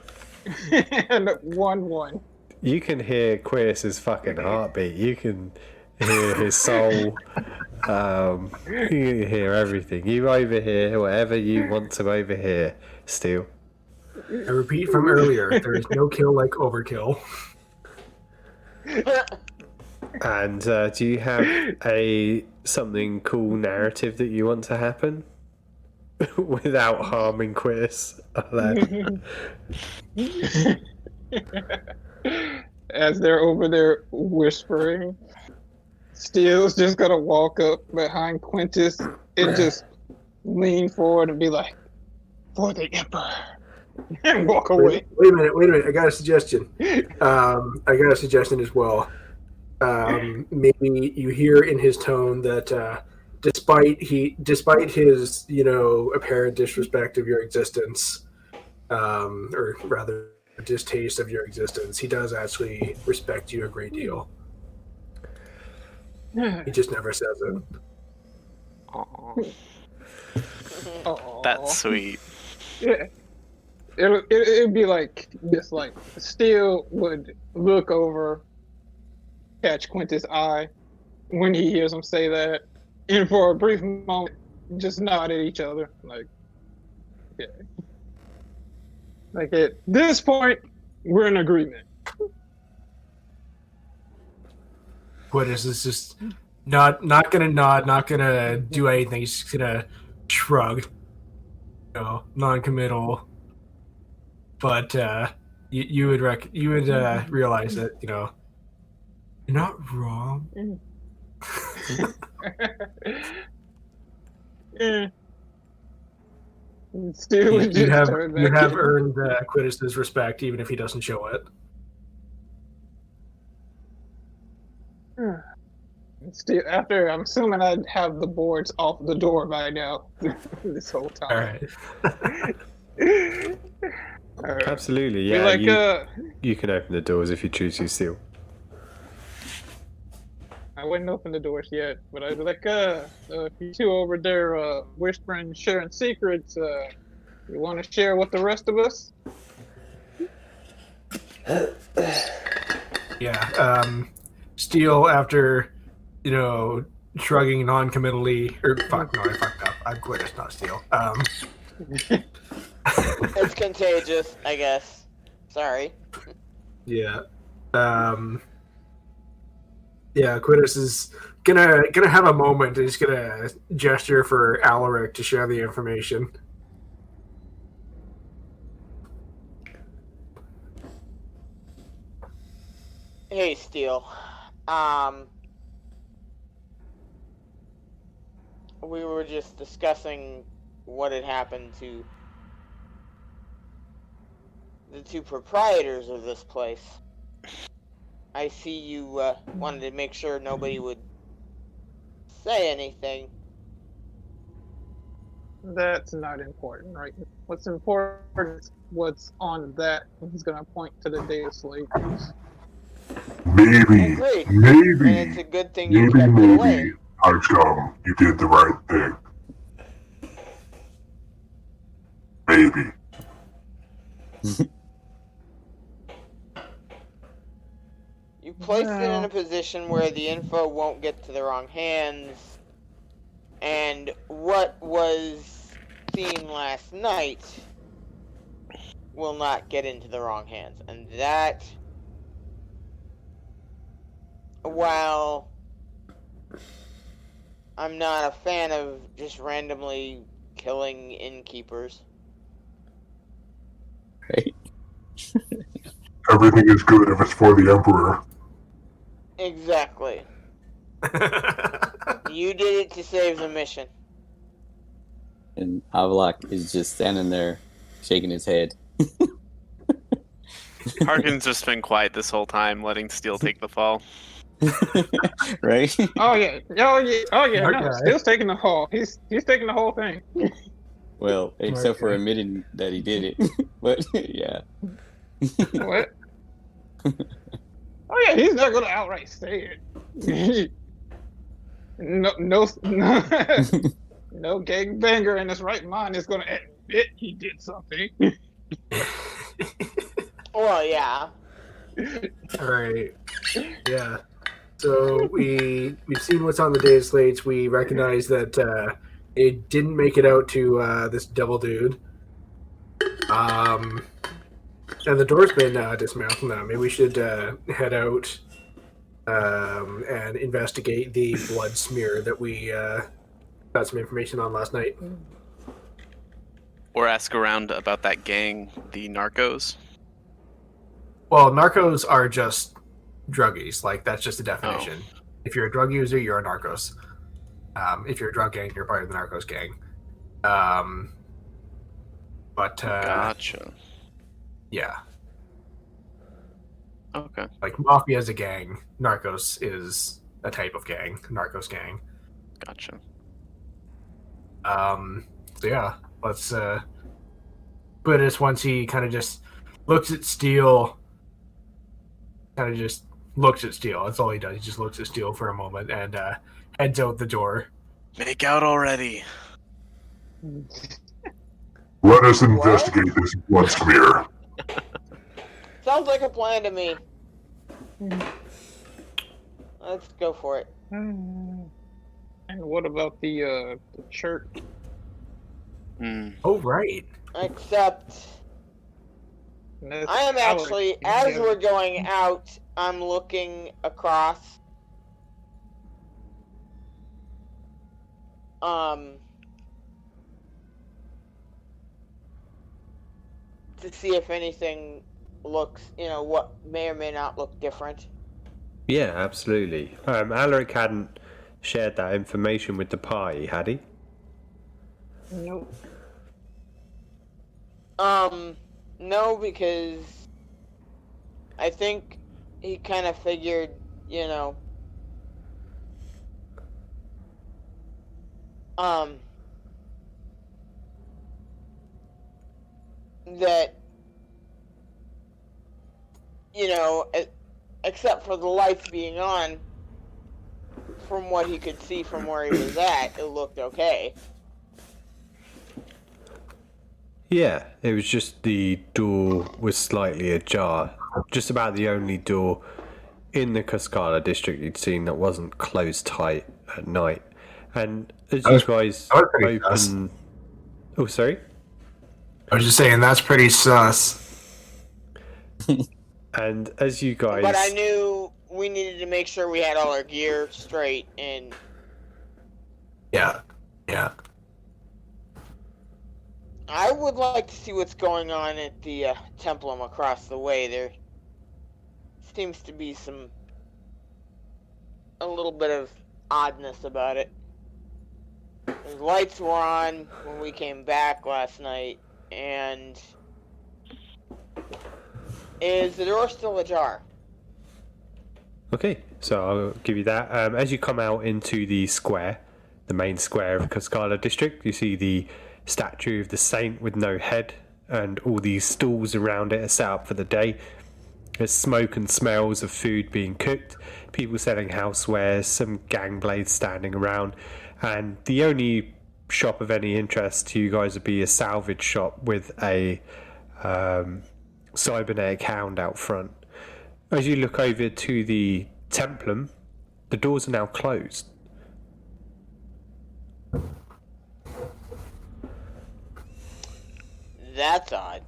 and a 1. You can hear Queer's fucking heartbeat. You can hear his soul. You can hear everything. You overhear whatever you want to overhear, Steel. I repeat from earlier, there is no kill like overkill. And do you have a something cool narrative that you want to happen without harming Queers? As they're over there whispering, Steele's just gonna walk up behind Quintus and just lean forward and be like, "For the Emperor," and walk away. Wait a minute. I got a suggestion. As well. Maybe you hear in his tone that despite his apparent disrespect of your existence, or rather distaste of your existence, he does actually respect you a great deal. He just never says it. Aww. Aw. That's sweet. Yeah. It'd be like this, like Steele would look over, catch Quintus' eye when he hears him say that, and for a brief moment, just nod at each other, like, yeah. Like at this point, we're in agreement. Quintus is just not gonna nod, not gonna do anything. He's just gonna shrug, non-committal. But you would realize that you're not wrong. Yeah. Steele would just You have turn back in. earned Quintus's respect, even if he doesn't show it. Still, after I'm assuming I'd have the boards off the door by now. This whole time. All right. All right. Absolutely, Be yeah. like, You can open the doors if you choose to, Steel. I wouldn't open the doors yet, but I'd be like, you two over there, whispering, sharing secrets. You want to share with the rest of us? Yeah. Steel, after shrugging non-committally, or fuck no, I fucked up. I'm Quintus, not Steel. It's contagious, I guess. Sorry. Yeah. Yeah, Quintus is gonna have a moment. He's gonna gesture for Alaric to share the information. Hey, Steel. We were just discussing what had happened to the two proprietors of this place. I see you wanted to make sure nobody would say anything. That's not important, right? What's important is what's on that. He's going to point to the Day of Slaves. Maybe, Agreed. maybe, And it's a good thing you kept it away. High you did the right thing. Maybe. You placed it in a position where the info won't get to the wrong hands, and what was seen last night will not get into the wrong hands. And that, while I'm not a fan of just randomly killing innkeepers, Right? Everything is good if it's for the Emperor. exactly. You did it to save the mission. And Havelock is just standing there, shaking his head. Harkin's just been quiet this whole time, letting Steel take the fall. Right? Oh yeah, no, Okay. Steele's taking the whole. He's taking the whole thing. Well, except for Okay. admitting that he did it. But yeah. What? Oh yeah, he's not gonna outright say it. no, no gangbanger in his right mind is gonna admit he did something. Well, yeah. All right. Yeah. So we've seen what's on the day of slates. We recognize that it didn't make it out to this devil dude. And the door's been dismantled now. Maybe we should head out and investigate the blood smear that we got some information on last night. Or ask around about that gang, the Narcos. Well, narcos are just druggies. Like, that's just a definition. Oh. If you're a drug user, you're a narcos. If you're a drug gang, you're part of the narcos gang. Gotcha. Yeah. Okay. Like, mafia is a gang. Narcos is a type of gang. Narcos gang. Gotcha. So yeah, let's Buddhist, once he kind of just looks at Steel, that's all he does. He just looks at Steel for a moment and heads out the door. Make out already. Let us investigate this once, Khmer. Sounds like a plan to me. Let's go for it. And what about the church? Oh, right. Except, I am actually, as we're going out, I'm looking across. To see if anything looks, what may or may not look different. Yeah, absolutely. Alaric hadn't shared that information with the party, had he? Nope. No, because I think he kind of figured, that, except for the lights being on, from what he could see from where he was at, it looked okay. Yeah, it was just the door was slightly ajar. Just about the only door in the Cascada district you'd seen that wasn't closed tight at night. And as you guys open... Oh, sorry? I was just saying, that's pretty sus. And as you guys... But I knew we needed to make sure we had all our gear straight and... Yeah. I would like to see what's going on at the Templum across the way. There seems to be a little bit of oddness about it. The lights were on when we came back last night, and is the door still ajar? Okay, so I'll give you that. As you come out into the square, the main square of Cascada district, you see the statue of the saint with no head, and all these stalls around it are set up for the day. There's smoke and smells of food being cooked, people selling housewares, some gang blades standing around, and the only shop of any interest to you guys would be a salvage shop with a cybernetic hound out front. As you look over to the Templum, the doors are now closed. That's odd.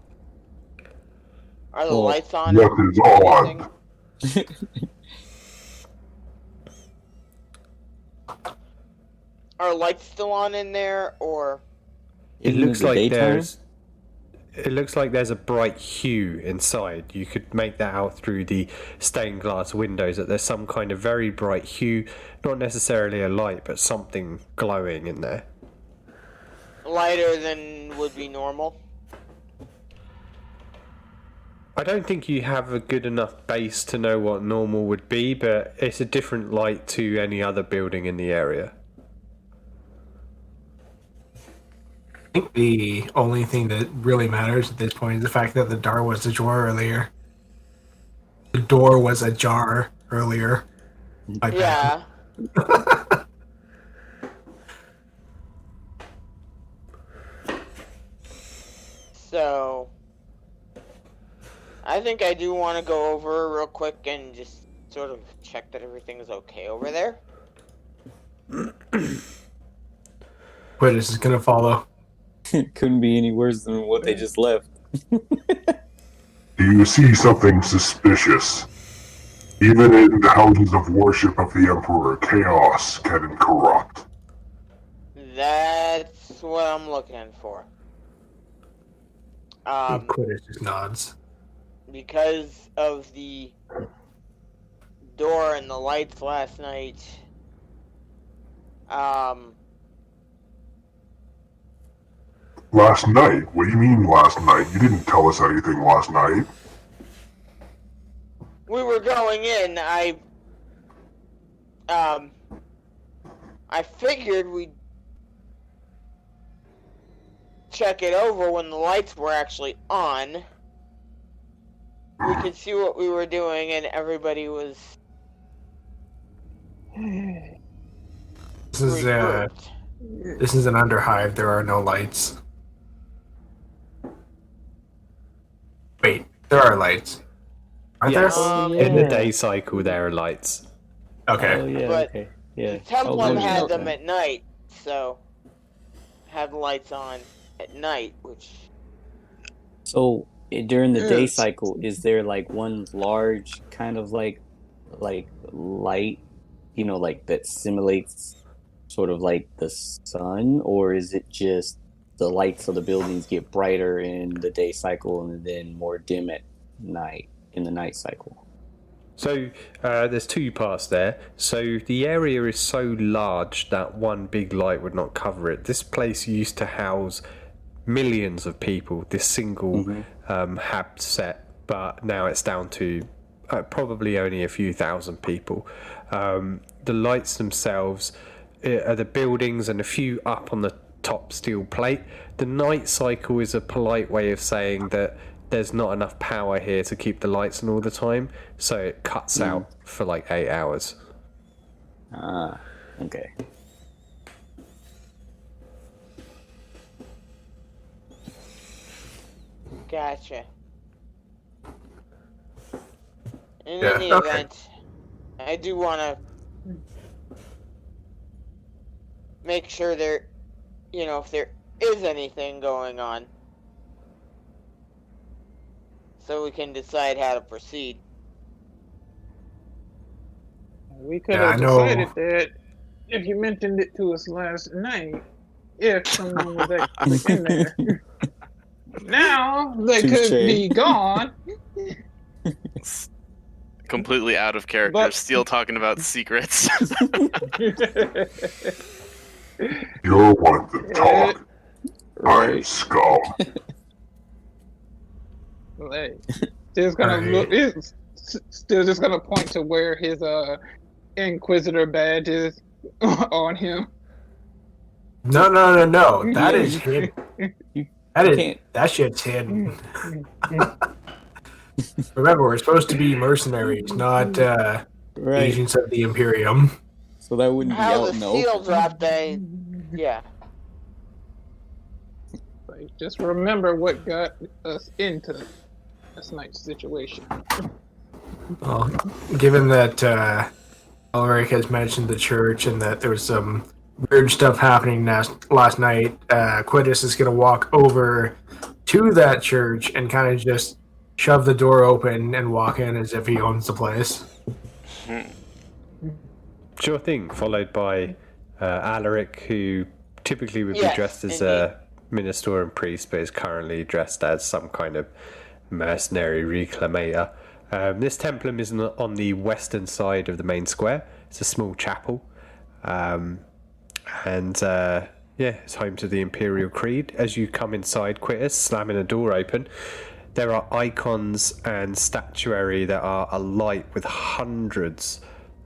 Are the lights on? What is on? Are lights still on in there, or? It looks like there's a bright hue inside. You could make that out through the stained glass windows, that there's some kind of very bright hue, not necessarily a light, but something glowing in there. Lighter than would be normal? I don't think you have a good enough base to know what normal would be, but it's a different light to any other building in the area. I think the only thing that really matters at this point is the fact that the door was ajar earlier. The door was ajar earlier. My bad. Yeah. So, I think I do want to go over real quick and just sort of check that everything's okay over there. But this is gonna follow. Couldn't be any worse than what they just left. Do you see something suspicious? Even in the houses of worship of the Emperor, chaos can corrupt. That's what I'm looking for. Quidditch just nods. because of the door and the lights last night, Last night? What do you mean last night? You didn't tell us anything last night. we were going in. I figured we'd check it over when the lights were actually on. We could see what we were doing, and everybody was This is regrouped. this is an underhive. There are no lights. Wait, there are lights. Aren't Yes. there? In the day cycle, there are lights. Okay. Oh yeah, But okay. Yeah. The Templum Oh, had okay. them at night, so had lights on at night, which So during the day Yes. cycle, is there like one large kind of like light, like that simulates sort of like the sun, or is it just the lights of the buildings get brighter in the day cycle and then more dim at night in the night cycle? So there's two parts there. So the area is so large that one big light would not cover it. This place used to house millions of people, this single hab set, but now it's down to probably only a few thousand people. The lights themselves are the buildings and a few up on the top steel plate. The night cycle is a polite way of saying that there's not enough power here to keep the lights on all the time, so it cuts out for like 8 hours. Ah, okay. gotcha. In Yeah, any okay. event, I do want to make sure there, if there is anything going on, so we can decide how to proceed. We could Yeah, I have know. decided that if you mentioned it to us last night, if someone was actually in there. Now they could Touche. be gone. Completely out of character. But- Still talking about secrets. You're one to talk. I'm Right. scum. Like, just gonna Right. look. It's still just gonna point to where his Inquisitor badge is on him. No. That is hidden. That shit's hidden. Remember, we're supposed to be mercenaries, not Right. agents of the Imperium. So that wouldn't be How out the in the seal open. drop day? Yeah. Like, just remember what got us into this night's situation. Well, given that Ulrich has mentioned the church and that there was some weird stuff happening last night, Quintus is going to walk over to that church and kind of just shove the door open and walk in as if he owns the place. Sure thing, followed by Alaric, who typically would be Yes, dressed as indeed. a minister and priest, but is currently dressed as some kind of mercenary reclamator. This templum is on the western side of the main square. It's a small chapel. It's home to the Imperial Creed. As you come inside, Quittus, slamming a door open, there are icons and statuary that are alight with hundreds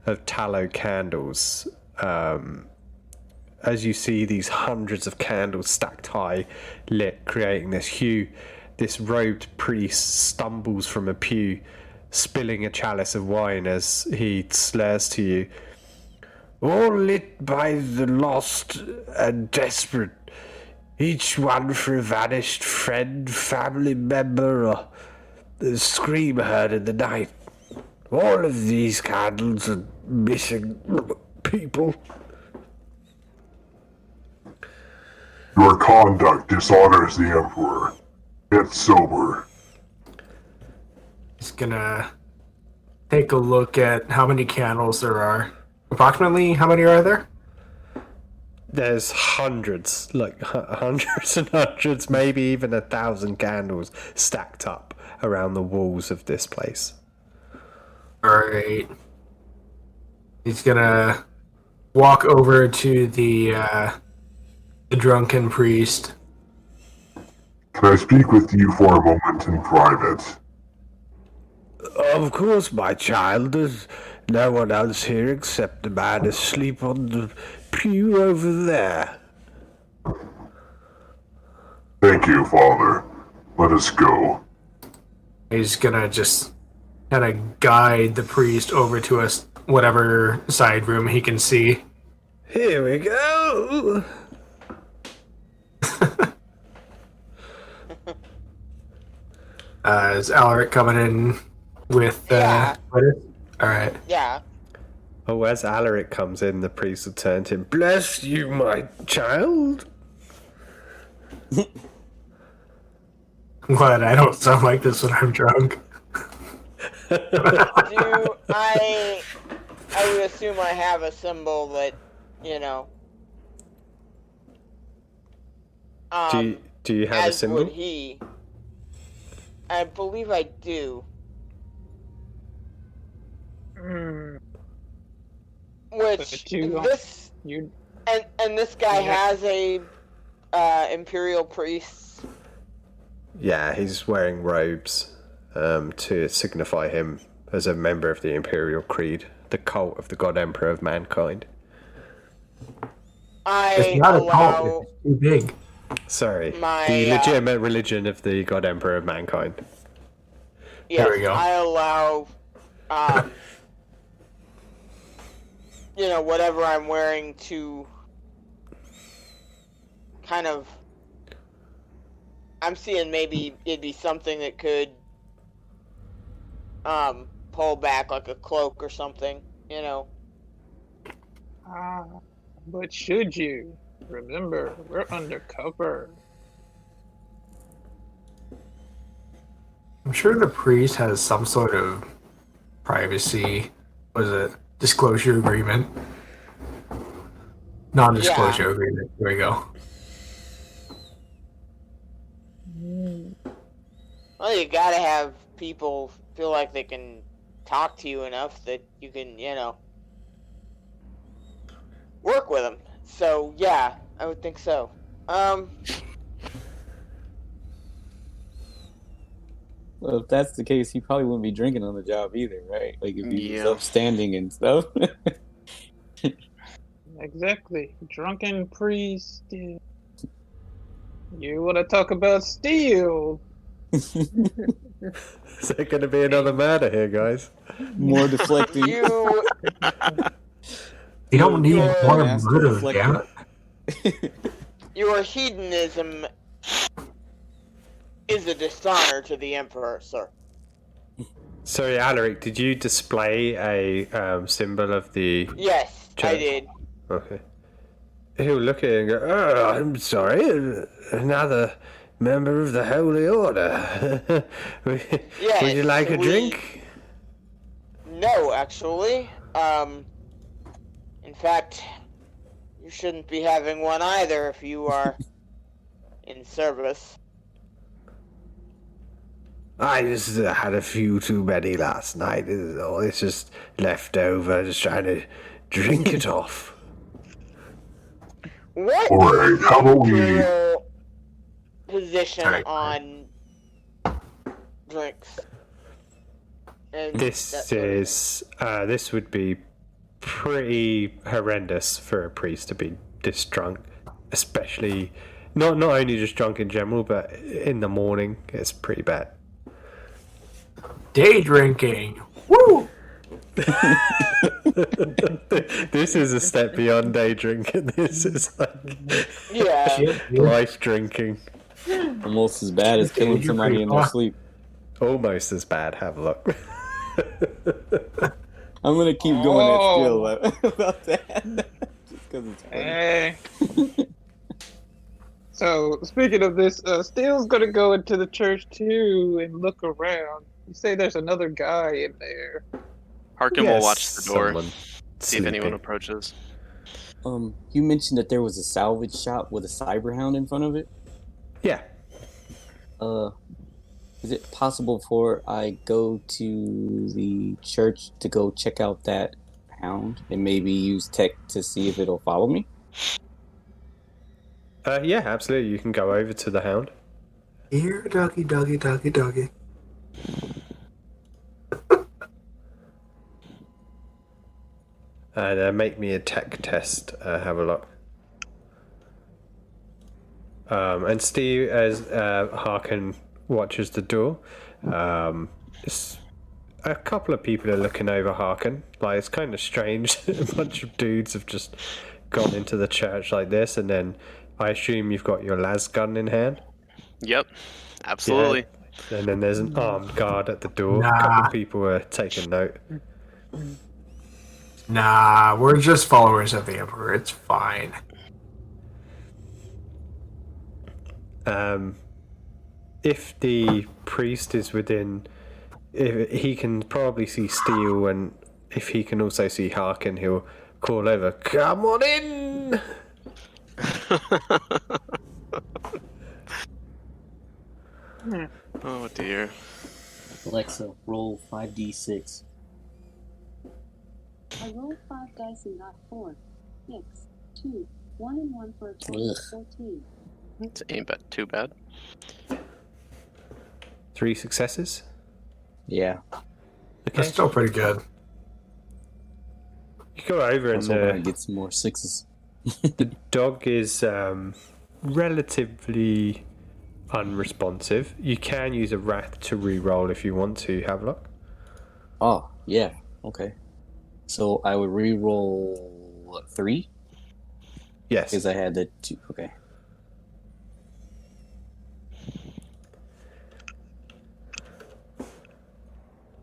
of tallow candles. As you see these hundreds of candles stacked high, lit, creating this hue, this robed priest stumbles from a pew, spilling a chalice of wine as he slurs to you. All lit by the lost and desperate, each one for a vanished friend, family member, or the scream heard in the night. All of these candles are missing people. Your conduct dishonors the Emperor. Get sober. Just gonna take a look at how many candles there are. Approximately, how many are there? There's hundreds, like hundreds and hundreds, maybe even 1,000 candles stacked up around the walls of this place. Alright. He's gonna walk over to the Drunken Priest. Can I speak with you for a moment in private? Of course, my child. There's no one else here except the man asleep on the pew over there. Thank you, Father. Let us go. He's gonna just kind of guide the priest over to us, whatever side room he can see. Here we go. Is Alaric coming in with Yeah. Alright. Yeah. Oh, as Alaric comes in, the priest will turn to him. Bless you, my child. What? I don't sound like this when I'm drunk. I would assume I have a symbol that, you know. Do you have a as symbol? would he. I believe I do. Which But you don't- this You and this guy Yeah. has a Imperial Priest. Yeah, he's wearing robes to signify him as a member of the Imperial Creed, the cult of the God Emperor of mankind. I It's not a allow cult, it's too big. Sorry, My, the legitimate religion of the God Emperor of mankind. yes, There we go. I allow you know, whatever I'm wearing to kind of, I'm seeing maybe it'd be something that could pull back, like a cloak or something, you know. But should you? Remember, we're undercover. I'm sure the priest has some sort of privacy, what is it, disclosure agreement? Non-disclosure agreement. There we go. Well, you gotta have people feel like they can talk to you enough that you can, you know, work with them. So, yeah, I would think so. Well, if that's the case, he probably wouldn't be drinking on the job either, right? Like if he Yeah. was upstanding and stuff. Exactly. Drunken Priest. You want to talk about steel? Is there going to be another murder here, guys? More deflecting. You, You don't need You're more Master murder, deflector. damn it. your hedonism is a dishonor to the Emperor, sir. Sorry, Alaric, did you display a symbol of the... Yes, I Church. did. Okay. He'll look at it and go, oh, I'm sorry, another member of the Holy Order. Would you like a we- drink? No, actually. In fact, you shouldn't be having one either if you are in service. I just had a few too many last night. It's just left over, just trying to drink it off. What Alright, is the how about we- Imperial position Sorry. on drinks? And that This sort of is this would be pretty horrendous for a priest to be this drunk, especially not only just drunk in general, but in the morning. It's pretty bad. Day drinking. Woo! This is a step beyond day drinking. This is like thing. Yeah. Shit, dude. life drinking. Almost as bad as killing You're somebody pretty in their far. sleep. Almost as bad. Have a look. I'm gonna keep going Oh. at still about that. Just because it's funny. Hey. So, speaking of this, Steele's gonna go into the church too and look around. You say there's another guy in there. Harkin will watch the door, someone see if anyone sleeping. approaches. You mentioned that there was a salvage shop with a cyber hound in front of it. Yeah. Is it possible before I go to the church to go check out that hound and maybe use tech to see if it'll follow me? Yeah, absolutely. You can go over to the hound. Here, doggy, doggy, doggy, doggy. And make me a tech test. Have a look. And Steve, as Harkin watches the door, a couple of people are looking over Harkin. Like, it's kind of strange. A bunch of dudes have just gone into the church like this, and then I assume you've got your las gun in hand. Yep, absolutely. Yeah. And then there's an armed guard at the door. Nah. A couple of people are taking note. Nah, we're just followers of the Emperor. It's fine. If the priest is within, if he can probably see Steel, and if he can also see Harkin, he'll call over, "Come on in!" Oh dear. Alexa, roll 5d6. I rolled 5 dice and got 4. 6, 2, 1 and 1 for a total of 14. It ain't too bad. 3 successes. Yeah. Okay. That's still pretty good. You go over I and was hoping I'd the get some more 6s. dog is relatively unresponsive. You can use a wrath to re-roll if you want to. Have a look. Oh, yeah. Okay. So I would re-roll 3? Yes. Because I had the 2. Okay.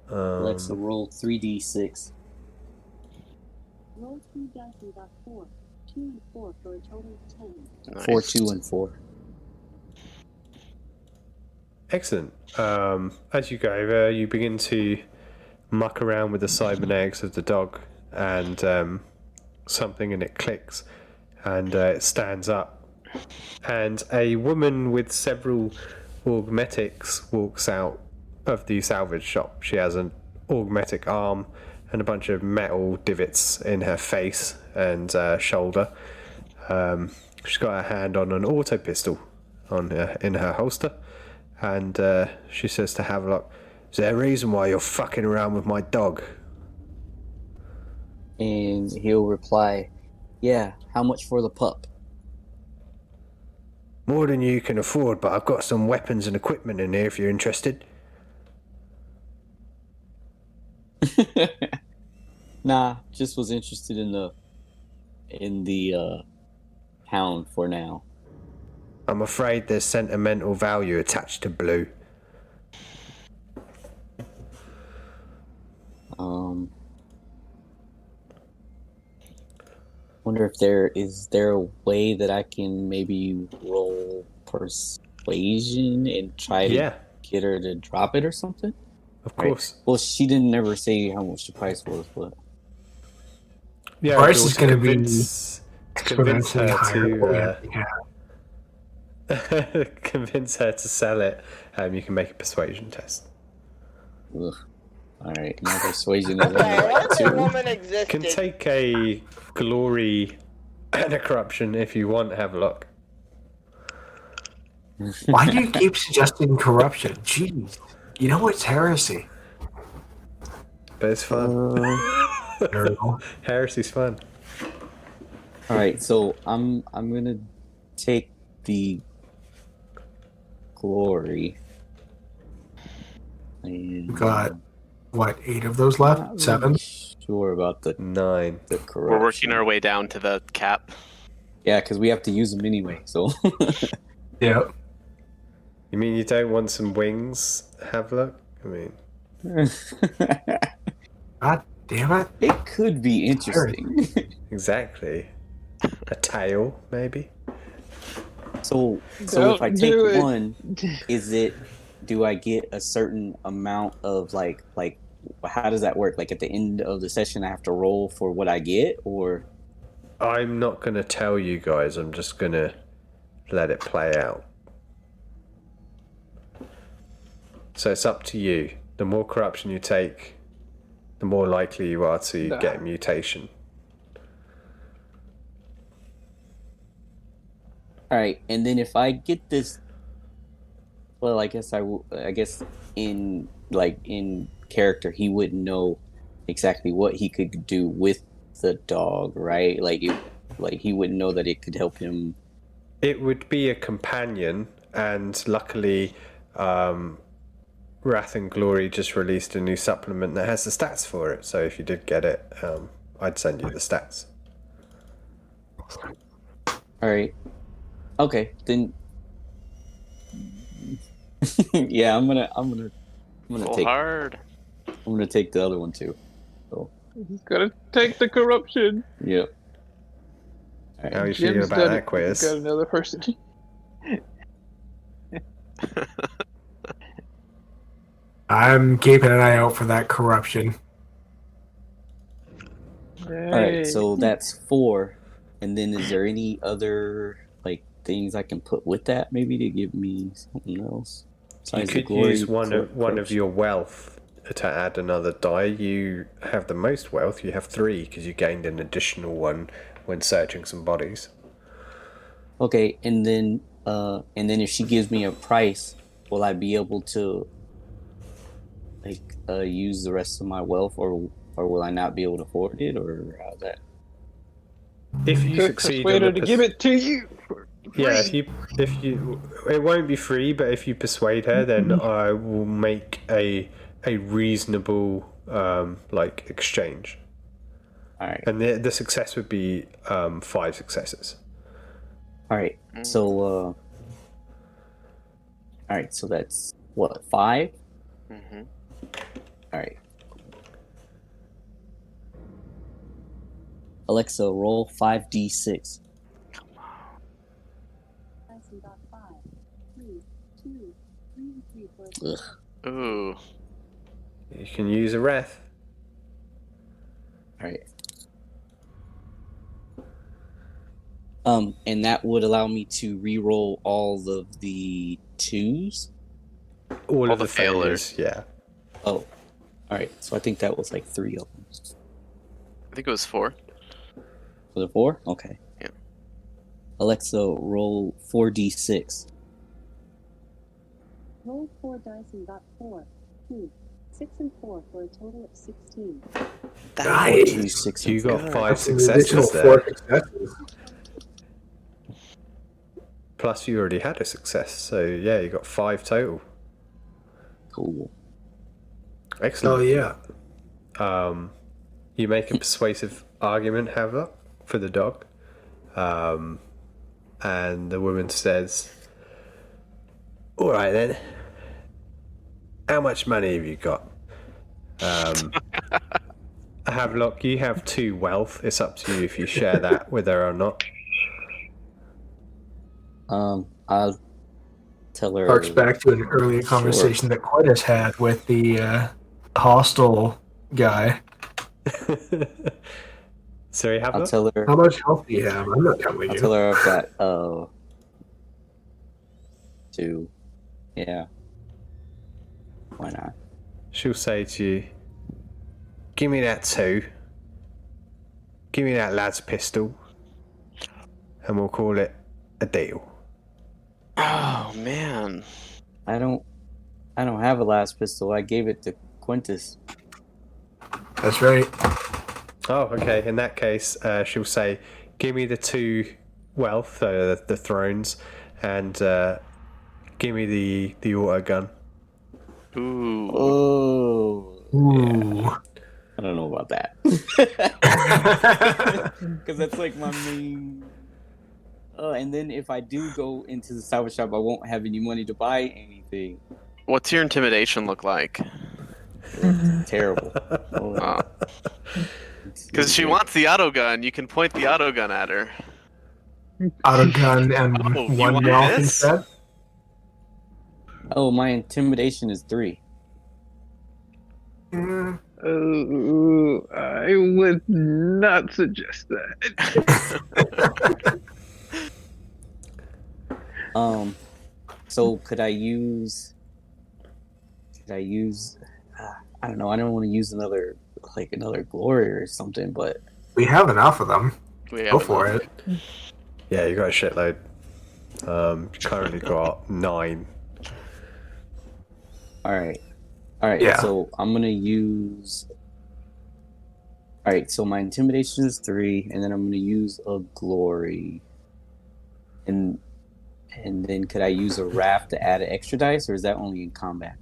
Alexa, roll 3d6. Rolled 3 dice and got 4. 2 and 4 for a total of 10. Nice. 4, 2, and 4. Excellent. As you go over, you begin to muck around with the cybernetics of the dog, and something in it clicks, and it stands up, and a woman with several augmetics walks out of the salvage shop. She has an augmetic arm and a bunch of metal divots in her face and shoulder. She's got her hand on an auto pistol in her holster, and she says to Havelock, "Is there a reason why you're fucking around with my dog?" And he'll reply, "Yeah, how much for the pup?" "More than you can afford, but I've got some weapons and equipment in here if you're interested." Nah, just was interested in the hound for now. "I'm afraid there's sentimental value attached to Blue." Wonder if is there a way that I can maybe roll persuasion and try to get her to drop it or something? Of course. Right. Well, she didn't never say how much the price was, but Yeah, price is going to be convince her higher. to convince her to sell it. You can make a persuasion test. ugh. All right, my persuasion is only Okay, like what if a 2. woman You existed? can take a glory and a corruption if you want. Have a look. Why do you keep suggesting corruption? Jeez. You know it's heresy. But it's fun. Nerdle. Heresy's fun. All right, so I'm gonna take the glory. And, Got what, 8 of those left? not 7? really sure about the 9. corruption. We're working our way down to the cap. Yeah, because we have to use them anyway. So Yeah. You mean you don't want some wings? Have a look. I mean, God damn it. it could be interesting. exactly. A tail, maybe. So Don't if I take do it. one, do I get a certain amount of like how does that work? Like at the end of the session I have to roll for what I get, or I'm not going to tell you guys. I'm just going to let it play out. So it's up to you. The more corruption you take, the more likely you are to get a mutation. All right, and then if I get this, well, I guess I guess in character, he wouldn't know exactly what he could do with the dog, right? Like he wouldn't know that it could help him. It would be a companion, and luckily, Wrath and Glory just released a new supplement that has the stats for it. So if you did get it, I'd send you the stats. All right. Okay, then. Yeah, I'm gonna Full take. hard. I'm gonna take the other one too. So. He's gotta take the corruption. Yep. All right. How are you feeling Jim's about done that it. quiz? Got another person. I'm keeping an eye out for that corruption. All right, so that's 4, and then is there any other things I can put with that maybe to give me something else? You could use one of your wealth to add another die. You have the most wealth. You have 3 because you gained an additional one when searching some bodies. Okay, and then if she gives me a price, will I be able to use the rest of my wealth, or will I not be able to afford it, or how's that? If you succeed, persuade her to give it to you. Yeah, if you, it won't be free, but if you persuade her, then I will make a reasonable exchange. All right. And the success would be 5 successes. All right. So all right. So that's what, 5? Mm-hmm. All right. Alexa, roll 5d6. Dyson got 5, 3, 2, 3, 3 for a Ugh. Ooh. You can use a wrath. All right. And that would allow me to re-roll all of the 2s. All of the failures. Yeah. Oh, all right. So I think that was 3 of them. I think it was 4. Was it 4? Okay. Yeah. Alexa, roll 4d6. Roll 4 dice and got 4, 2, 6, and 4 for a total of 16. Nice. You got 5 That's an additional successes 4 there. successes. Plus, you already had a success, so yeah, you got 5 total. Cool. Excellent. Oh yeah. You make a persuasive argument, however, for the dog, and the woman says, "All right then. How much money have you got?" Havelock, you have 2 wealth. It's up to you if you share that with her or not. I'll tell her. Harks back to an earlier conversation that Quintus had with the hostile guy. Sorry, I'll Havelock? tell her. How much health do you have? I'm not telling I'll you. tell her I've got 2. Yeah. Why not? She'll say to you, "Give me that 2. Give me that lad's pistol, and we'll call it a deal." Oh man. I don't have a last pistol. I gave it to Quintus. That's right. Oh, okay. In that case, she'll say, "Give me the 2 wealth, the thrones, and give me the auto gun." Ooh. Oh. Ooh. I don't know about that. Because that's my main. And then if I do go into the salvage shop, I won't have any money to buy anything. What's your intimidation look like? Terrible. Because she wants the auto gun, you can point the auto gun at her. Auto gun and Oh, you 1 want wealth this? instead. Oh, my intimidation is 3. Oh, I would not suggest that. So could I use Could I use? I don't know. I don't want to use another glory or something, but We have enough of them. We Go have for enough. it. Yeah, you got a shitload. Currently got 9. all right. Yeah. So I'm gonna use. All right. So my intimidation is 3, and then I'm gonna use a glory. And then could I use a wrath to add an extra dice, or is that only in combat?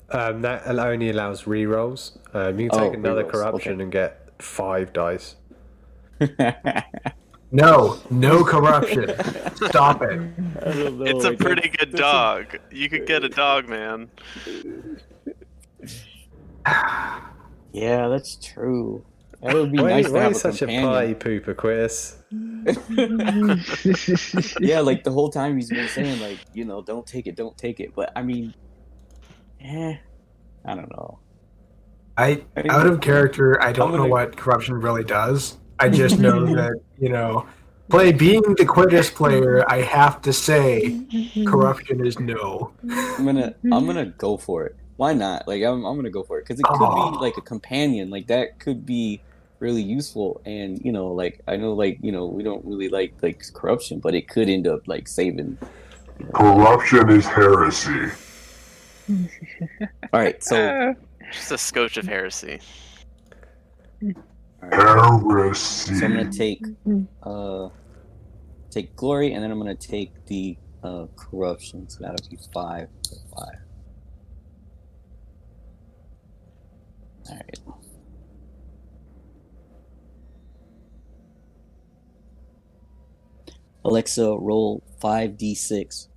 That only allows rerolls. You can take another rerolls, corruption okay. and get 5 dice. No corruption. Stop it. I don't know, It's a like, pretty good dog. You could get a dog, man. Yeah, that's true. That would be Why nice to are have you a such companion. a party pooper, Quis? Yeah, like the whole time he's been saying, like, don't take it. But I mean, I don't know. Out of character, I don't know what corruption really does. I just know that, being the Quidditch player, I have to say corruption is no. I'm gonna go for it. Why not? Like, I'm gonna go for it because it could be like a companion. Like that could be really useful. And like I know, like we don't really like corruption, but it could end up like saving. Corruption is heresy. All right, so Just a scotch of heresy. Heresy. So I'm gonna take glory, and then I'm gonna take the corruption. So that'll be 5 for 5. All right. Alexa, roll 5d6.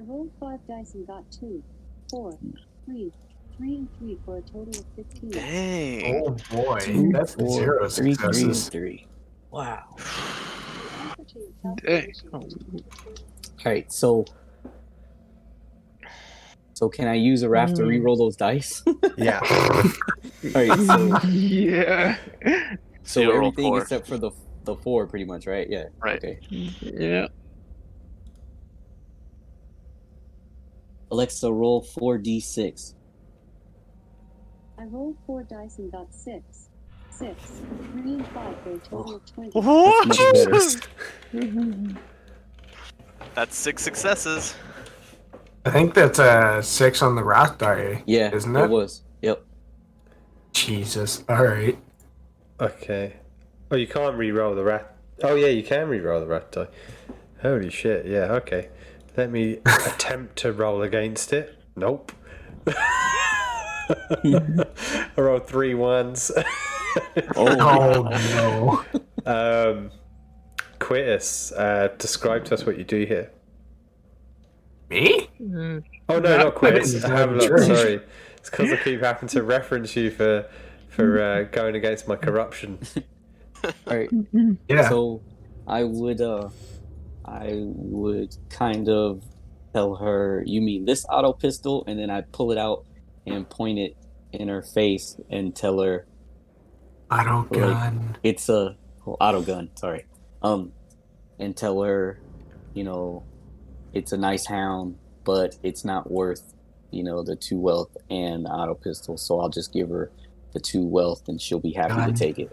I rolled 5 dice and got 2, 4, 3, 3 and 3 for a total of 15. Dang. Oh boy, 2, that's 4, 0 3, 3, and successes. 3. Wow. Dang. All right, so can I use a wrath to re-roll those dice? Yeah. All right, so Yeah. So you'll roll everything 4. except for the 4, pretty much, right? Yeah. Right. Okay. Yeah. Alexa, roll 4d6. I rolled 4 dice and got 6. 6, 3 and 5 for a total of 20. What? Much better. Jesus! That's 6 successes. I think that's a 6 on the wrath die. Yeah, isn't it it? was. Yep. Jesus. All right. Okay. Oh, you can't re-roll the rat. Oh yeah, you can re-roll the rat die. Holy shit! Yeah. Okay. Let me attempt to roll against it. Nope. I rolled 3 ones. Oh no. Quittus, describe to us what you do here. Me? Oh no, not Quittus. I Havelock, didn't- sorry. It's because I keep having to reference you for going against my corruption. All right. Yeah. So I would kind of tell her, you mean this auto pistol? And then I pull it out and point it in her face and tell her Auto gun. it's a auto gun. Sorry. And tell her, it's a nice hound, but it's not worth, the 2 wealth and the auto pistol. So I'll just give her the 2 wealth and she'll be happy to take it.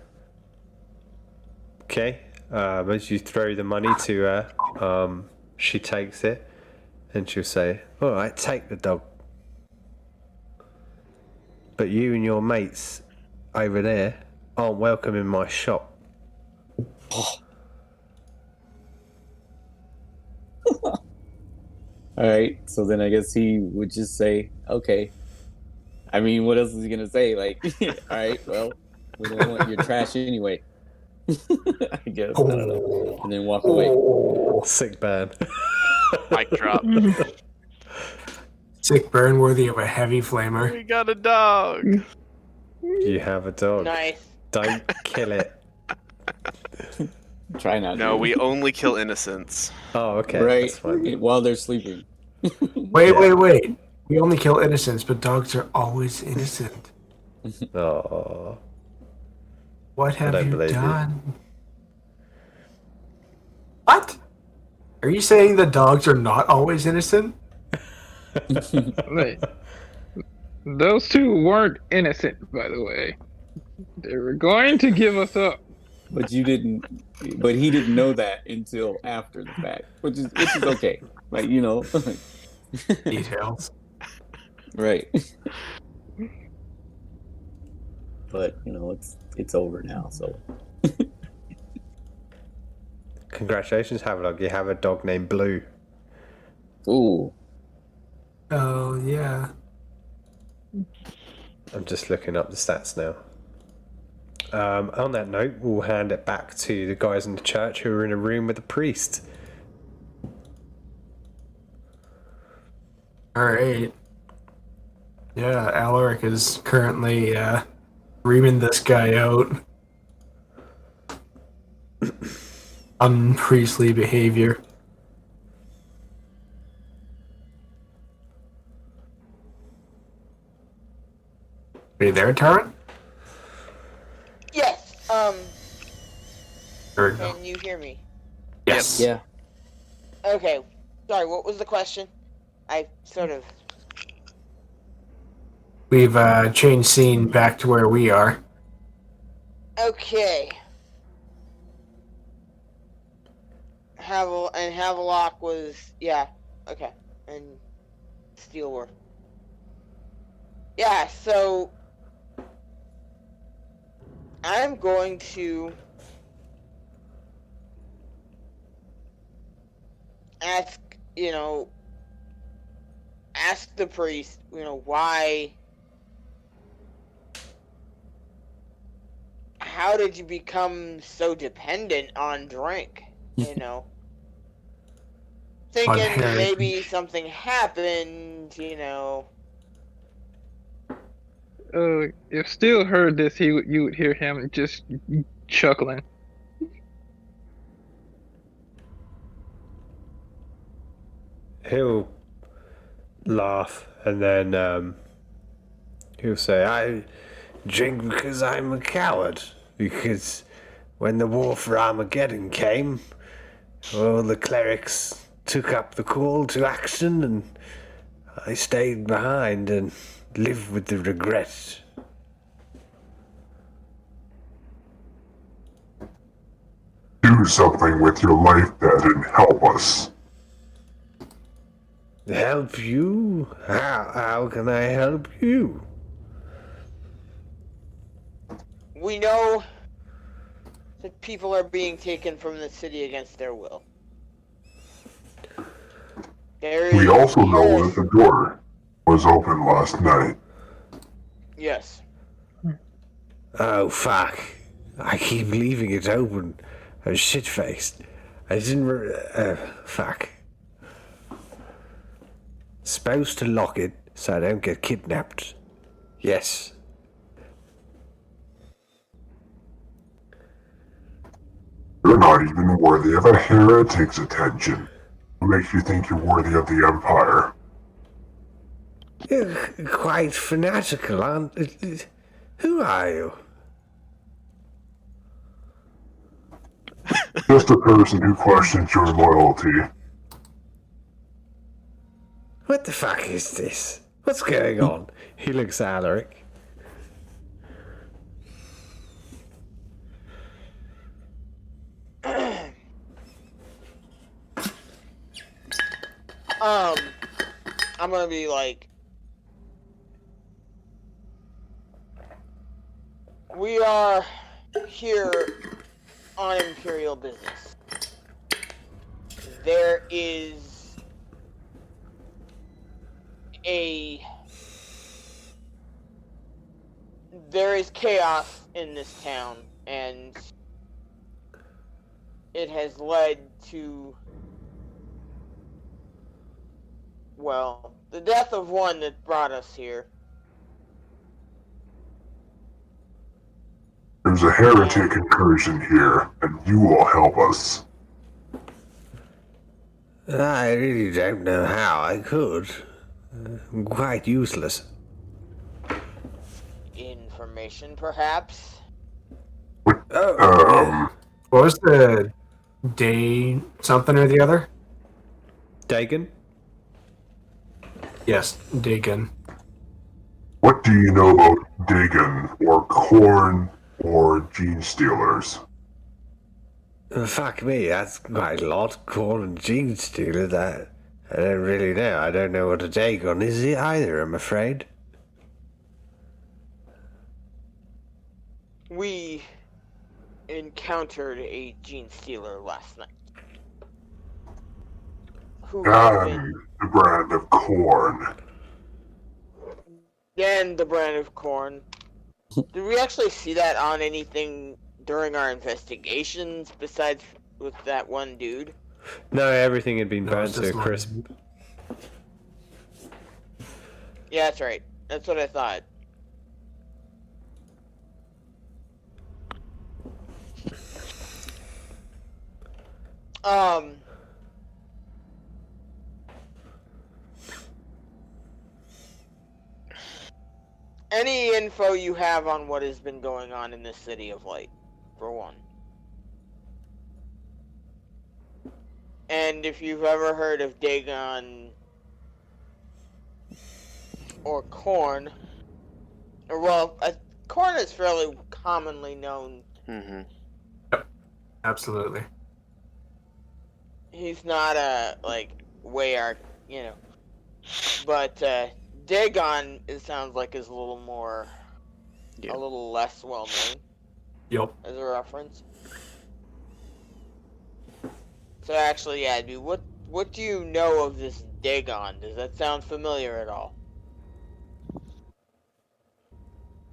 Okay. As you throw the money to her, she takes it and she'll say, "All right, take the dog. But you and your mates over there aren't welcome in my shop." All right, so then I guess he would just say, okay. I mean, what else is he going to say? Like, all right, well, we don't want your trash anyway. I guess. I don't know. And then walk away. Sick burn. Mic drop. Sick burn worthy of a heavy flamer. We got a dog. You have a dog. Nice. Don't kill it. Try not No, to. we only kill innocents. Oh, okay. Right, That's fine. while they're sleeping. Wait. We only kill innocents, but dogs are always innocent. Oh. What have don't you believe you. done? What? Are you saying that dogs are not always innocent? Wait, those two weren't innocent, by the way. They were going to give us up. But you didn't. But he didn't know that until after the fact, which is okay. Like Details. right. But it's over now. So Congratulations, Havelock. You have a dog named Blue. ooh, Oh yeah. I'm just looking up the stats now. On that note, we'll hand it back to the guys in the church who are in a room with the priest. All right. Yeah, Alaric is currently reaming this guy out. Unpriestly behavior. Are you there, Taran? Yes. There we go. Can you hear me? Yes. yeah. Okay. Sorry. What was the question? I sort of. We've changed scene back to where we are. Okay. Havelock was okay, and Steel were. Yeah. So I'm going to ask the priest, why. How did you become so dependent on drink? Thinking Heresy. maybe something happened, If Steele heard this, you would hear him just chuckling. He'll laugh and then he'll say, I drink because I'm a coward. Because when the war for Armageddon came, all the clerics took up the call to action and I stayed behind and lived with the regret. Do something with your life then and help us. Help you? How can I help you? we know that people are being taken from the city against their will. We also know that the door was open last night. Yes. Oh, fuck. I keep leaving it open. I'm shit-faced. I didn't fuck. Supposed to lock it so I don't get kidnapped. Yes. You're not even worthy of a heretic's attention. What makes you think you're worthy of the Empire? You're quite fanatical, aren't... Who are you? Just a person who questions your loyalty. What the fuck is this? What's going on? He looks at Alaric. I'm gonna be like, we are here on Imperial business. There is chaos in this town, and it has led to, well, the death of one that brought us here. There's a heretic incursion here, and you will help us. I really don't know how I could. I'm quite useless. Information, perhaps? What was the day something or the other? Dagon? Yes, Dagon. What do you know about Dagon, or Corn, or Gene Stealers? Fuck me, that's quite a lot. Corn and gene stealer, that I don't really know. I don't know what a Dagon is either, I'm afraid. We encountered a gene stealer last night. Who has been... And the brand of Corn. And the brand of Corn. Did we actually see that on anything during our investigations besides with that one dude? No, everything had been No, burned it's to a just one. crisp. Yeah, that's right. That's what I thought. Any info you have on what has been going on in this city of light, for one. And if you've ever heard of Dagon or Corn, or well, Corn is fairly commonly known. Mm-hmm. Absolutely. He's not but Dagon, it sounds like, is a little more, Yeah. a little less well known Yep. as a reference. So actually, yeah, dude, what do you know of this Dagon? Does that sound familiar at all?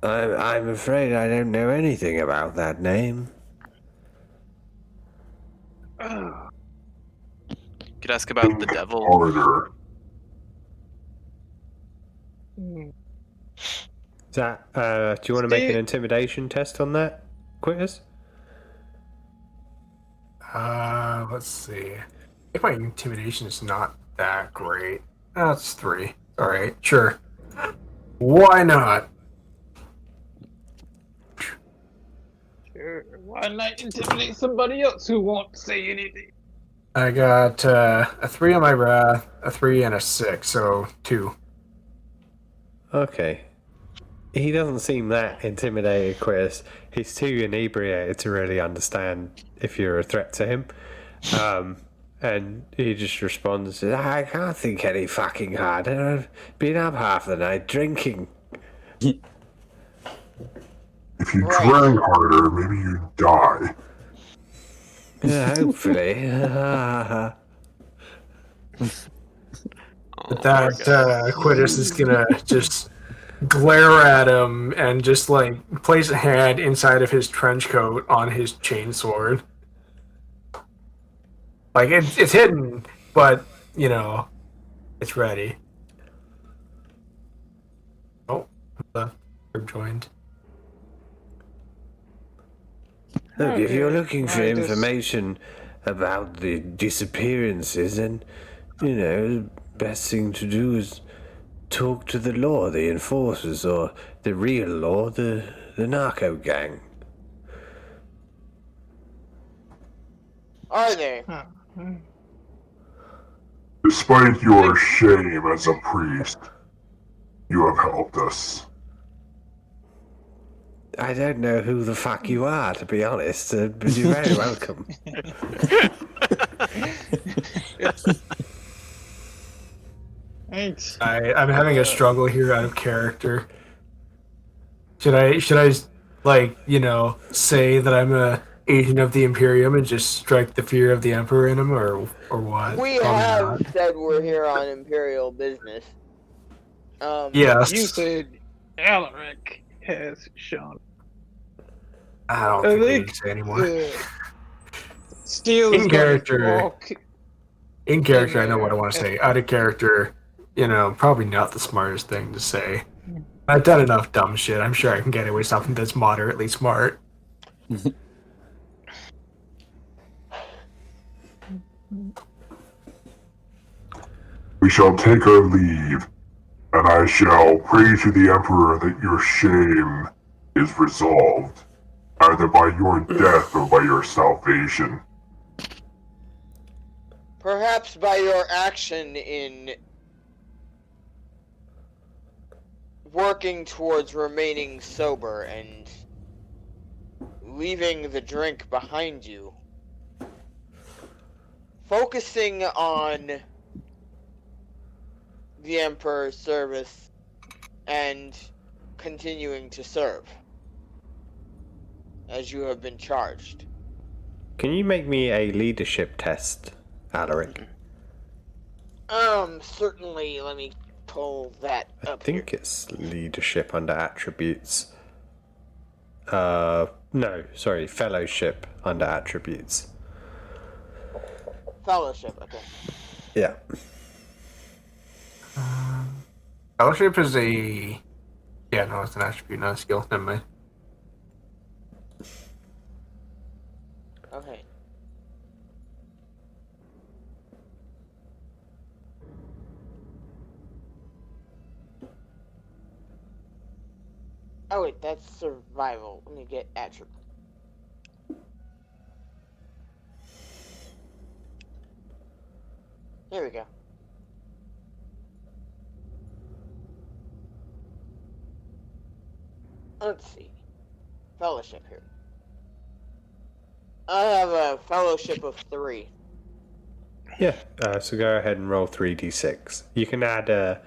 I'm afraid I don't know anything about that name. Could ask about the devil. Harder. Is that, do you want to make an intimidation test on that, Quitters? Let's see. I think my intimidation is not that great. That's 3. Alright, sure. Why not? Sure. Why not intimidate somebody else who won't say anything? I got a 3 on my wrath, a 3 and a 6, so 2. Okay. He doesn't seem that intimidated, Quitters. He's too inebriated to really understand if you're a threat to him. And he just responds, I can't think any fucking harder. I've been up half the night drinking. If you Right. drank harder, maybe you'd die. Yeah, hopefully. But that Quitters is gonna just glare at him and just like place a hand inside of his trench coat on his chainsword. Like it's hidden, but you know, it's ready. Oh, the group joined. Look, if you're looking for I just- information about the disappearances, then, you know, the best thing to do is talk to the law, the enforcers, or the real law, the narco gang. Are they? Despite your shame as a priest, you have helped us. I don't know who the fuck you are, to be honest, but you're very welcome. Thanks. I'm having a struggle here out of character. Should I like, you know, say that I'm a agent of the Imperium and just strike the fear of the Emperor in him, or what? We Probably have not. said we're here on Imperial business. Yes. You said Alaric has shown. I don't I think we think need to say anymore. Steel In is character. gonna walk. In character, I know what I want to say. Out of character, you know, probably not the smartest thing to say. I've done enough dumb shit. I'm sure I can get away with something that's moderately smart. We shall take our leave, and I shall pray to the Emperor that your shame is resolved, either by your death or by your salvation. Perhaps by your action in working towards remaining sober and leaving the drink behind you, focusing on the Emperor's service and continuing to serve as you have been charged. Can you make me a leadership test, Alaric? Certainly, let me pull that I up think here. it's leadership under attributes. No, sorry, fellowship under attributes. Fellowship, okay. Yeah. Fellowship is a... Yeah, no, it's an attribute, not a skill. Never mind. Okay. Oh wait, that's survival. Let me get attribute. Here we go. Let's see. Fellowship here. I have a fellowship of 3. Yeah, so go ahead and roll 3d6. You can add a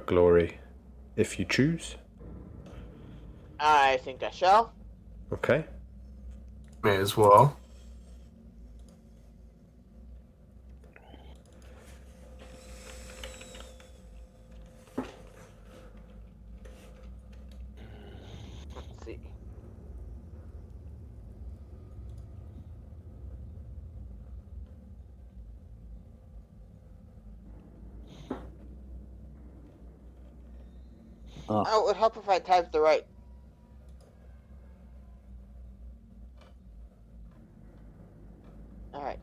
glory if you choose. I think I shall. Okay. May as well. Let's see. Oh, it would help if I typed the right. Alright.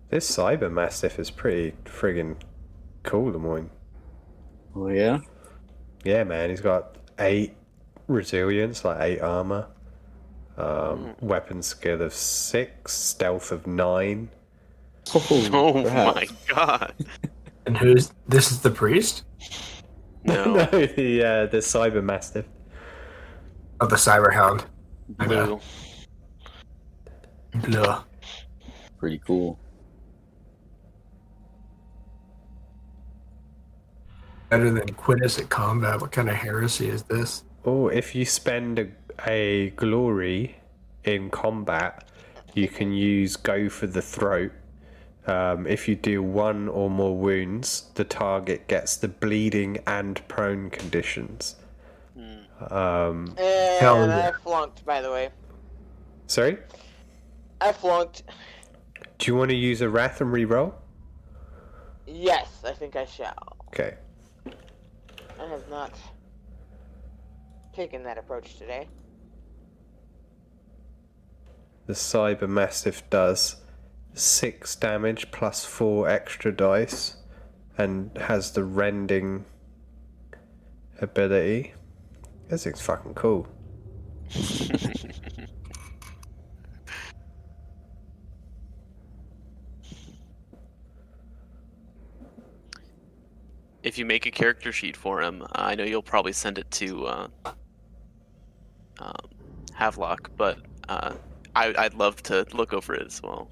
This Cyber Mastiff is pretty friggin' cool, Lemoyne. Oh yeah? Yeah, man, he's got 8 resilience, like 8 armor. Weapon skill of 6, stealth of 9. Oh crap. my god. And who's... This is the priest? No. No, the Cyber Mastiff. Oh, the Cyber Hound. Blue. Blah. Pretty cool. Better than Quintus at combat. What kind of heresy is this? Oh, if you spend a glory in combat, you can use Go for the Throat. If you deal 1 or more wounds, the target gets the bleeding and prone conditions. And Hell yeah. I flunked, by the way. Sorry? I flunked. Do you want to use a Wrath and reroll? Yes, I think I shall. Okay. I have not taken that approach today. The Cyber Mastiff does 6 damage plus 4 extra dice and has the rending ability. This thing's fucking cool. If you make a character sheet for him, I know you'll probably send it to Havelock, but I'd love to look over it as well.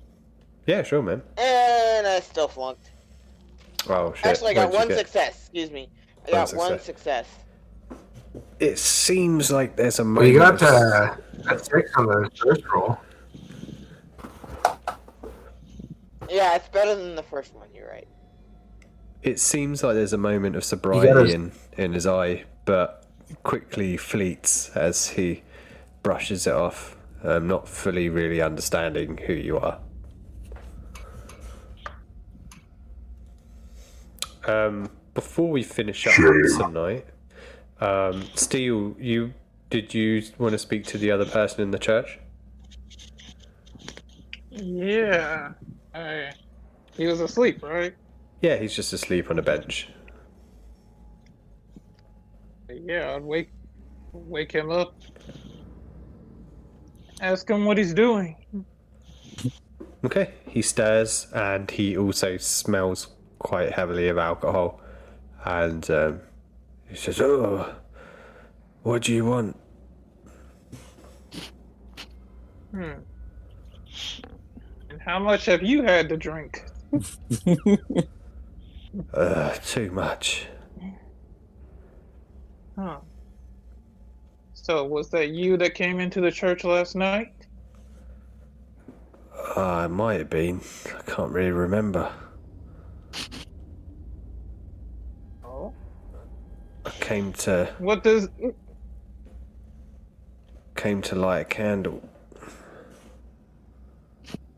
Yeah, sure, man. And I still flunked. Oh, shit. Actually, I got What'd you one get? success. Excuse me. I One got one success. success. It seems like there's a Well, moment. you got a 6 on the first roll. Yeah, it's better than the first one. You're right. It seems like there's a moment of sobriety in his eye, but quickly fleets as he brushes it off, not fully really understanding who you are. Before we finish up tonight, Steele, did you want to speak to the other person in the church? Yeah. He was asleep, right? Yeah, he's just asleep on a bench. Yeah, I'd wake him up. Ask him what he's doing. Okay, he stirs and he also smells quite heavily of alcohol. And he says, "Oh, what do you want?" And how much have you had to drink? Too much. Huh. So was that you that came into the church last night? It might have been. I can't really remember. Oh. I came to What does... light a candle.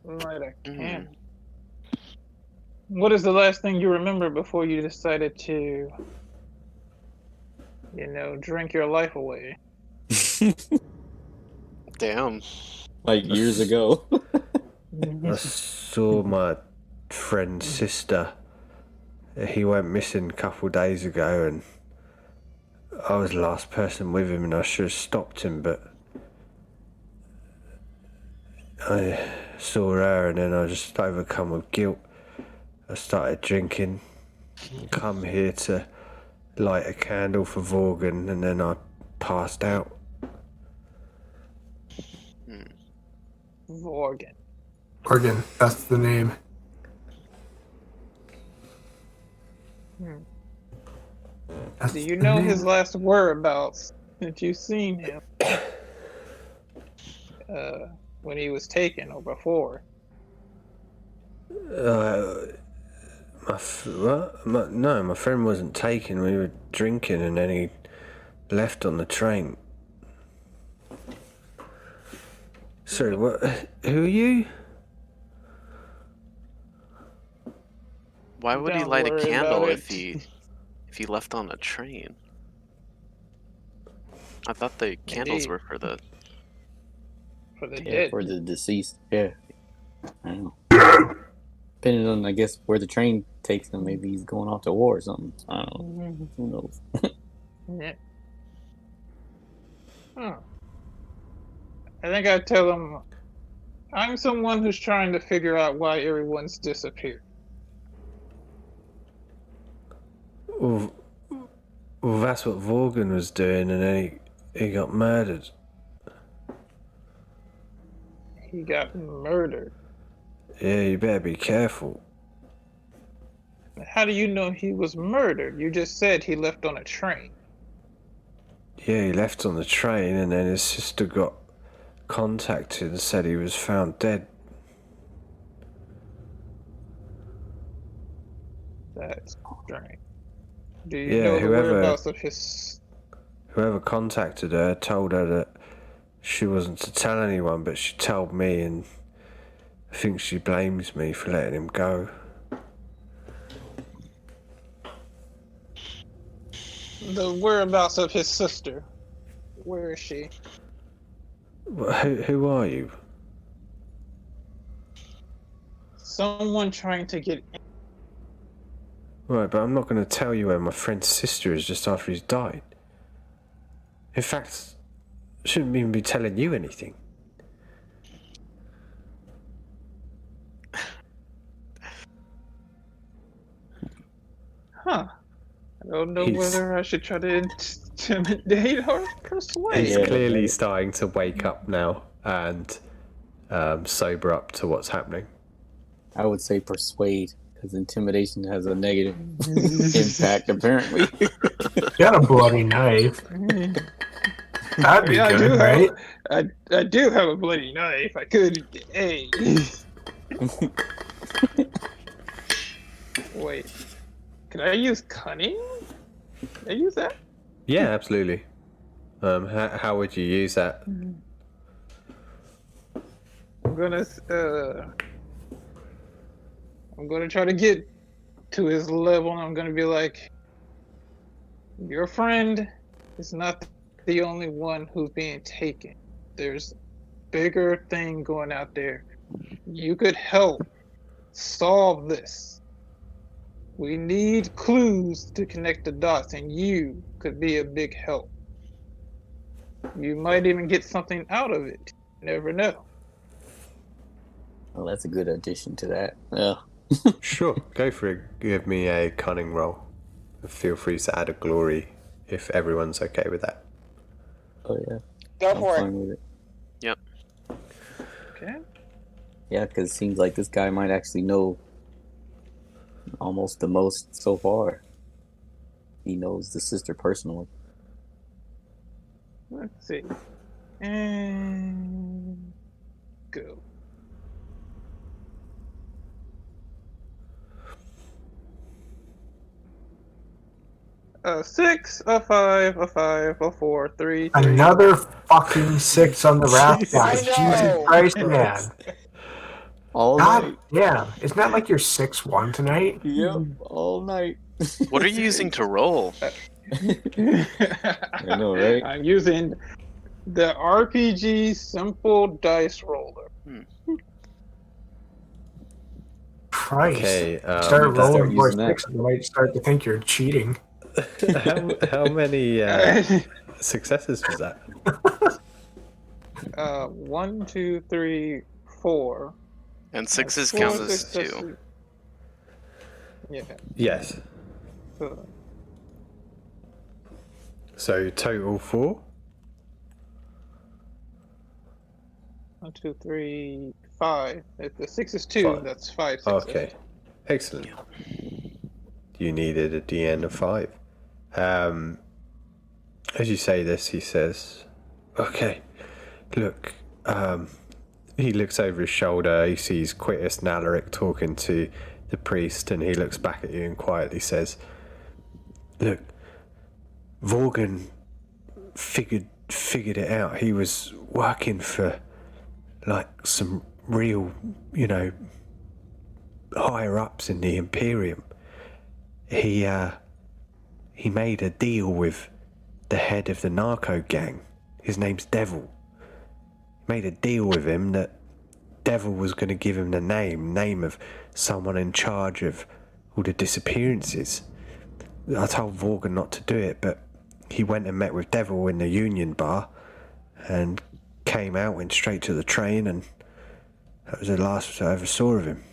Light a candle. What is the last thing you remember before you decided to, drink your life away? Damn. Like years ago. I saw my friend's sister. He went missing a couple of days ago, and I was the last person with him, and I should have stopped him, but I saw her, and then I was just overcome with guilt. I started drinking, come here to light a candle for Vorgan, and then I passed out. Vorgan. Morgan, that's the name. That's Do you the know name. his last whereabouts since you've seen him? When he was taken or before? My friend wasn't taken. We were drinking, and then he left on the train. Sorry, what? Who are you? Why would he Don't light a worry candle about if he left on a train? I thought the candles Indeed. were for the... For the Yeah, dead. for the deceased. Yeah. I don't know. Dead. Depending on, I guess, where the train takes him, maybe he's going off to war or something. I don't know. Who knows? Yeah. Huh. I think I'd tell him I'm someone who's trying to figure out why everyone's disappeared. Well, that's what Vorgan was doing, and then he got murdered. He got murdered. Yeah, you better be careful. How do you know he was murdered? You just said he left on a train. Yeah, he left on the train, and then his sister got contacted and said he was found dead. That's strange. Do you Yeah, know the whoever- whereabouts of his... Whoever contacted her told her that she wasn't to tell anyone, but she told me, and I think she blames me for letting him go. The whereabouts of his sister? Where is she? Who are you? Someone trying to get... Right, but I'm not going to tell you where my friend's sister is just after he's died. In fact, I shouldn't even be telling you anything. Huh. I don't know He's- whether I should try to intimidate or persuade. He's Yeah, clearly right. starting to wake up now and sober up to what's happening. I would say persuade, because intimidation has a negative impact, apparently. Got a bloody knife. That'd be Yeah, good, right? I do have a bloody knife. I could... Hey. Wait. Can I use cunning? Can I use that? Yeah, absolutely. How would you use that? I'm gonna try to get to his level, and I'm gonna be like, your friend is not the only one who's being taken. There's a bigger thing going out there. You could help solve this. We need clues to connect the dots, and you could be a big help. You might even get something out of it. You never know. Well, that's a good addition to that. Yeah. Sure, go for it. Give me a cunning roll. Feel free to add a glory if everyone's okay with that. Oh yeah, Go I'm for it. fine with it. Yep. Okay. Yeah, because it seems like this guy might actually know almost the most so far. He knows the sister personally. Let's see. And go. A 6, a 5, a 5, a 4, 3, 3. Another fucking 6 on the wrath die. I Jesus know. Christ, man. All God night. damn. Isn't that like your 6-1 tonight? Yep, all night. What are you using to roll? I know, right? I'm using the RPG Simple Dice Roller. Christ. Okay. Start that's- rolling more using that. 6 and they might start to think you're cheating. How many successes was that? 1, 2, 3, 4. And sixes Four count as successes. 2. Yeah. Yes. So, So total 4. 1, 2, 3, 5. If the 6 is 2, 5. that's 5 successes. Okay. Excellent. You needed a DN of 5. As you say this, he says, okay, look, he looks over his shoulder, he sees Quittus and Alaric talking to the priest, and he looks back at you and quietly says, look, Vorgan figured it out. He was working for, like, some real, higher ups in the Imperium. He made a deal with the head of the narco gang. His name's Devil. He made a deal with him that Devil was going to give him the name of someone in charge of all the disappearances. I told Vorgan not to do it, but he went and met with Devil in the Union Bar and came out, went straight to the train, and that was the last I ever saw of him.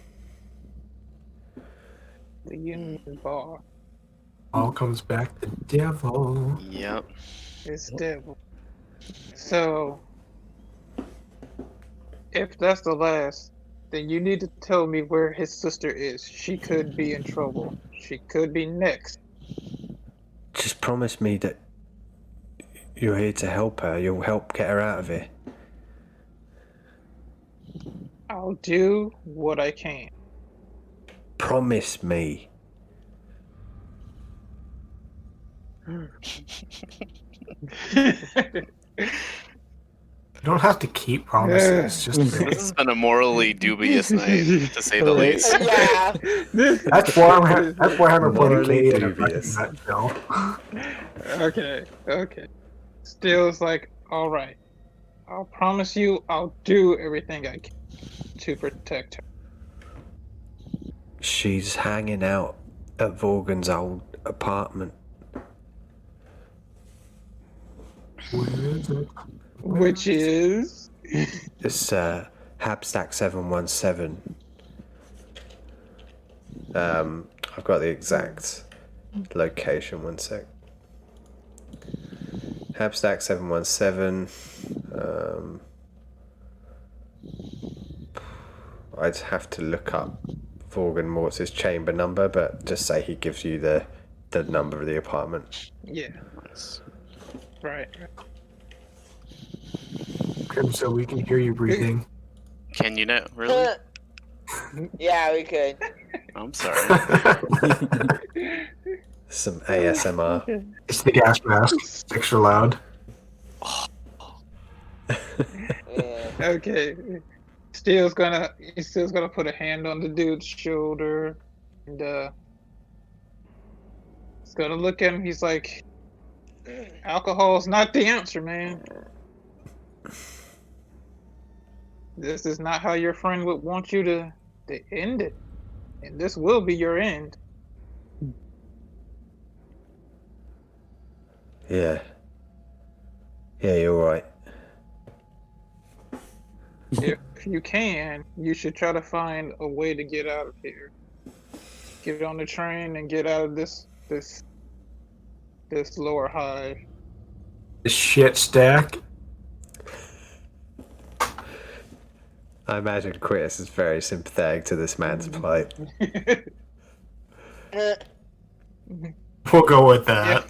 The Union Bar All comes back to Devil. Yep. is devil. So, if that's the last, then you need to tell me where his sister is. She could be in trouble. She could be next. Just promise me that you're here to help her. You'll help get her out of here. I'll do what I can. Promise me. You don't have to keep promises. Just This has been a morally dubious night, to say the least. Yeah. that's Warhammer Morally 40k in a dubious. fucking nutshell. Okay. Still's like, all right. I'll promise you I'll do everything I can to protect her. She's hanging out at Vorgan's old apartment. Where is it? Which is... It's Habstack 717. I've got the exact location, one sec. Habstack 717. I'd have to look up Vorgan Mortz's chamber number, but just say he gives you the number of the apartment. Yeah. Right. Grim, so we can hear you breathing. Can you know? Really? Yeah, we could. I'm sorry. Some ASMR. It's the gas mask. It's extra loud. Yeah. Okay. Steel's gonna put a hand on the dude's shoulder and he's gonna look at him. He's like, alcohol's not the answer, man. This is not how your friend would want you to end it. And this will be your end. Yeah, you're right. If you can, you should try to find a way to get out of here. Get on the train and get out of this this lower hive. The shit stack. I imagine Chris is very sympathetic to this man's plight. We'll go with that.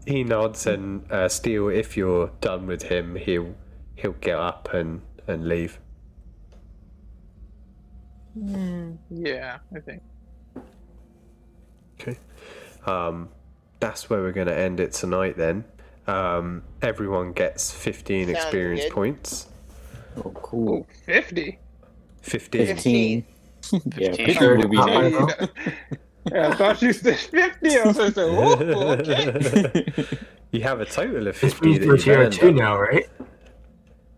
He nods, and Steele, if you're done with him, he'll get up and leave. Yeah, I think. Okay. That's where we're going to end it tonight then. Everyone gets 15 Sounds experience good. points. Oh, cool. Oh, 50. 15. 15. Yeah, 15. 50 would be nice. Yeah, I thought you said 50. I was like, oh, okay. You have a total of This 50 means that we're you've tier earned. 2 now, right?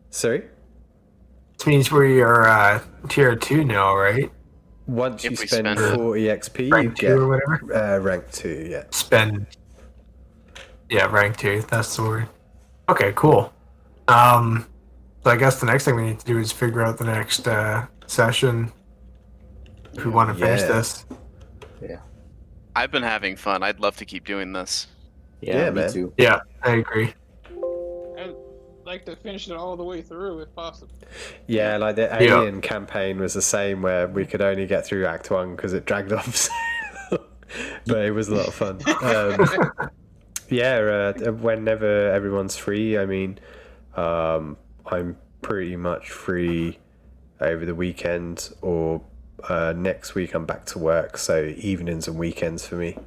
Sorry? This means we are tier 2 now, right? Once If you we spend spend- 40 XP, you Rank 2 get or whatever? rank 2, yeah. Yeah, rank 2. That's the word. Okay, cool. So I guess the next thing we need to do is figure out the next session if we want to finish Yeah. this. I've been having fun. I'd love to keep doing this. Yeah, Yeah, me man. too. Yeah, I agree. I'd like to finish it all the way through if possible. Yeah, like the Alien campaign was the same, where we could only get through Act 1 because it dragged on so long. But it was a lot of fun. Whenever everyone's free, I mean, I'm pretty much free over the weekend, or next week I'm back to work, so evenings and weekends for me.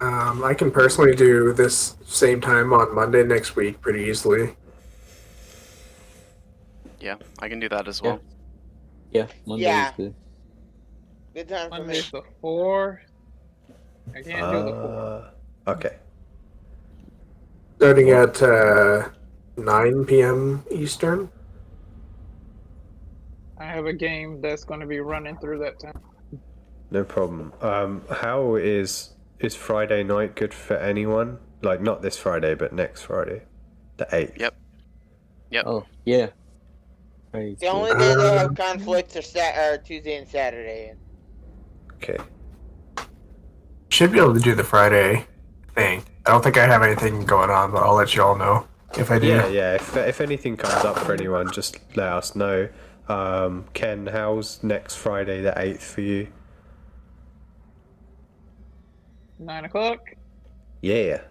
I can personally do this same time on Monday next week pretty easily. Yeah, I can do that as well. Yeah, Monday Yeah. is good. Good time for me. Monday's the 4th. I can't do the 4th. Okay. Starting at 9 p.m. Eastern. I have a game that's going to be running through that time. No problem. How is Friday night good for anyone? Like, not this Friday, but next Friday, the 8th. Yep. Oh, yeah. Right. The only day they have conflicts are Tuesday and Saturday. Okay. Should be able to do the Friday thing. I don't think I have anything going on, but I'll let you all know if I do. Yeah. If anything comes up for anyone, just let us know. Ken, how's next Friday, the 8th, for you? 9 o'clock? Yeah.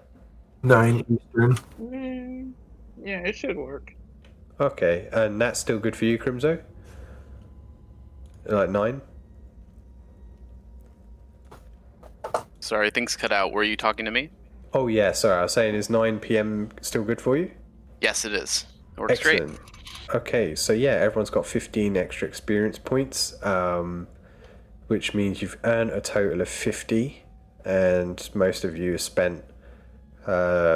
9 Eastern. Yeah, it should work. Okay, and that's still good for you, Crimzo? Like 9? Sorry, things cut out. Were you talking to me? Oh yeah, sorry, I was saying, is 9 p.m. still good for you? Yes, it is. It works great. Excellent. Okay, so yeah, everyone's got 15 extra experience points, which means you've earned a total of 50, and most of you have spent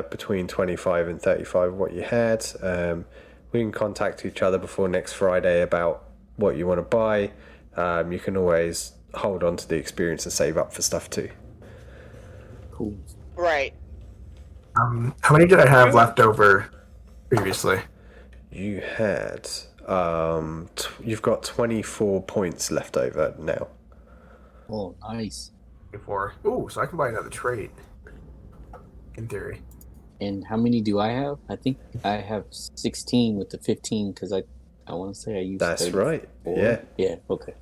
between 25 and 35 of what you had. We can contact each other before next Friday about what you want to buy. You can always hold on to the experience and save up for stuff too. Cool. Right. How many did I have left over previously? You had you've got 24 points left over now. Oh, nice. 4. Ooh, so I can buy another trait. In theory. And how many do I have? I think I have 16 with the 15 because I want to say I used. That's 34. right. Yeah. Yeah. Okay.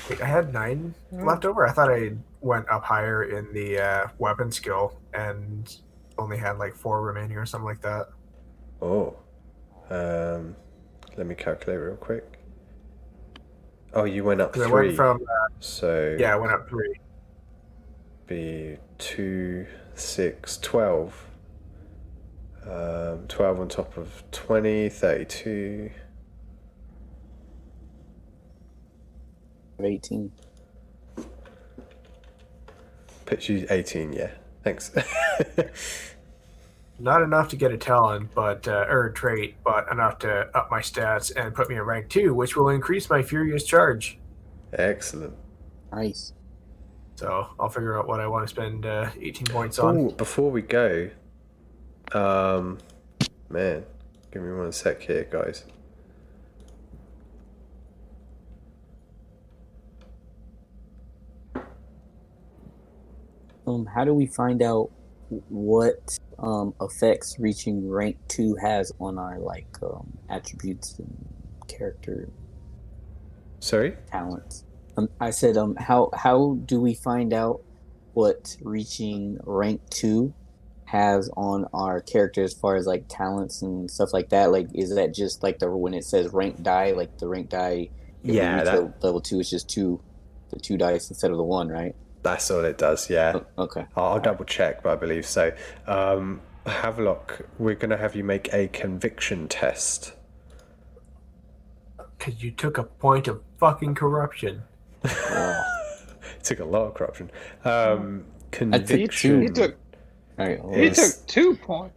Wait, I had 9 left over. I thought I went up higher in the weapon skill and only had like 4 remaining or something like that. Oh. Let me calculate real quick. Oh, you went up 'Cause I 3. went from So I went up 3. be 2, 6, 12. 12 on top of 20, 32. 18. Puts you 18, yeah. Thanks. Not enough to get a talent, but or a trait, but enough to up my stats and put me in rank 2, which will increase my Furious Charge. Excellent. Nice. So I'll figure out what I want to spend 18 points on. Oh, before we go, man, give me one sec here, guys. How do we find out what effects reaching rank 2 has on our attributes and character Sorry? talents? I said, how do we find out what reaching rank 2 has on our character as far as like talents and stuff like that? Like, is that just like when it says rank die, like the rank die? If we reach level 2, it's just the 2 dice instead of the 1, right? That's all it does. Yeah. Okay. I'll double check, but I believe so. Havelock, we're gonna have you make a conviction test. Because you took a point of fucking corruption. Took a lot of corruption. I Conviction. He took All right. he took 2 points.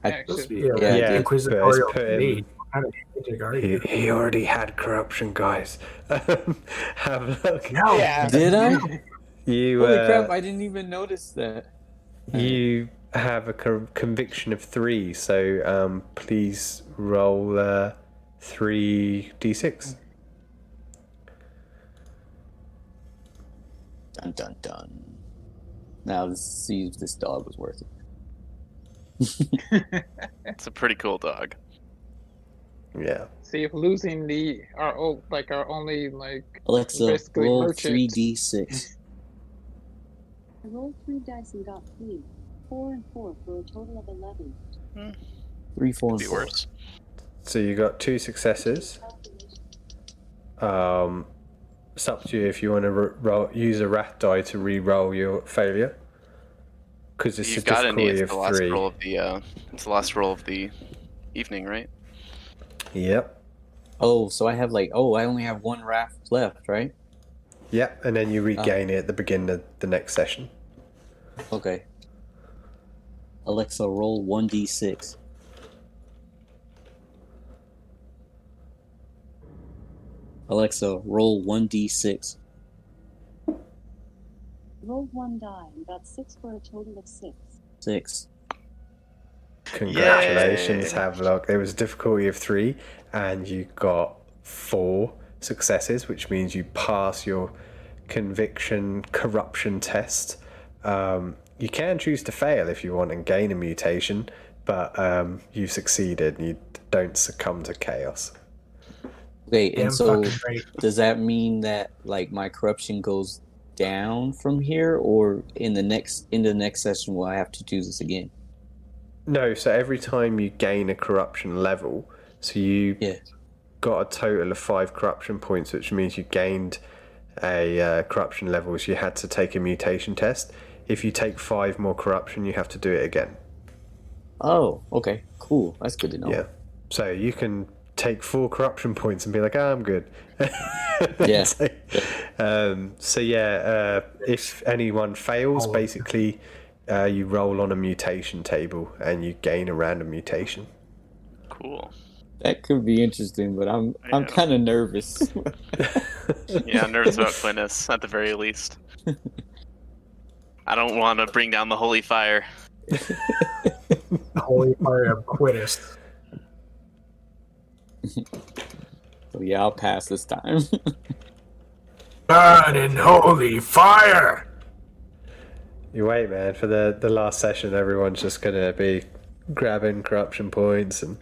Supposed to Actually, be Yeah, Inquisitorial but it's put Decree. What kind of shit are you? He already had corruption, guys. Havelock. No. yeah. Did I? You, Holy crap! I didn't even notice that. you have a conviction of 3, so please roll 3d6. Dun dun dun. Now let's see if this dog was worth it. It's a pretty cool dog. Yeah. See if losing our only Alexa, basically roll merchant. 3d6. I rolled 3 dice and got 3. 4 and 4 for a total of 11. 3, 4, Could and be 4. worse. So you got 2 successes. It's up to you if you want to use a rat die to re-roll your failure. Because it's a You've got any? difficulty It's of the last 3. roll of the. It's the last roll of the evening, right? Yep. Oh, so I have I only have 1 raft left, right? Yep, and then you regain it at the beginning of the next session. Okay. Alexa, roll 1d6. Alexa, roll 1d6. Rolled 1 die and got 6 for a total of 6. 6. Congratulations, Yay. Havelock. There was a difficulty of 3, and you got 4 successes, which means you pass your conviction corruption test. You can choose to fail if you want and gain a mutation, but you've succeeded and you don't succumb to chaos. Okay, Damn and so fucking right. does that mean that my corruption goes down from here, or in the next session will I have to do this again? No, so every time you gain a corruption level, so you got a total of 5 corruption points, which means you gained a corruption level, so you had to take a mutation test. If you take 5 more corruption, you have to do it again. Oh, okay, cool. That's good to know. Yeah. So you can take 4 corruption points and be like, I'm good. Yeah. If anyone fails, basically you roll on a mutation table and you gain a random mutation. Cool. That could be interesting, but I'm Yeah. kind of nervous. Yeah, I'm nervous about Quintus at the very least. I don't want to bring down the holy fire. The holy fire of Quintus. So yeah, I'll pass this time. Burn in holy fire! You wait, man, for the last session, everyone's just going to be grabbing corruption points and